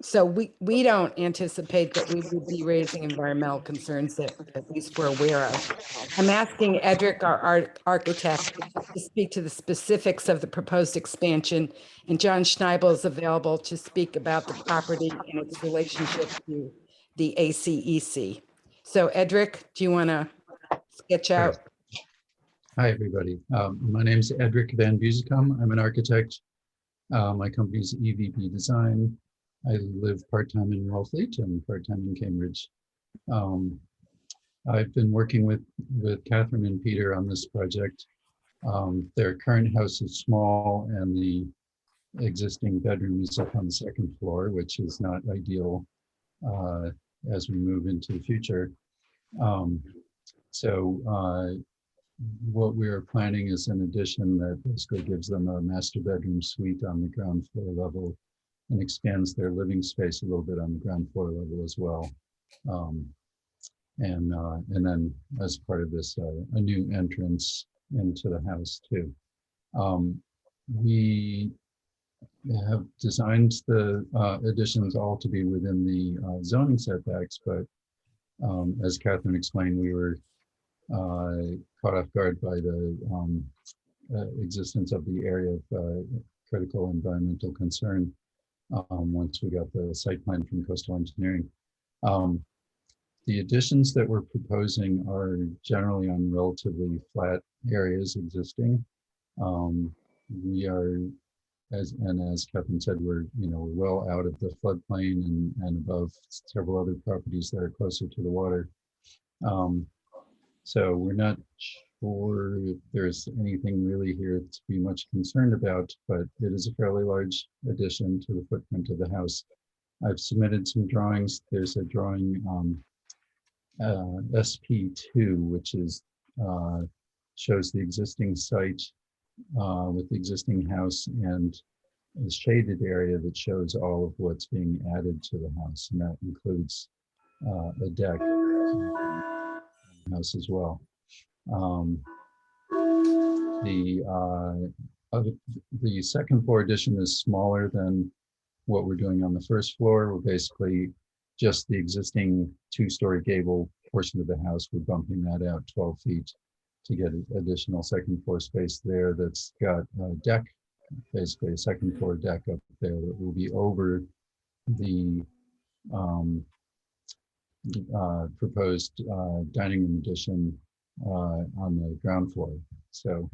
So we don't anticipate that we would be raising environmental concerns that at least we're aware of. I'm asking Edric, our architect, to speak to the specifics of the proposed expansion, and John Schneibel is available to speak about the property and its relationship to the ACEC. So Edric, do you want to sketch out? Hi, everybody. My name is Edric Van Buzicum. I'm an architect. My company is EVP Design. I live part-time in Wellfleet and part-time in Cambridge. I've been working with Catherine and Peter on this project. Their current house is small and the existing bedroom is up on the second floor, which is not ideal as we move into the future. What we are planning is an addition that basically gives them a master bedroom suite on the ground floor level and expands their living space a little bit on the ground floor level as well. And then as part of this, a new entrance into the house too. We have designed the additions all to be within the zoning setbacks, but as Catherine explained, we were caught off guard by the existence of the area of critical environmental concern once we got the site plan from Coastal Engineering. The additions that we're proposing are generally on relatively flat areas existing. We are, as Catherine said, we're well out of the floodplain and above several other properties that are closer to the water. So we're not sure if there's anything really here to be much concerned about, but it is a fairly large addition to the footprint of the house. I've submitted some drawings. There's a drawing SP2, which is shows the existing site with the existing house and a shaded area that shows all of what's being added to the house, and that includes a deck house as well. The second floor addition is smaller than what we're doing on the first floor. We're basically just the existing two-story gable portion of the house. We're bumping that out 12 feet to get additional second floor space there. That's got a deck, basically a second floor deck up there that will be over the proposed dining room addition on the ground floor. So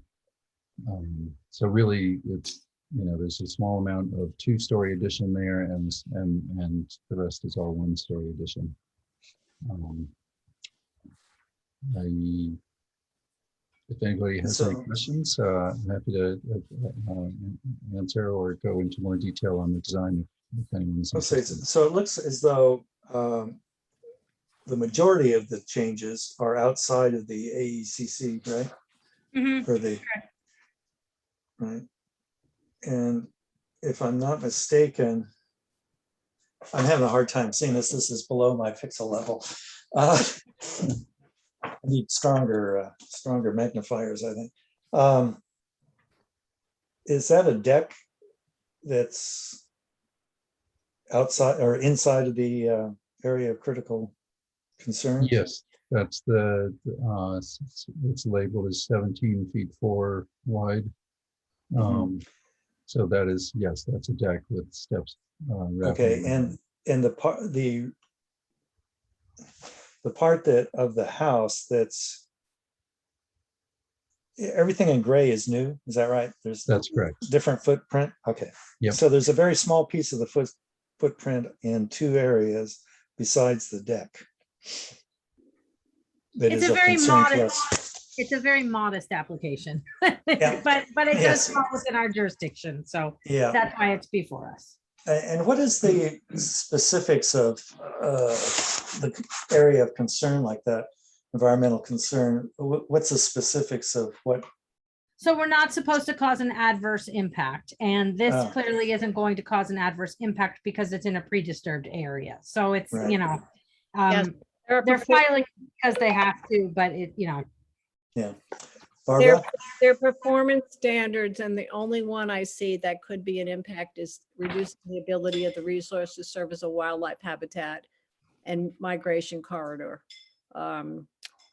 really it's, there's a small amount of two-story addition there and the rest is all one-story addition. If anybody has any questions, I'm happy to answer or go into more detail on the design if anyone's interested. So it looks as though the majority of the changes are outside of the AECC, right? Mm-hmm. Or the, right? And if I'm not mistaken, I'm having a hard time seeing this. This is below my pixel level. I need stronger magnifiers, I think. Is that a deck that's outside or inside of the area of critical concern? Yes, that's it's labeled as 17 feet 4 wide. So that is, yes, that's a deck with steps. Okay, wrapping and the part that of the house that's everything in gray is new, is that right? There's That's correct. different footprint. Okay. Yep. So there's a very small piece of the footprint in two areas besides the deck. That It's is a of very concern to modest, us. it's a very modest application. Yeah. But it does Yes. fall within our jurisdiction, so Yeah. that's why it's before us. And what is the specifics of the area of concern like that, environmental concern? What's the specifics of what? So we're not supposed to cause an adverse impact, and this Oh. clearly isn't going to cause an adverse impact because it's in a pre-disturbed area. So it's, Right. you know, Yes, they're filing because they have to, but it, you know. Yeah. Their, Barbara? their performance standards, and the only one I see that could be an impact is reducing the ability of the resource to serve as a wildlife habitat and migration corridor.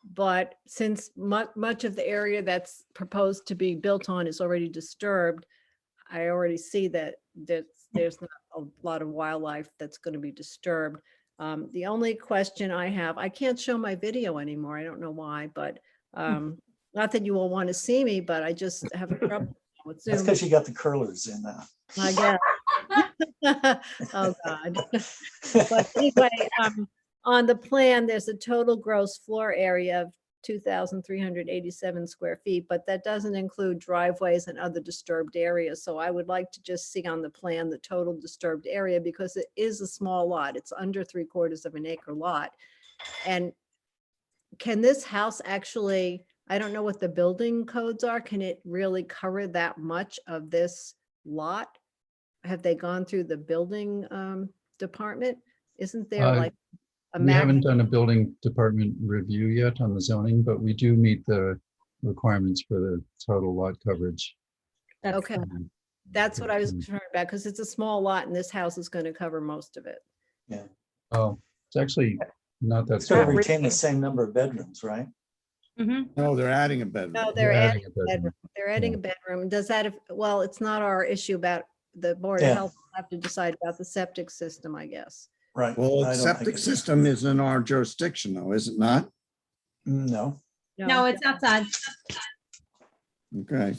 But since much of the area that's proposed to be built on is already disturbed, I already see that there's not a lot of wildlife that's going to be disturbed. The only question I have, I can't show my video anymore. I don't know why, but not that you will want to see me, but I just have a trouble with That's Zoom. because you got the curlers in now. I guess. Oh, God. But anyway, on the plan, there's a total gross floor area of 2,387 square feet, but that doesn't include driveways and other disturbed areas. So I would like to just see on the plan the total disturbed area because it is a small lot. It's under 3/4 of an acre lot. And can this house actually, I don't know what the building codes are. Can it really cover that much of this lot? Have they gone through the building department? Isn't there like a We haven't maximum? done a building department review yet on the zoning, but we do meet the requirements for the total lot coverage. Okay, that's what I was concerned about because it's a small lot and this house is going to cover most of it. Yeah. Oh, it's actually not that. It's going to small. retain the same number of bedrooms, right? No, they're adding a bedroom. No, They're they're adding adding a a bedroom. bedroom. They're adding a bedroom. Does that, well, it's not our issue about the Board of Yeah. Health will have to decide about the septic system, I guess. Right. Well, I the don't think septic it is. system is in our jurisdiction though, is it not? No. No, it's outside. Okay.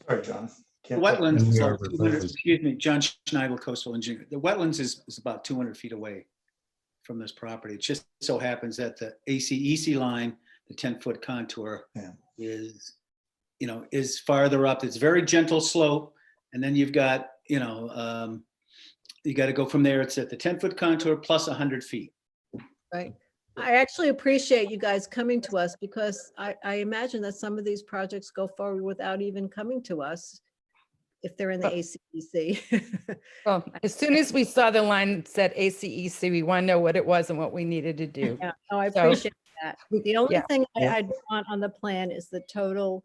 Sorry, John. And Wetlands, we is are like 200 revised. excuse me, John Schneidel, coastal engineer. The wetlands is about 200 feet away from this property. It just so happens that the ACEC line, the 10-foot contour Yeah. is, you know, is farther up. It's very gentle slope. And then you've got, you know, you got to go from there. It's at the 10-foot contour plus 100 feet. Right. I actually appreciate you guys coming to us because I imagine that some of these projects go forward without even coming to us if they're in the ACEC. Well, as soon as we saw the line that said ACEC, we want to know what it was and what we needed to do. Yeah, no, I So, appreciate that. The only yeah. thing Yeah. I'd want on the plan is the total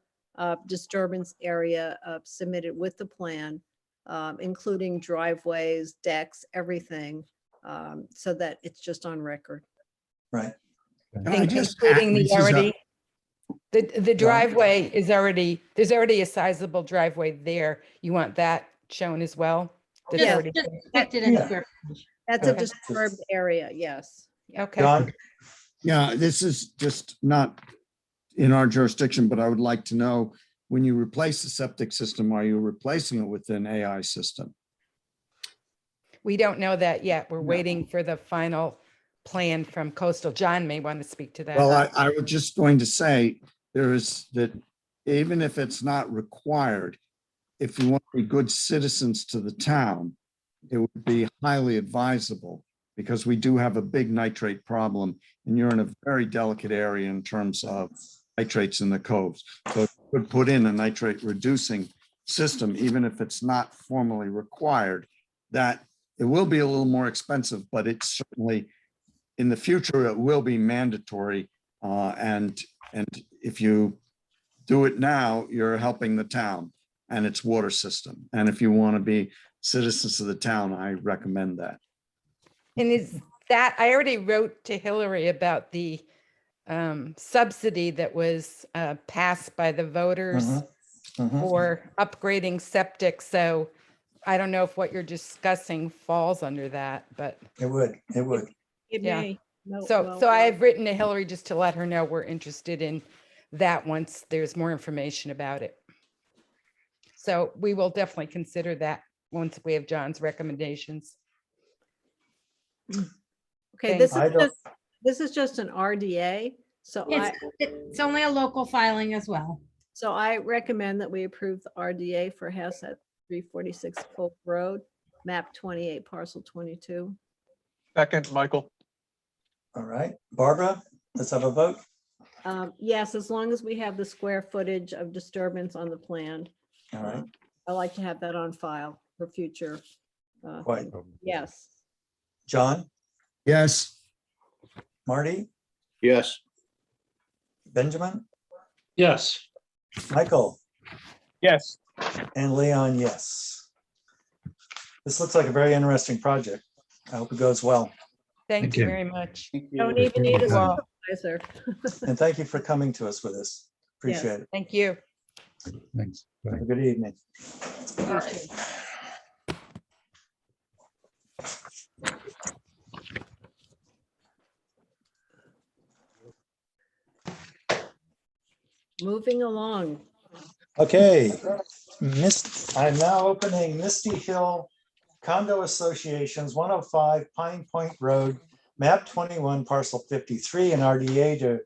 disturbance area submitted with the plan, including driveways, decks, everything, so that it's just on record. Right. Including the this is a- already, the driveway is already, there's already a sizable driveway there. You want that shown as well? That's Yeah, already- Just depicted in Yeah. square. That's a Okay. disturbed area, yes. Okay. John? Yeah, this is just not in our jurisdiction, but I would like to know, when you replace the septic system, are you replacing it with an AI system? We don't know that yet. We're waiting for the final plan from Coastal. John may want to speak to that. Well, I was just going to say, there is that, even if it's not required, if you want to be good citizens to the town, it would be highly advisable, because we do have a big nitrate problem, and you're in a very delicate area in terms of nitrates in the coves. So if you could put in a nitrate reducing system, even if it's not formally required, that it will be a little more expensive, but it's certainly, in the future, it will be mandatory. And if you do it now, you're helping the town and its water system. And if you want to be citizens of the town, I recommend that. And is that, I already wrote to Hillary about the subsidy that was passed by the voters for upgrading septic. So I don't know if what you're discussing falls under that, but It would. It Yeah. may. No, so well, so I've written to Hillary just to let her know we're interested in that once there's more information about it. So we will definitely consider that once we have John's recommendations. Okay, Thanks. this is just an RDA, so It's only a local filing as well. so I recommend that we approve the RDA for house at 346 Folk Road, map 28, parcel 22. Second, Michael. All right, Barbara, let's have a vote. Yes, as long as we have the square footage of disturbance on the plan. All right. I like to have that on file for future. Quite. Yes. John, Yes. Marty, Yes. Benjamin, Yes. Michael, Yes. and Leon, yes. This looks like a very interesting project. I hope it goes well. Thank you very much. Don't even need a Well, supervisor. And thank you for coming to us with this. Appreciate Yes. it. Thank you. Thanks. Bye. Have a good evening. All right. Moving along. Okay, I'm now opening Misty Hill Condo Associations, 105 Pine Point Road, map 21, parcel 53, and RDA to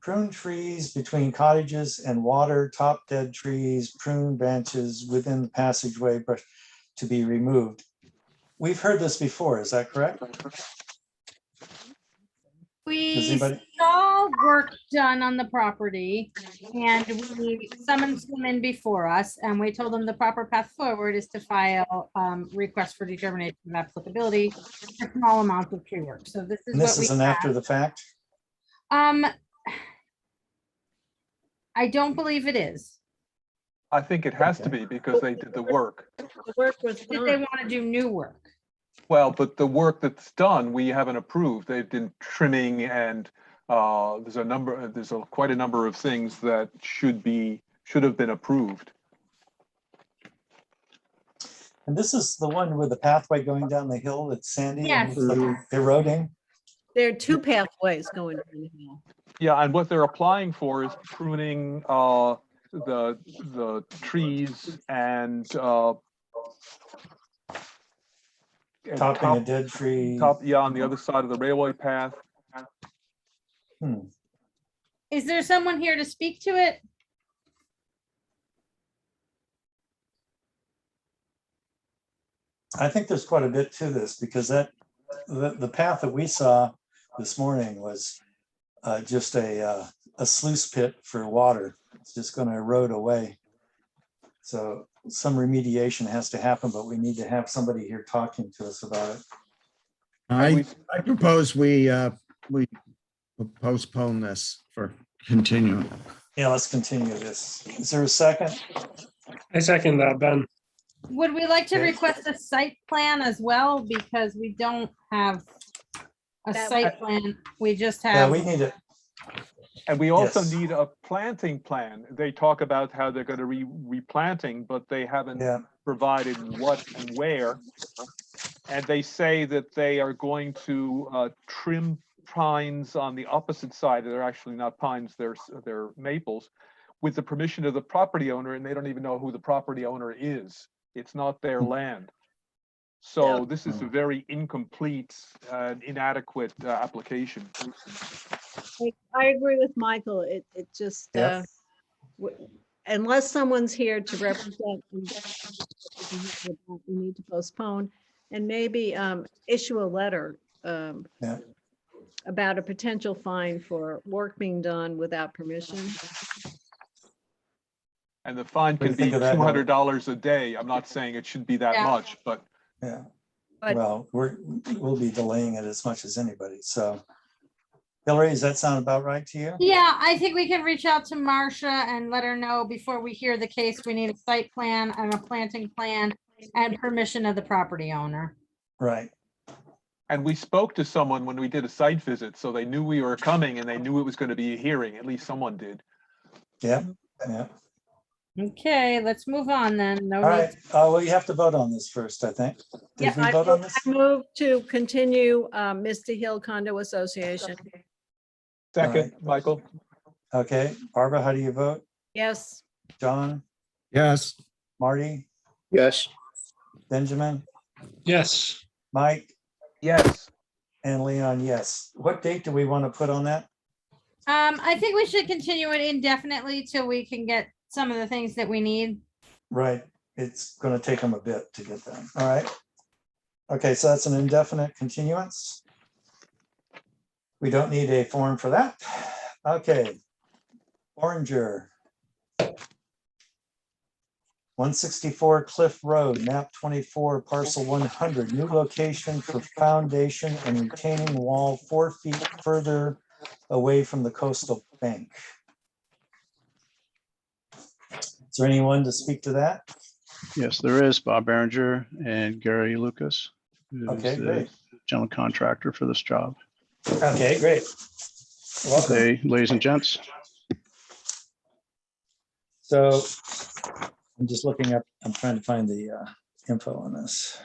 prune trees between cottages and water, top dead trees, prune branches within the passageway brush to be removed. We've heard this before, is that correct? We anybody- saw work done on the property and we summoned them in before us and we told them the proper path forward is to file request for determination of applicability for small amounts of tree work. So this is And this what is we an after the fact? I don't believe it is. I think it has to be because they did the work. The work was If they done. want to do new work. Well, but the work that's done, we haven't approved. They've been trimming and there's quite a number of things that should have been approved. And this is the one with the pathway going down the hill that's sandy and Yes. it's like eroding? There are two pathways going down the hill. Yeah, and what they're applying for is pruning the trees and Topping a dead tree. on the other side of the railway path. Is there someone here to speak to it? I think there's quite a bit to this because the path that we saw this morning was just a sluice pit for water. It's just going to erode away. So some remediation has to happen, but we need to have somebody here talking to us about it. I propose we postpone this for continuing. Yeah, let's continue this. Is there a second? I second that, Ben. Would we like to Okay. request a site plan as well? Because we don't have a That- site plan. We just Yeah, have. we need it. And we also Yes. need a planting plan. They talk about how they're going to replanting, but they haven't Yeah. provided what and where. And they say that they are going to trim pines on the opposite side. They're actually not pines, they're maples, with the permission of the property owner, and they don't even know who the property owner is. It's not their land. So this is a very incomplete and inadequate application. I agree with Michael. It just, Yep. unless someone's here to represent, we need to postpone and maybe issue a letter Yeah. about a potential fine for work being done without permission. And the fine What do can you think be of that, Hillary? $200 a day. I'm not saying it should be that Yeah. much, but Yeah. But- Well, we'll be delaying it as much as anybody. So Hillary, does that sound about right to you? Yeah, I think we can reach out to Marcia and let her know before we hear the case, we need a site plan and a planting plan and permission of the property owner. Right. And we spoke to someone when we did a site visit, so they knew we were coming and they knew it was going to be a hearing. At least someone did. Yeah, yeah. Okay, let's move on then. No All need. right. Well, you have to vote on this first, I think. Did Yeah, we vote on this? I move to continue Misty Hill Condo Association. Second, Michael. Okay, Barbara, how do you vote? Yes. John, Yes. Marty, Yes. Benjamin, Yes. Mike, Yes. and Leon, yes. What date do we want to put on that? I think we should continue it indefinitely till we can get some of the things that we need. Right, it's going to take them a bit to get them. All right. Okay, so that's an indefinite continuance. We don't need a form for that. Okay. Oranger. 164 Cliff Road, map 24, parcel 100, new location for foundation and retaining wall 4 feet further away from the coastal bank. Is there anyone to speak to that? Yes, there is Bob Berenger and Gary Lucas, who's Okay, great. the general contractor for this job. Okay, great. Welcome. Hey, ladies and gents. So I'm just looking up, I'm trying to find the info on this.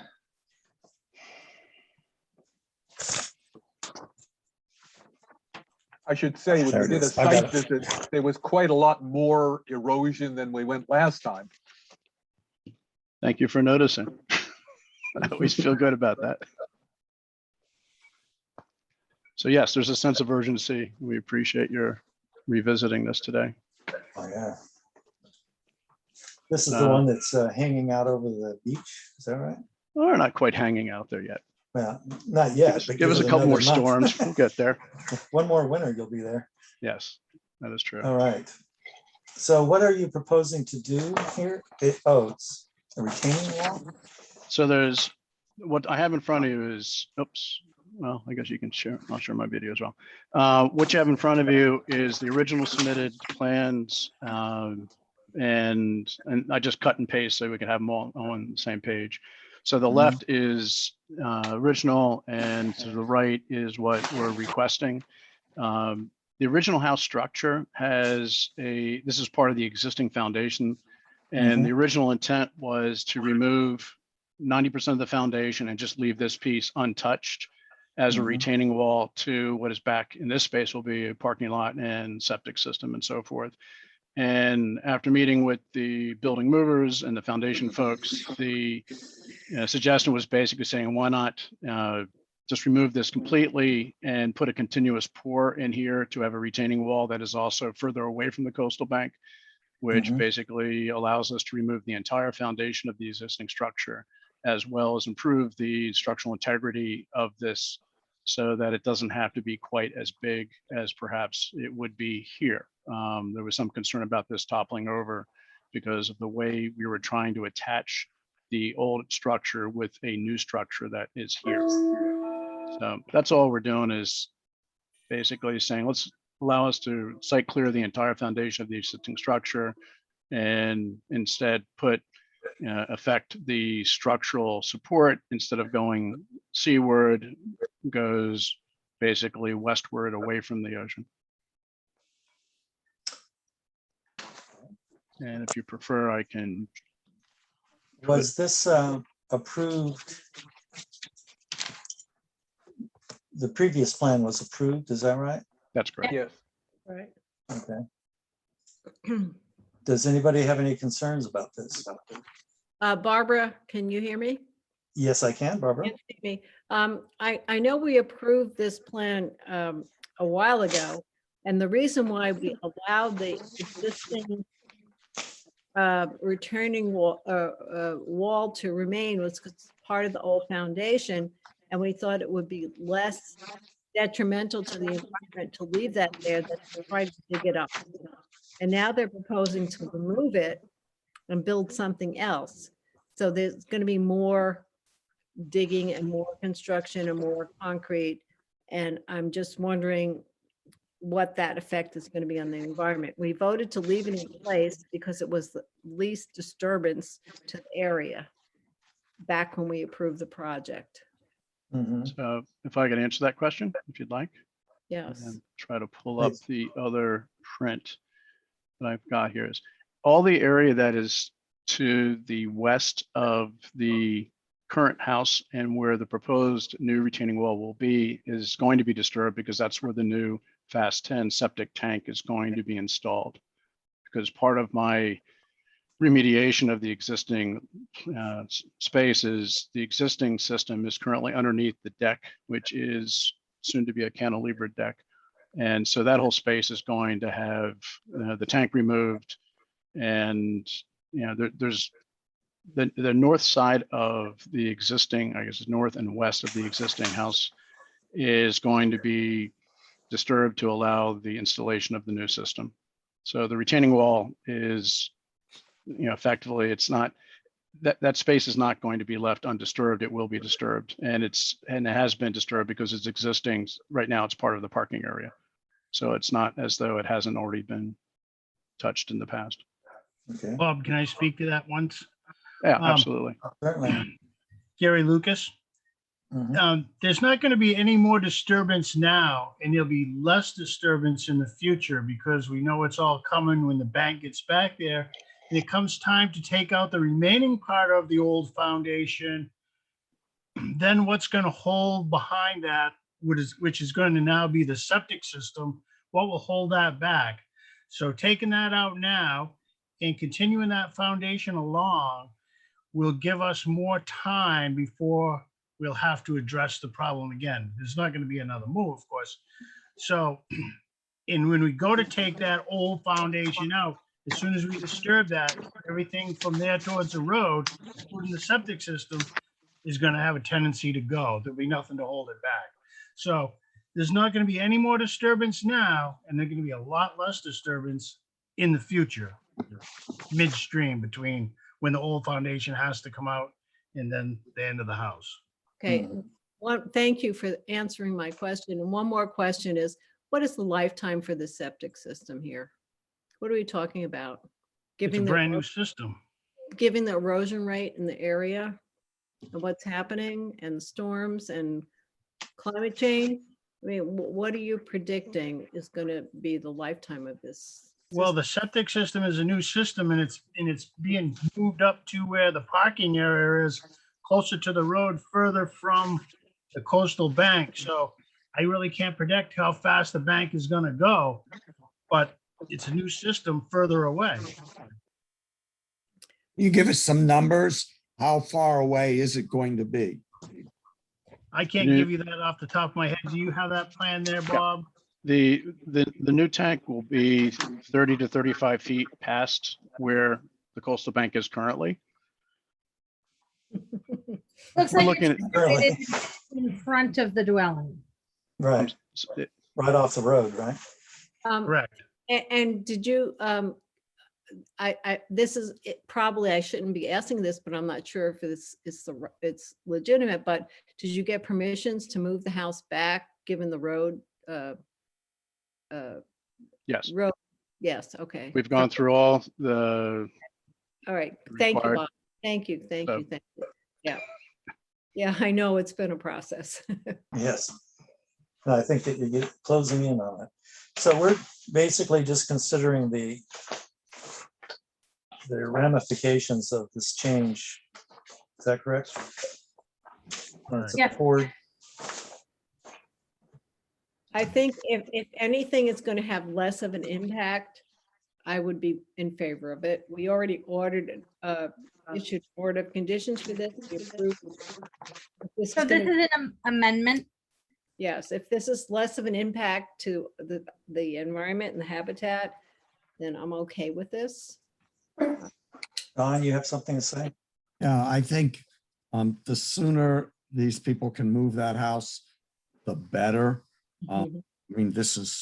I should say, when There we it did a is. I got site it. visit, there was quite a lot more erosion than we went last time. Thank you for noticing. I always feel good about that. So yes, there's a sense of urgency. We appreciate your revisiting this today. Oh, yeah. This is the one that's hanging out over the beach. Is that right? We're not quite hanging out there yet. Well, not yet. But Give us a couple more another month. storms. We'll get there. One more winter, you'll be there. Yes, that is true. All right. So what are you proposing to do here? It's a retaining wall? So there's, what I have in front of you is, oops, well, I guess you can share, I'll share my video as well. What you have in front of you is the original submitted plans, and I just cut and paste so we can have them all on the same page. So the left is original, and to the right is what we're requesting. The original house structure has this is part of the existing foundation, and the original intent was to remove 90% of the foundation and just leave this piece untouched as a retaining wall to what is back in this space will be a parking lot and septic system and so forth. And after meeting with the building movers and the foundation folks, the suggestion was basically saying, why not just remove this completely and put a continuous pour in here to have a retaining wall that is also further away from the coastal bank, which basically allows us to remove the entire foundation of the existing structure, as well as improve the structural integrity of this so that it doesn't have to be quite as big as perhaps it would be here. There was some concern about this toppling over because of the way we were trying to attach the old structure with a new structure that is here. So that's all we're doing, is basically saying, let's allow us to site clear the entire foundation of the existing structure and instead affect the structural support. Instead of going seaward, goes basically westward away from the ocean. And if you prefer, I can. Was this approved? The previous plan was approved, is that right? That's correct. Yes. Right. Okay. Does anybody have any concerns about this? Barbara, can you hear me? Yes, I can, Barbara. Can't see me. I know we approved this plan a while ago, and the reason why we allowed the existing returning wall to remain was because it's part of the old foundation, and we thought it would be less detrimental to the environment to leave that there than to try to dig it up. And now they're proposing to remove it and build something else. So there's going to be more digging and more construction and more concrete. And I'm just wondering what that effect is going to be on the environment. We voted to leave it in place because it was the least disturbance to the area back when we approved the project. Mhm. So if I could answer that question, if you'd like. Yes. And try to pull up Please. the other print that I've got here is all the area that is to the west of the current house and where the proposed new retaining wall will be is going to be disturbed because that's where the new Fast 10 septic tank is going to be installed. Because part of my remediation of the existing space is the existing system is currently underneath the deck, which is soon to be a cantilever deck. And so that whole space is going to have the tank removed. And, there's the north side of the existing, I guess, north and west of the existing house is going to be disturbed to allow the installation of the new system. So the retaining wall is, effectively, it's not, that space is not going to be left undisturbed. It will be disturbed, and it has been disturbed because it's existing. Right now, it's part of the parking area. So it's not as though it hasn't already been touched in the past. Okay. Bob, can I speak to that once? Yeah, absolutely. Certainly. Gary Lucas. There's not going to be any more disturbance now, and there'll be less disturbance in the future because we know it's all coming when the bank gets back there. And it comes time to take out the remaining part of the old foundation. Then what's going to hold behind that, which is going to now be the septic system, what will hold that back? So taking that out now and continuing that foundation along will give us more time before we'll have to address the problem again. There's not going to be another move, of course. So, and when we go to take that old foundation out, as soon as we disturb that, everything from there towards the road, including the septic system, is going to have a tendency to go. There'll be nothing to hold it back. So there's not going to be any more disturbance now, and there's going to be a lot less disturbance in the future, midstream between when the old foundation has to come out and then the end of the house. Okay, thank you for answering my question. And one more question is, what is the lifetime for the septic system here? What are we talking about? It's a brand new system. Given the erosion rate in the area and what's happening and storms and climate change? I mean, what are you predicting is going to be the lifetime of this? Well, the septic system is a new system, and it's being moved up to where the parking area is, closer to the road, further from the coastal bank. So I really can't predict how fast the bank is going to go, but it's a new system further away. You give us some numbers. How far away is it going to be? I can't give you that off the top of my head. Do you have that plan there, Bob? The new tank will be 30 to 35 feet past where the coastal bank is currently. Looks We're like looking it's in front of the dwelling. Right. Right off the road, right? Correct. And did you, this is probably, I shouldn't be asking this, but I'm not sure if it's legitimate, but did you get permissions to move the house back, given the road? Yes. Road, yes, okay. We've gone through all the. All right, thank you, required- Bob. Thank you. So- Yeah. Yeah, I know it's been a process. Yes. And I think that you're closing in on it. So we're basically just considering the ramifications of this change. Is that correct? It's a Yes. board. I think if anything is going to have less of an impact, I would be in favor of it. We already issued order of conditions for this. We approved. So this is an amendment? Yes, if this is less of an impact to the environment and the habitat, then I'm okay with this. Don, you have something to say? Yeah, I think the sooner these people can move that house, the better. I mean, it's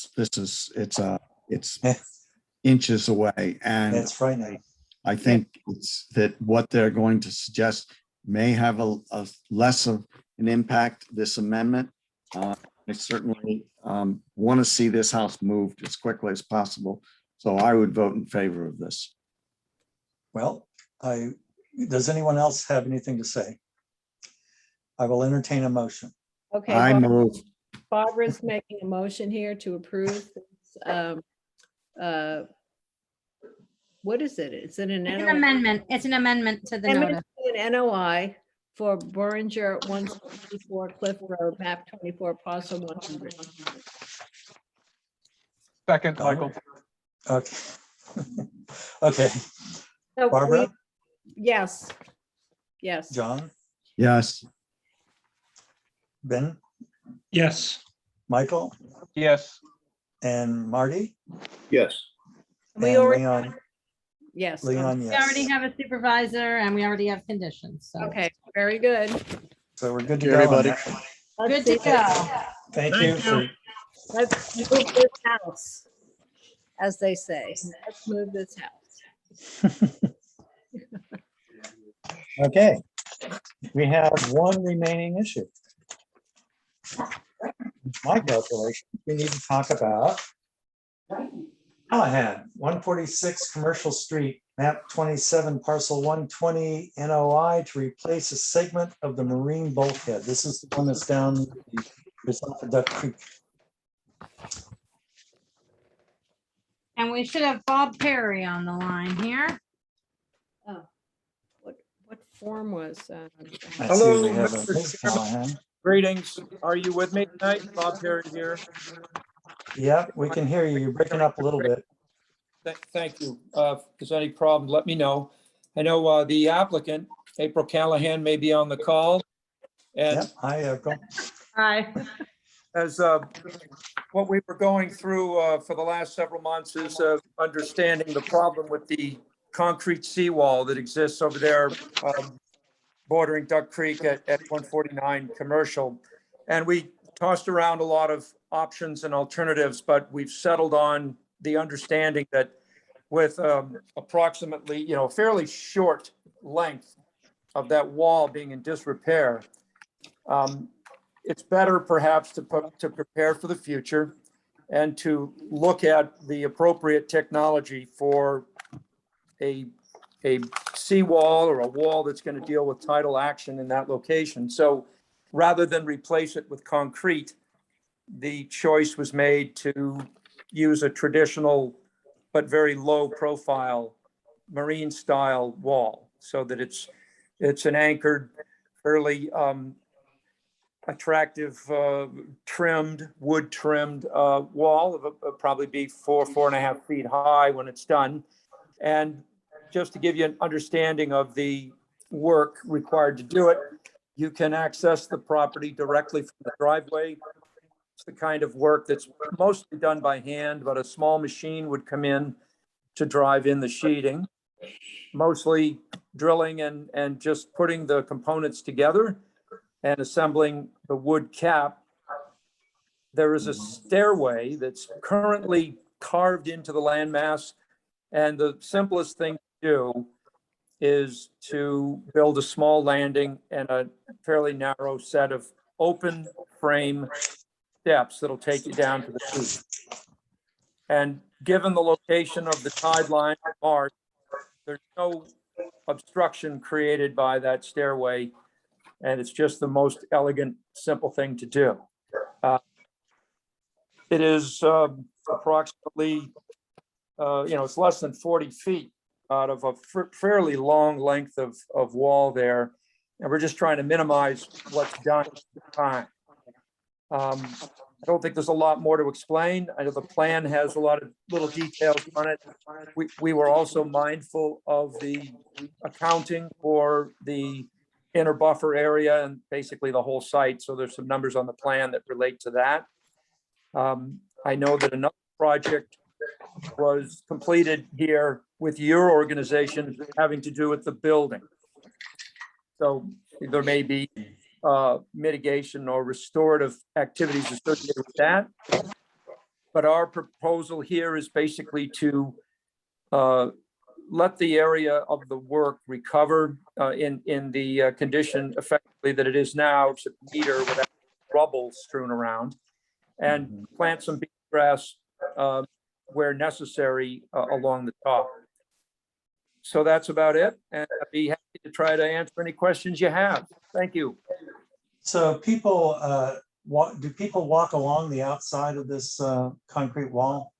inches away, and It's frightening. I think it's that what they're going to suggest may have a less of an impact, this amendment. I certainly want to see this house moved as quickly as possible. So I would vote in favor of this. Well, does anyone else have anything to say? I will entertain a motion. Okay. I move. Barbara's making a motion here to approve. This, what is it? Is it an It's an NOI? amendment. It's an amendment to the Amendment notice. to an NOI for Boringer 164 Cliff Road, map 24, parcel 100. Second, Michael. Okay. Okay, So Barbara? yes. Yes. John, Yes. Ben, Yes. Michael, Yes. and Marty? Yes. We And already, Leon, yes. Leon, We already yes. have a supervisor and we already have conditions, so. Okay, very good. So we're good to Thank you, go on everybody. that. Let's Good to see. go. Thank you for, Let's move this house, as they say. Let's move this house. okay. We have one remaining issue. My calculation, we need to talk about Callahan, 146 Commercial Street, map 27, parcel 120 NOI to replace a segment of the marine bulkhead. This is the one that's down just off of Duck Creek. And we should have Bob Perry on the line here. Oh, what form was? I see we have a Ms. Callahan. Greetings. Are you with me tonight? Bob Perry here. Yeah, we can hear you. You're breaking up a little bit. Thank you. If there's any problem, let me know. I know the applicant, April Callahan, may be on the call. And Yep. Hi, April. Hi. as what we were going through for the last several months is understanding the problem with the concrete seawall that exists over there bordering Duck Creek at 149 Commercial. And we tossed around a lot of options and alternatives, but we've settled on the understanding that with approximately, fairly short length of that wall being in disrepair, it's better perhaps to prepare for the future and to look at the appropriate technology for a seawall or a wall that's going to deal with tidal action in that location. So rather than replace it with concrete, the choice was made to use a traditional but very low profile marine style wall so that it's an anchored, fairly attractive wood trimmed wall of probably be 4.5 feet high when it's done. And just to give you an understanding of the work required to do it, you can access the property directly from the driveway. It's the kind of work that's mostly done by hand, but a small machine would come in to drive in the sheeting, mostly drilling and just putting the components together and assembling the wood cap. There is a stairway that's currently carved into the landmass, and the simplest thing to do is to build a small landing and a fairly narrow set of open frame steps that'll take you down to the sea. And given the location of the tide line at Marsh, there's no obstruction created by that stairway, and it's just the most elegant, simple thing to do. It is approximately, it's less than 40 feet out of a fairly long length of wall there. And we're just trying to minimize what's done at the time. I don't think there's a lot more to explain. I know the plan has a lot of little details on it. We were also mindful of the accounting for the inner buffer area and basically the whole site. So there's some numbers on the plan that relate to that. I know that another project was completed here with your organization having to do with the building. So there may be mitigation or restorative activities associated with that. But our proposal here is basically to let the area of the work recover in the condition effectively that it is now, except meter without rubble strewn around, and plant some beach grass where necessary along the top. So that's about it. And I'd be happy to try to answer any questions you have. Thank you. So people, do people walk along the outside of this concrete wall?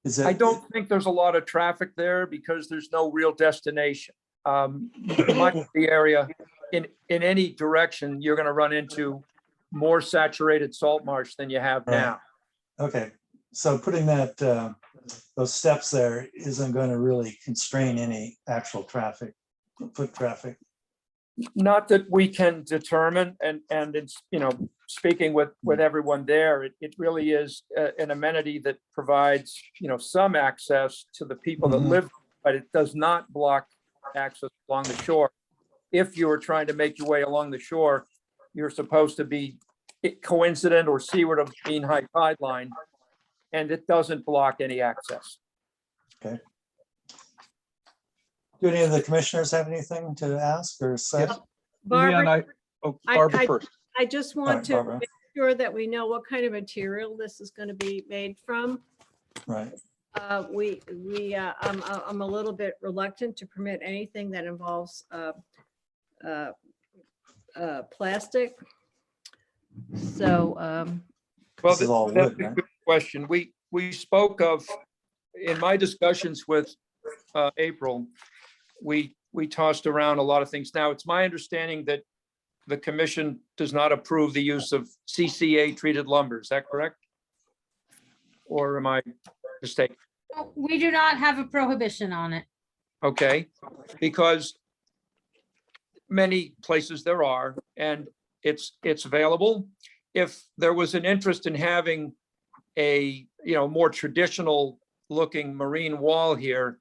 Is it? I don't think there's a lot of traffic there because there's no real destination. Much of the area, in any direction, you're gonna run into more saturated salt marsh than you have Right. now. Okay, so putting that, those steps there isn't going to really constrain any actual traffic, foot traffic. Not that we can determine, and it's, speaking with everyone there, it really is an amenity that provides, some access to the people that live, but it does not block access along the shore. If you were trying to make your way along the shore, you're supposed to be coincident or seaward of mean high tide line, and it doesn't block any access. Okay. Do any of the commissioners have anything to ask or say? Barbara, Barbara first. I just All want right, to Barbara. make sure that we know what kind of material this is going to be made from. Right. I'm a little bit reluctant to permit anything that involves plastic. So, Well, This is all that's wood, a right? good question. We spoke of, in my discussions with April, we tossed around a lot of things. Now, it's my understanding that the commission does not approve the use of CCA treated lumber. Is that correct? Or am I mistaken? We do not have a prohibition on it. Okay, because many places there are, and it's available. If there was an interest in having a, more traditional looking marine wall here,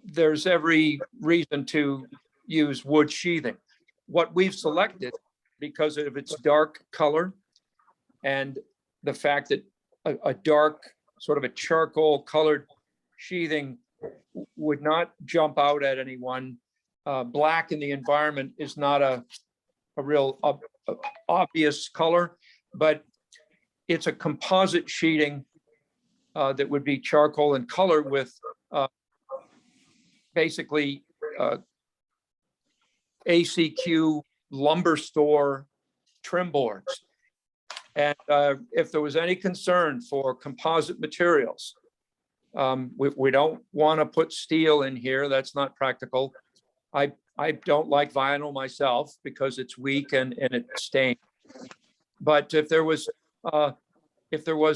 there's every reason to use wood sheathing. What we've selected, because of its dark color and the fact that a dark, sort of a charcoal colored sheathing would not jump out at anyone. Black in the environment is not a real obvious color, but it's a composite sheeting that would be charcoal in color with basically ACQ lumber store trim boards. And if there was any concern for composite materials, we don't want to put steel in here. That's not practical. I don't like vinyl myself because it's weak and it stains. But if there was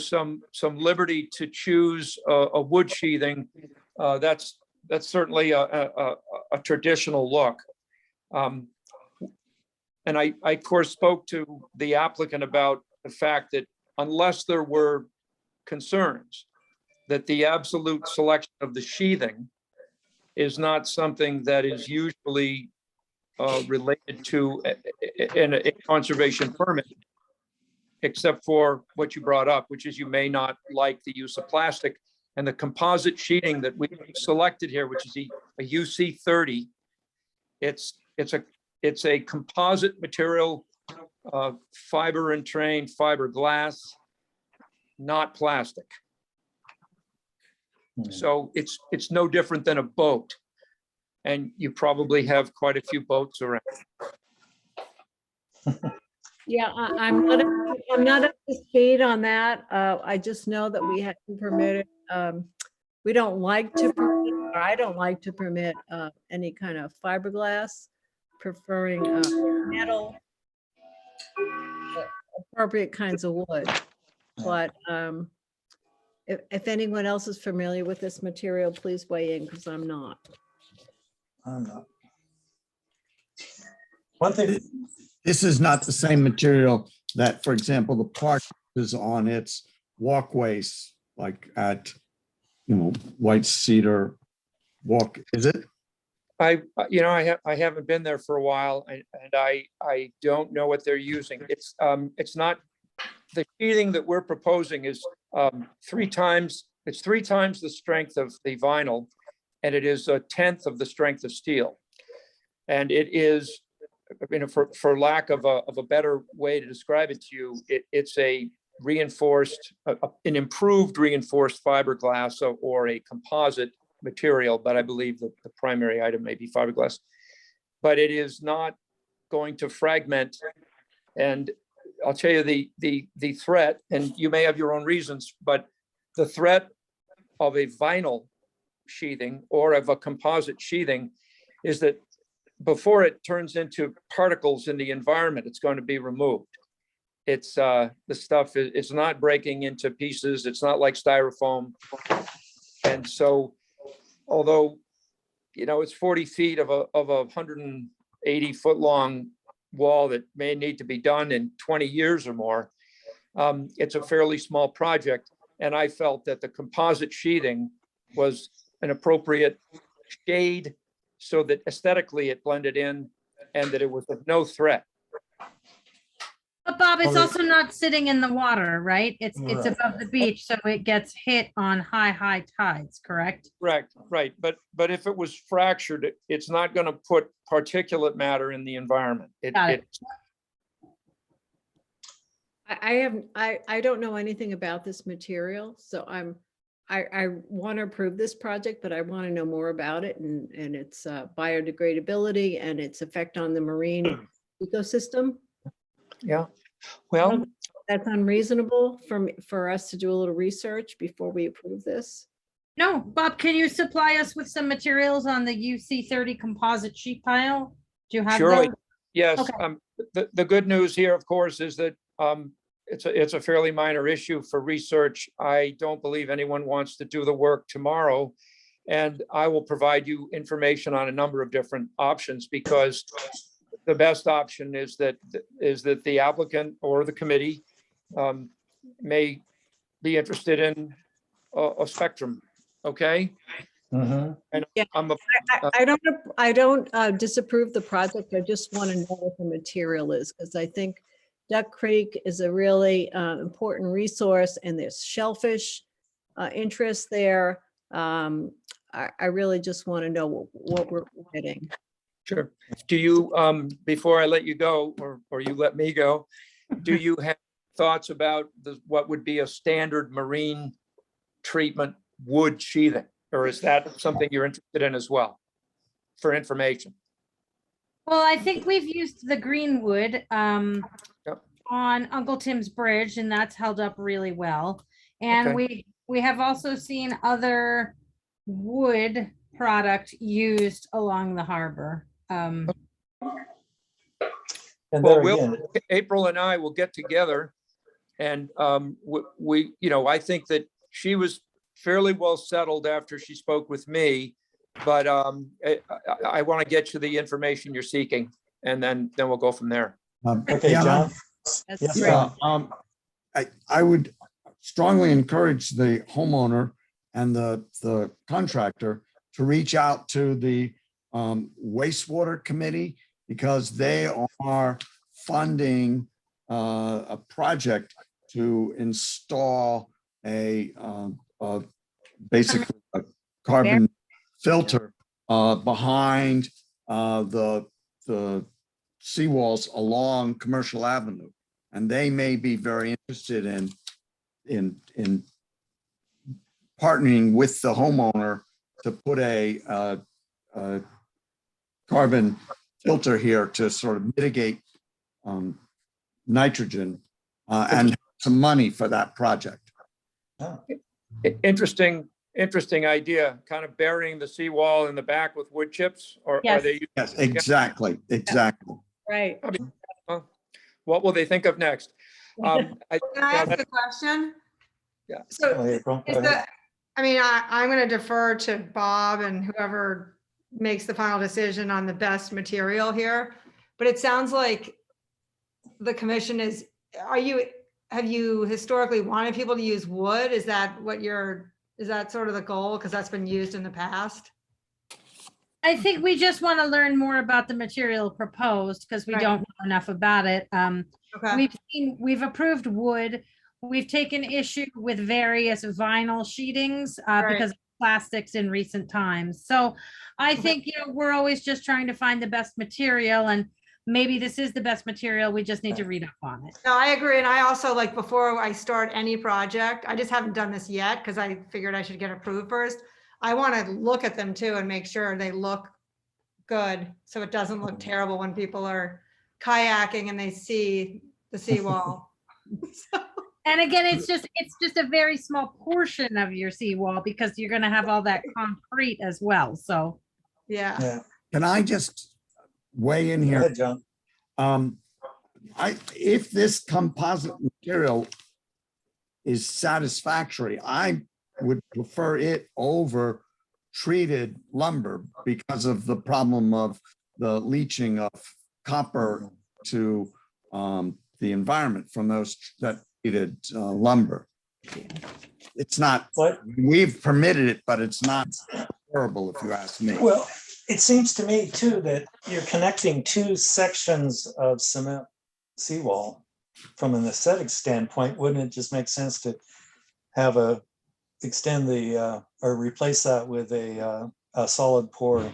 some liberty to choose a wood sheathing, that's certainly a traditional look. And I of course spoke to the applicant about the fact that unless there were concerns that the absolute selection of the sheathing is not something that is usually related to a conservation permit, except for what you brought up, which is you may not like the use of plastic. And the composite sheeting that we selected here, which is a UC 30, it's a composite material, fiber and train, fiberglass, not plastic. So it's no different than a boat. And you probably have quite a few boats around. yeah, I'm not up to speed on that. I just know that we have to permit it. We don't like to permit, or I don't like to permit any kind of fiberglass, preferring metal, appropriate kinds of wood. But if anyone else is familiar with this material, please weigh in, because I'm not. I'm not. One thing, This is not the same material that, for example, the park is on its walkways, like at, White Cedar Walk, is it? I haven't been there for a while, and I don't know what they're using. It's not, the sheathing that we're proposing is 3 times the strength of the vinyl, and it is 1/10 of the strength of steel. And it is, for lack of a better way to describe it to you, it's a reinforced, an improved reinforced fiberglass or a composite material, but I believe that the primary item may be fiberglass. But it is not going to fragment. And I'll tell you the threat, and you may have your own reasons, but the threat of a vinyl sheathing or of a composite sheathing is that before it turns into particles in the environment, it's going to be removed. It's the stuff it's not breaking into pieces. It's not like styrofoam. And so, although, you know, it's 40 feet of a 180-foot long wall that may need to be done in 20 years or more, it's a fairly small project. And I felt that the composite sheathing was an appropriate shade so that aesthetically it blended in and that it was of no threat. But Bob, it's Okay. also not sitting in the water, right? It's Right. above the beach, so it gets hit on high tides, correct? Correct, right. But if it was fractured, it's not going to put particulate matter in the environment. Got it. I don't know anything about this material, so I want to approve this project, but I want to know more about it and its biodegradability and its effect on the marine ecosystem. Yeah, well, That's unreasonable for us to do a little research before we approve this. No, Bob, can you supply us with some materials on the UC30 composite sheet pile? Do you have surely, those? yes. Okay. The good news here, of course, is that it's a fairly minor issue for research. I don't believe anyone wants to do the work tomorrow. And I will provide you information on a number of different options, because the best option is that the applicant or the committee may be interested in a spectrum. Okay. Mhm. And Yeah, I don't disapprove the project. I just want to know what the material is, because I think Duck Creek is a really important resource, and there's shellfish interest there. I really just want to know what we're getting. Sure. Do you, before I let you go, or you let me go, do you have thoughts about what would be a standard marine treatment wood sheathing? Or is that something you're interested in as well for information? Well, I think we've used the green wood Yep. on Uncle Tim's Bridge, and that's held up really well. And Okay. we have also seen other wood product used along the harbor. And Well, there again, April and I will get together, and we, you know, I think that she was fairly well settled after she spoke with me, but I want to get you the information you're seeking, and then we'll go from there. okay, Yeah, John. That's Yes, great. John. I would strongly encourage the homeowner and the contractor to reach out to the wastewater committee, because they are funding a project to install basically a carbon filter behind the seawalls along Commercial Avenue. And they may be very interested in partnering with the homeowner to put a carbon filter here to sort of mitigate nitrogen and some money for that project. Interesting idea, kind of burying the seawall in the back with wood chips, or are Yes. they? Yes, exactly. Right. I mean, what will they think of next? Can I ask a question? Yeah. Go So ahead, April. Go is ahead. I'm going to defer to Bob and whoever makes the final decision on the best material here. But it sounds like the commission have you historically wanted people to use wood? Is that sort of the goal? Because that's been used in the past. I think we just want to learn more about the material proposed, because we Right. don't know enough about it. Okay. We've approved wood. We've taken issue with various vinyl sheetings because of plastics in recent times. So I think, we're always just trying to find the best material, and maybe this is the best material. We just need to read up on it. No, I agree. And I also, like, before I start any project, I just haven't done this yet because I figured I should get approved first. I want to look at them too and make sure they look good, so it doesn't look terrible when people are kayaking and they see the seawall. And again, it's just a very small portion of your seawall because you're gonna have all that concrete as well, so. Yeah. Can I just weigh in Go here? ahead, John. If this composite material is satisfactory, I would prefer it over treated lumber because of the problem of the leaching of copper to the environment from those that treated lumber. It's not, we've permitted it, but it's not horrible if you ask me. Well, it seems to me too that you're connecting two sections of cement seawall. From an aesthetic standpoint, wouldn't it just make sense to have extend the or replace that with a solid pour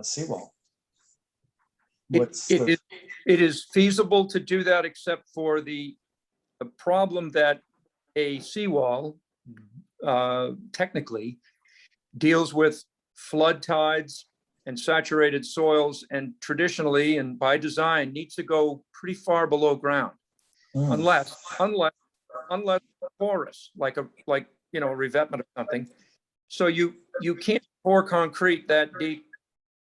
seawall? It is feasible to do that, except for the problem that a seawall technically deals with flood tides and saturated soils, and traditionally and by design needs to go pretty far below ground, unless porous, like a revetment or something. So you can't pour concrete that deep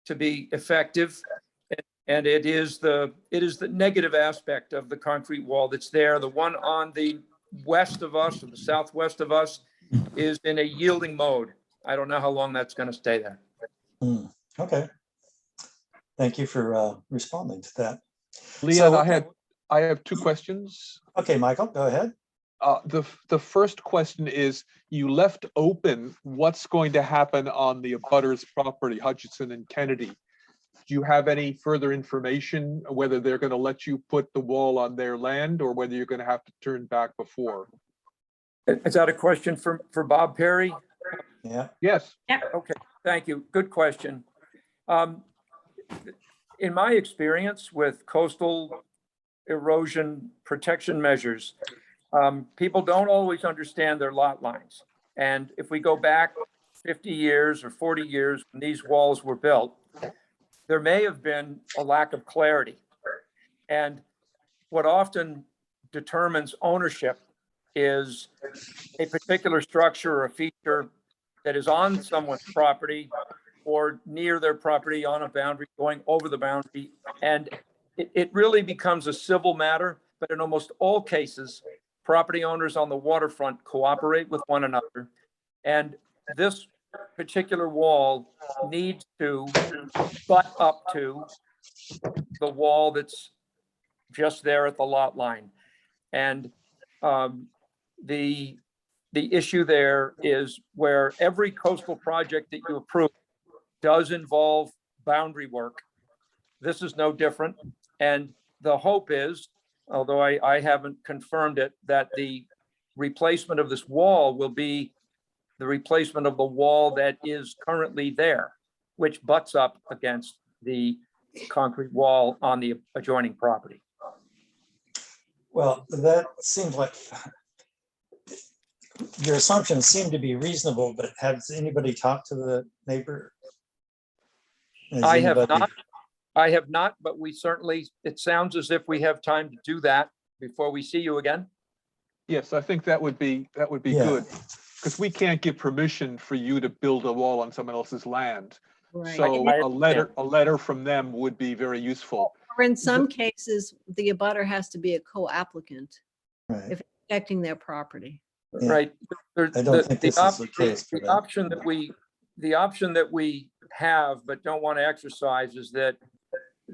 to be effective, and it is the negative aspect of the concrete wall that's there. The one on the west of us or the southwest of us is in a yielding mode. I don't know how long that's going to stay there. Okay. Thank you for responding to that. Leon, So, I have two questions. Okay, Michael, go ahead. The first question is, you left open what's going to happen on the abutters property, Hutchinson and Kennedy. Do you have any further information whether they're going to let you put the wall on their land or whether you're going to have to turn back before? Is that a question for Bob Perry? Yeah. Yes. Yeah. Okay, thank you. Good question. In my experience with coastal erosion protection measures, people don't always understand their lot lines. And if we go back 50 years or 40 years when these walls were built, there may have been a lack of clarity. And what often determines ownership is a particular structure or a feature that is on someone's property or near their property on a boundary, going over the boundary. And it really becomes a civil matter, but in almost all cases, property owners on the waterfront cooperate with one another. And this particular wall needs to butt up to the wall that's just there at the lot line. And the issue there is where every coastal project that you approve does involve boundary work. This is no different. And the hope is, although I haven't confirmed it, that the replacement of this wall will be the replacement of the wall that is currently there, which butts up against the concrete wall on the adjoining property. Well, that seems like your assumptions seem to be reasonable, but has anybody talked to the neighbor? I have not, but we certainly, it sounds as if we have time to do that before we see you again. Yes, I think that would be Yeah. good, because we can't give permission for you to build a wall on someone else's land. Right. So a letter from them would be very useful. Or in some cases, the abutter has to be a co-applicant Right. if it's affecting their property. Yeah. Right. I don't think this is the case for The that. option that we have but don't want to exercise is that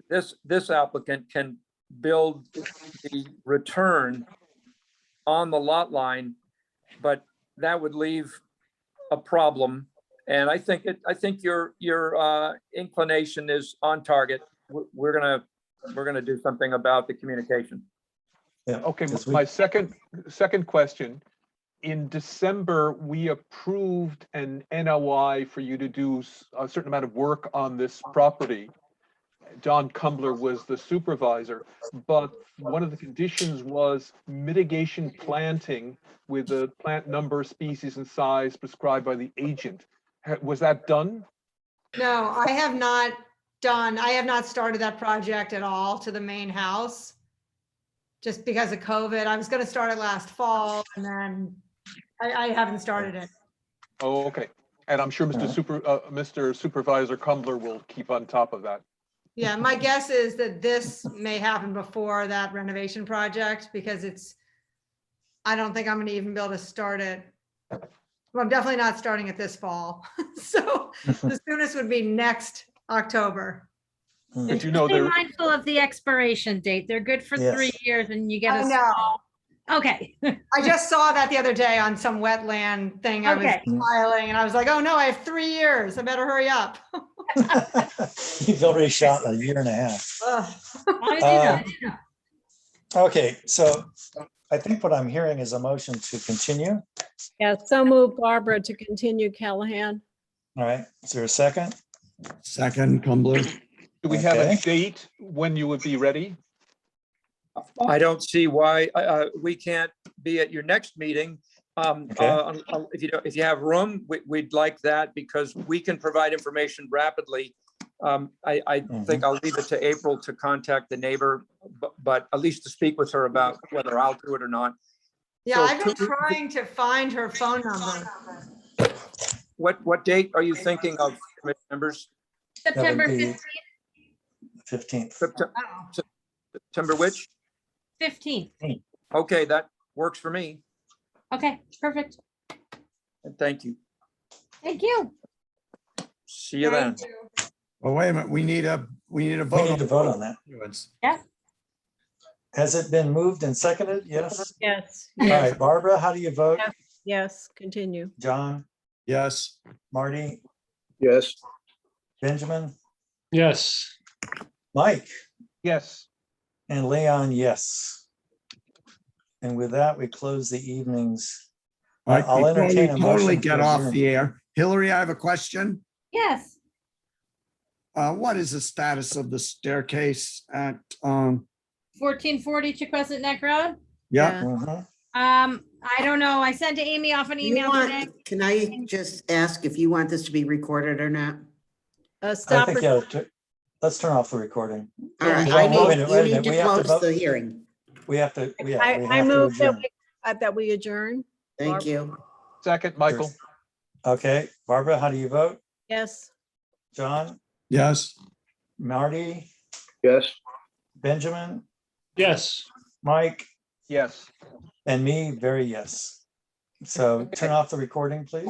this applicant can build the return on the lot line, but that would leave a problem. And I think your inclination is on target. We're gonna do something about the communication. Yeah. Okay, my second question. In December, we approved an NOI for you to do a certain amount of work on this property. Don Kumbler was the supervisor, but one of the conditions was mitigation planting with the plant number, species, and size prescribed by the agent. Was that done? No, I have not done. I have not started that project at all to the main house. Just because of COVID. I was gonna start it last fall and then I haven't started it. Oh, okay. And I'm sure Mr. Supervisor Cumberland will keep on top of that. Yeah, my guess is that this may happen before that renovation project because I don't think I'm gonna even be able to start it. Well, I'm definitely not starting it this fall. So the soonest would be next October. And But you just know, be there, mindful of the expiration date. They're good for Yes. 3 years and you get I a know. small. Okay. I just saw that the other day on some wetland thing I was Okay. filing and I was like, oh no, I have 3 years. I better hurry up. You've already shot a year and a half. Ugh. I do know. Okay, so I think what I'm hearing is a motion to continue. Yeah, so move Barbara to continue Callahan. All right, is there a second? Second, Cumberland. do we have a Okay. date when you would be ready? I don't see why we can't be at your next meeting. Okay. If you have room, we'd like that because we can provide information rapidly. I think I'll leave it to April to contact the neighbor, but at least to speak with her about whether I'll do it or not. Yeah, So I've been trying to find her phone number. What date are you thinking of, committee members? September be 15th. 15th. September which? 15th. Okay, that works for me. Okay, perfect. And thank you. Thank you. See you then. Thank you. Well, wait a minute, we need a We vote. need to vote on that. Yeah. Has it been moved and seconded? Yes. Yes. All right, Barbara, how do you vote? Yes, continue. John, Yes. Marty, Yes. Benjamin, Yes. Mike, Yes. and Leon, yes. And with that, we close the evenings. All right, I'll before we entertain a totally motion to get off adjourn. the air. Hillary, I have a question. Yes. What is the status of the staircase at, 1440 Chiquesset Neck Road. yeah, Mhm. I don't know. I sent to Amy off an You email today. want, can I just ask if you want this to be recorded or not? I Stop. think, let's turn off the recording. All right, Well, I wait a need, minute, you wait a need minute. to We have to close vote. the hearing. We have to, yeah, we I have to move adjourn. that we adjourn. Thank you. Second, Michael. Okay, Barbara, how do you vote? Yes. John, yes. Marty, Yes. Benjamin, Yes. Mike, Yes. and me, very yes. So turn off the recording, please.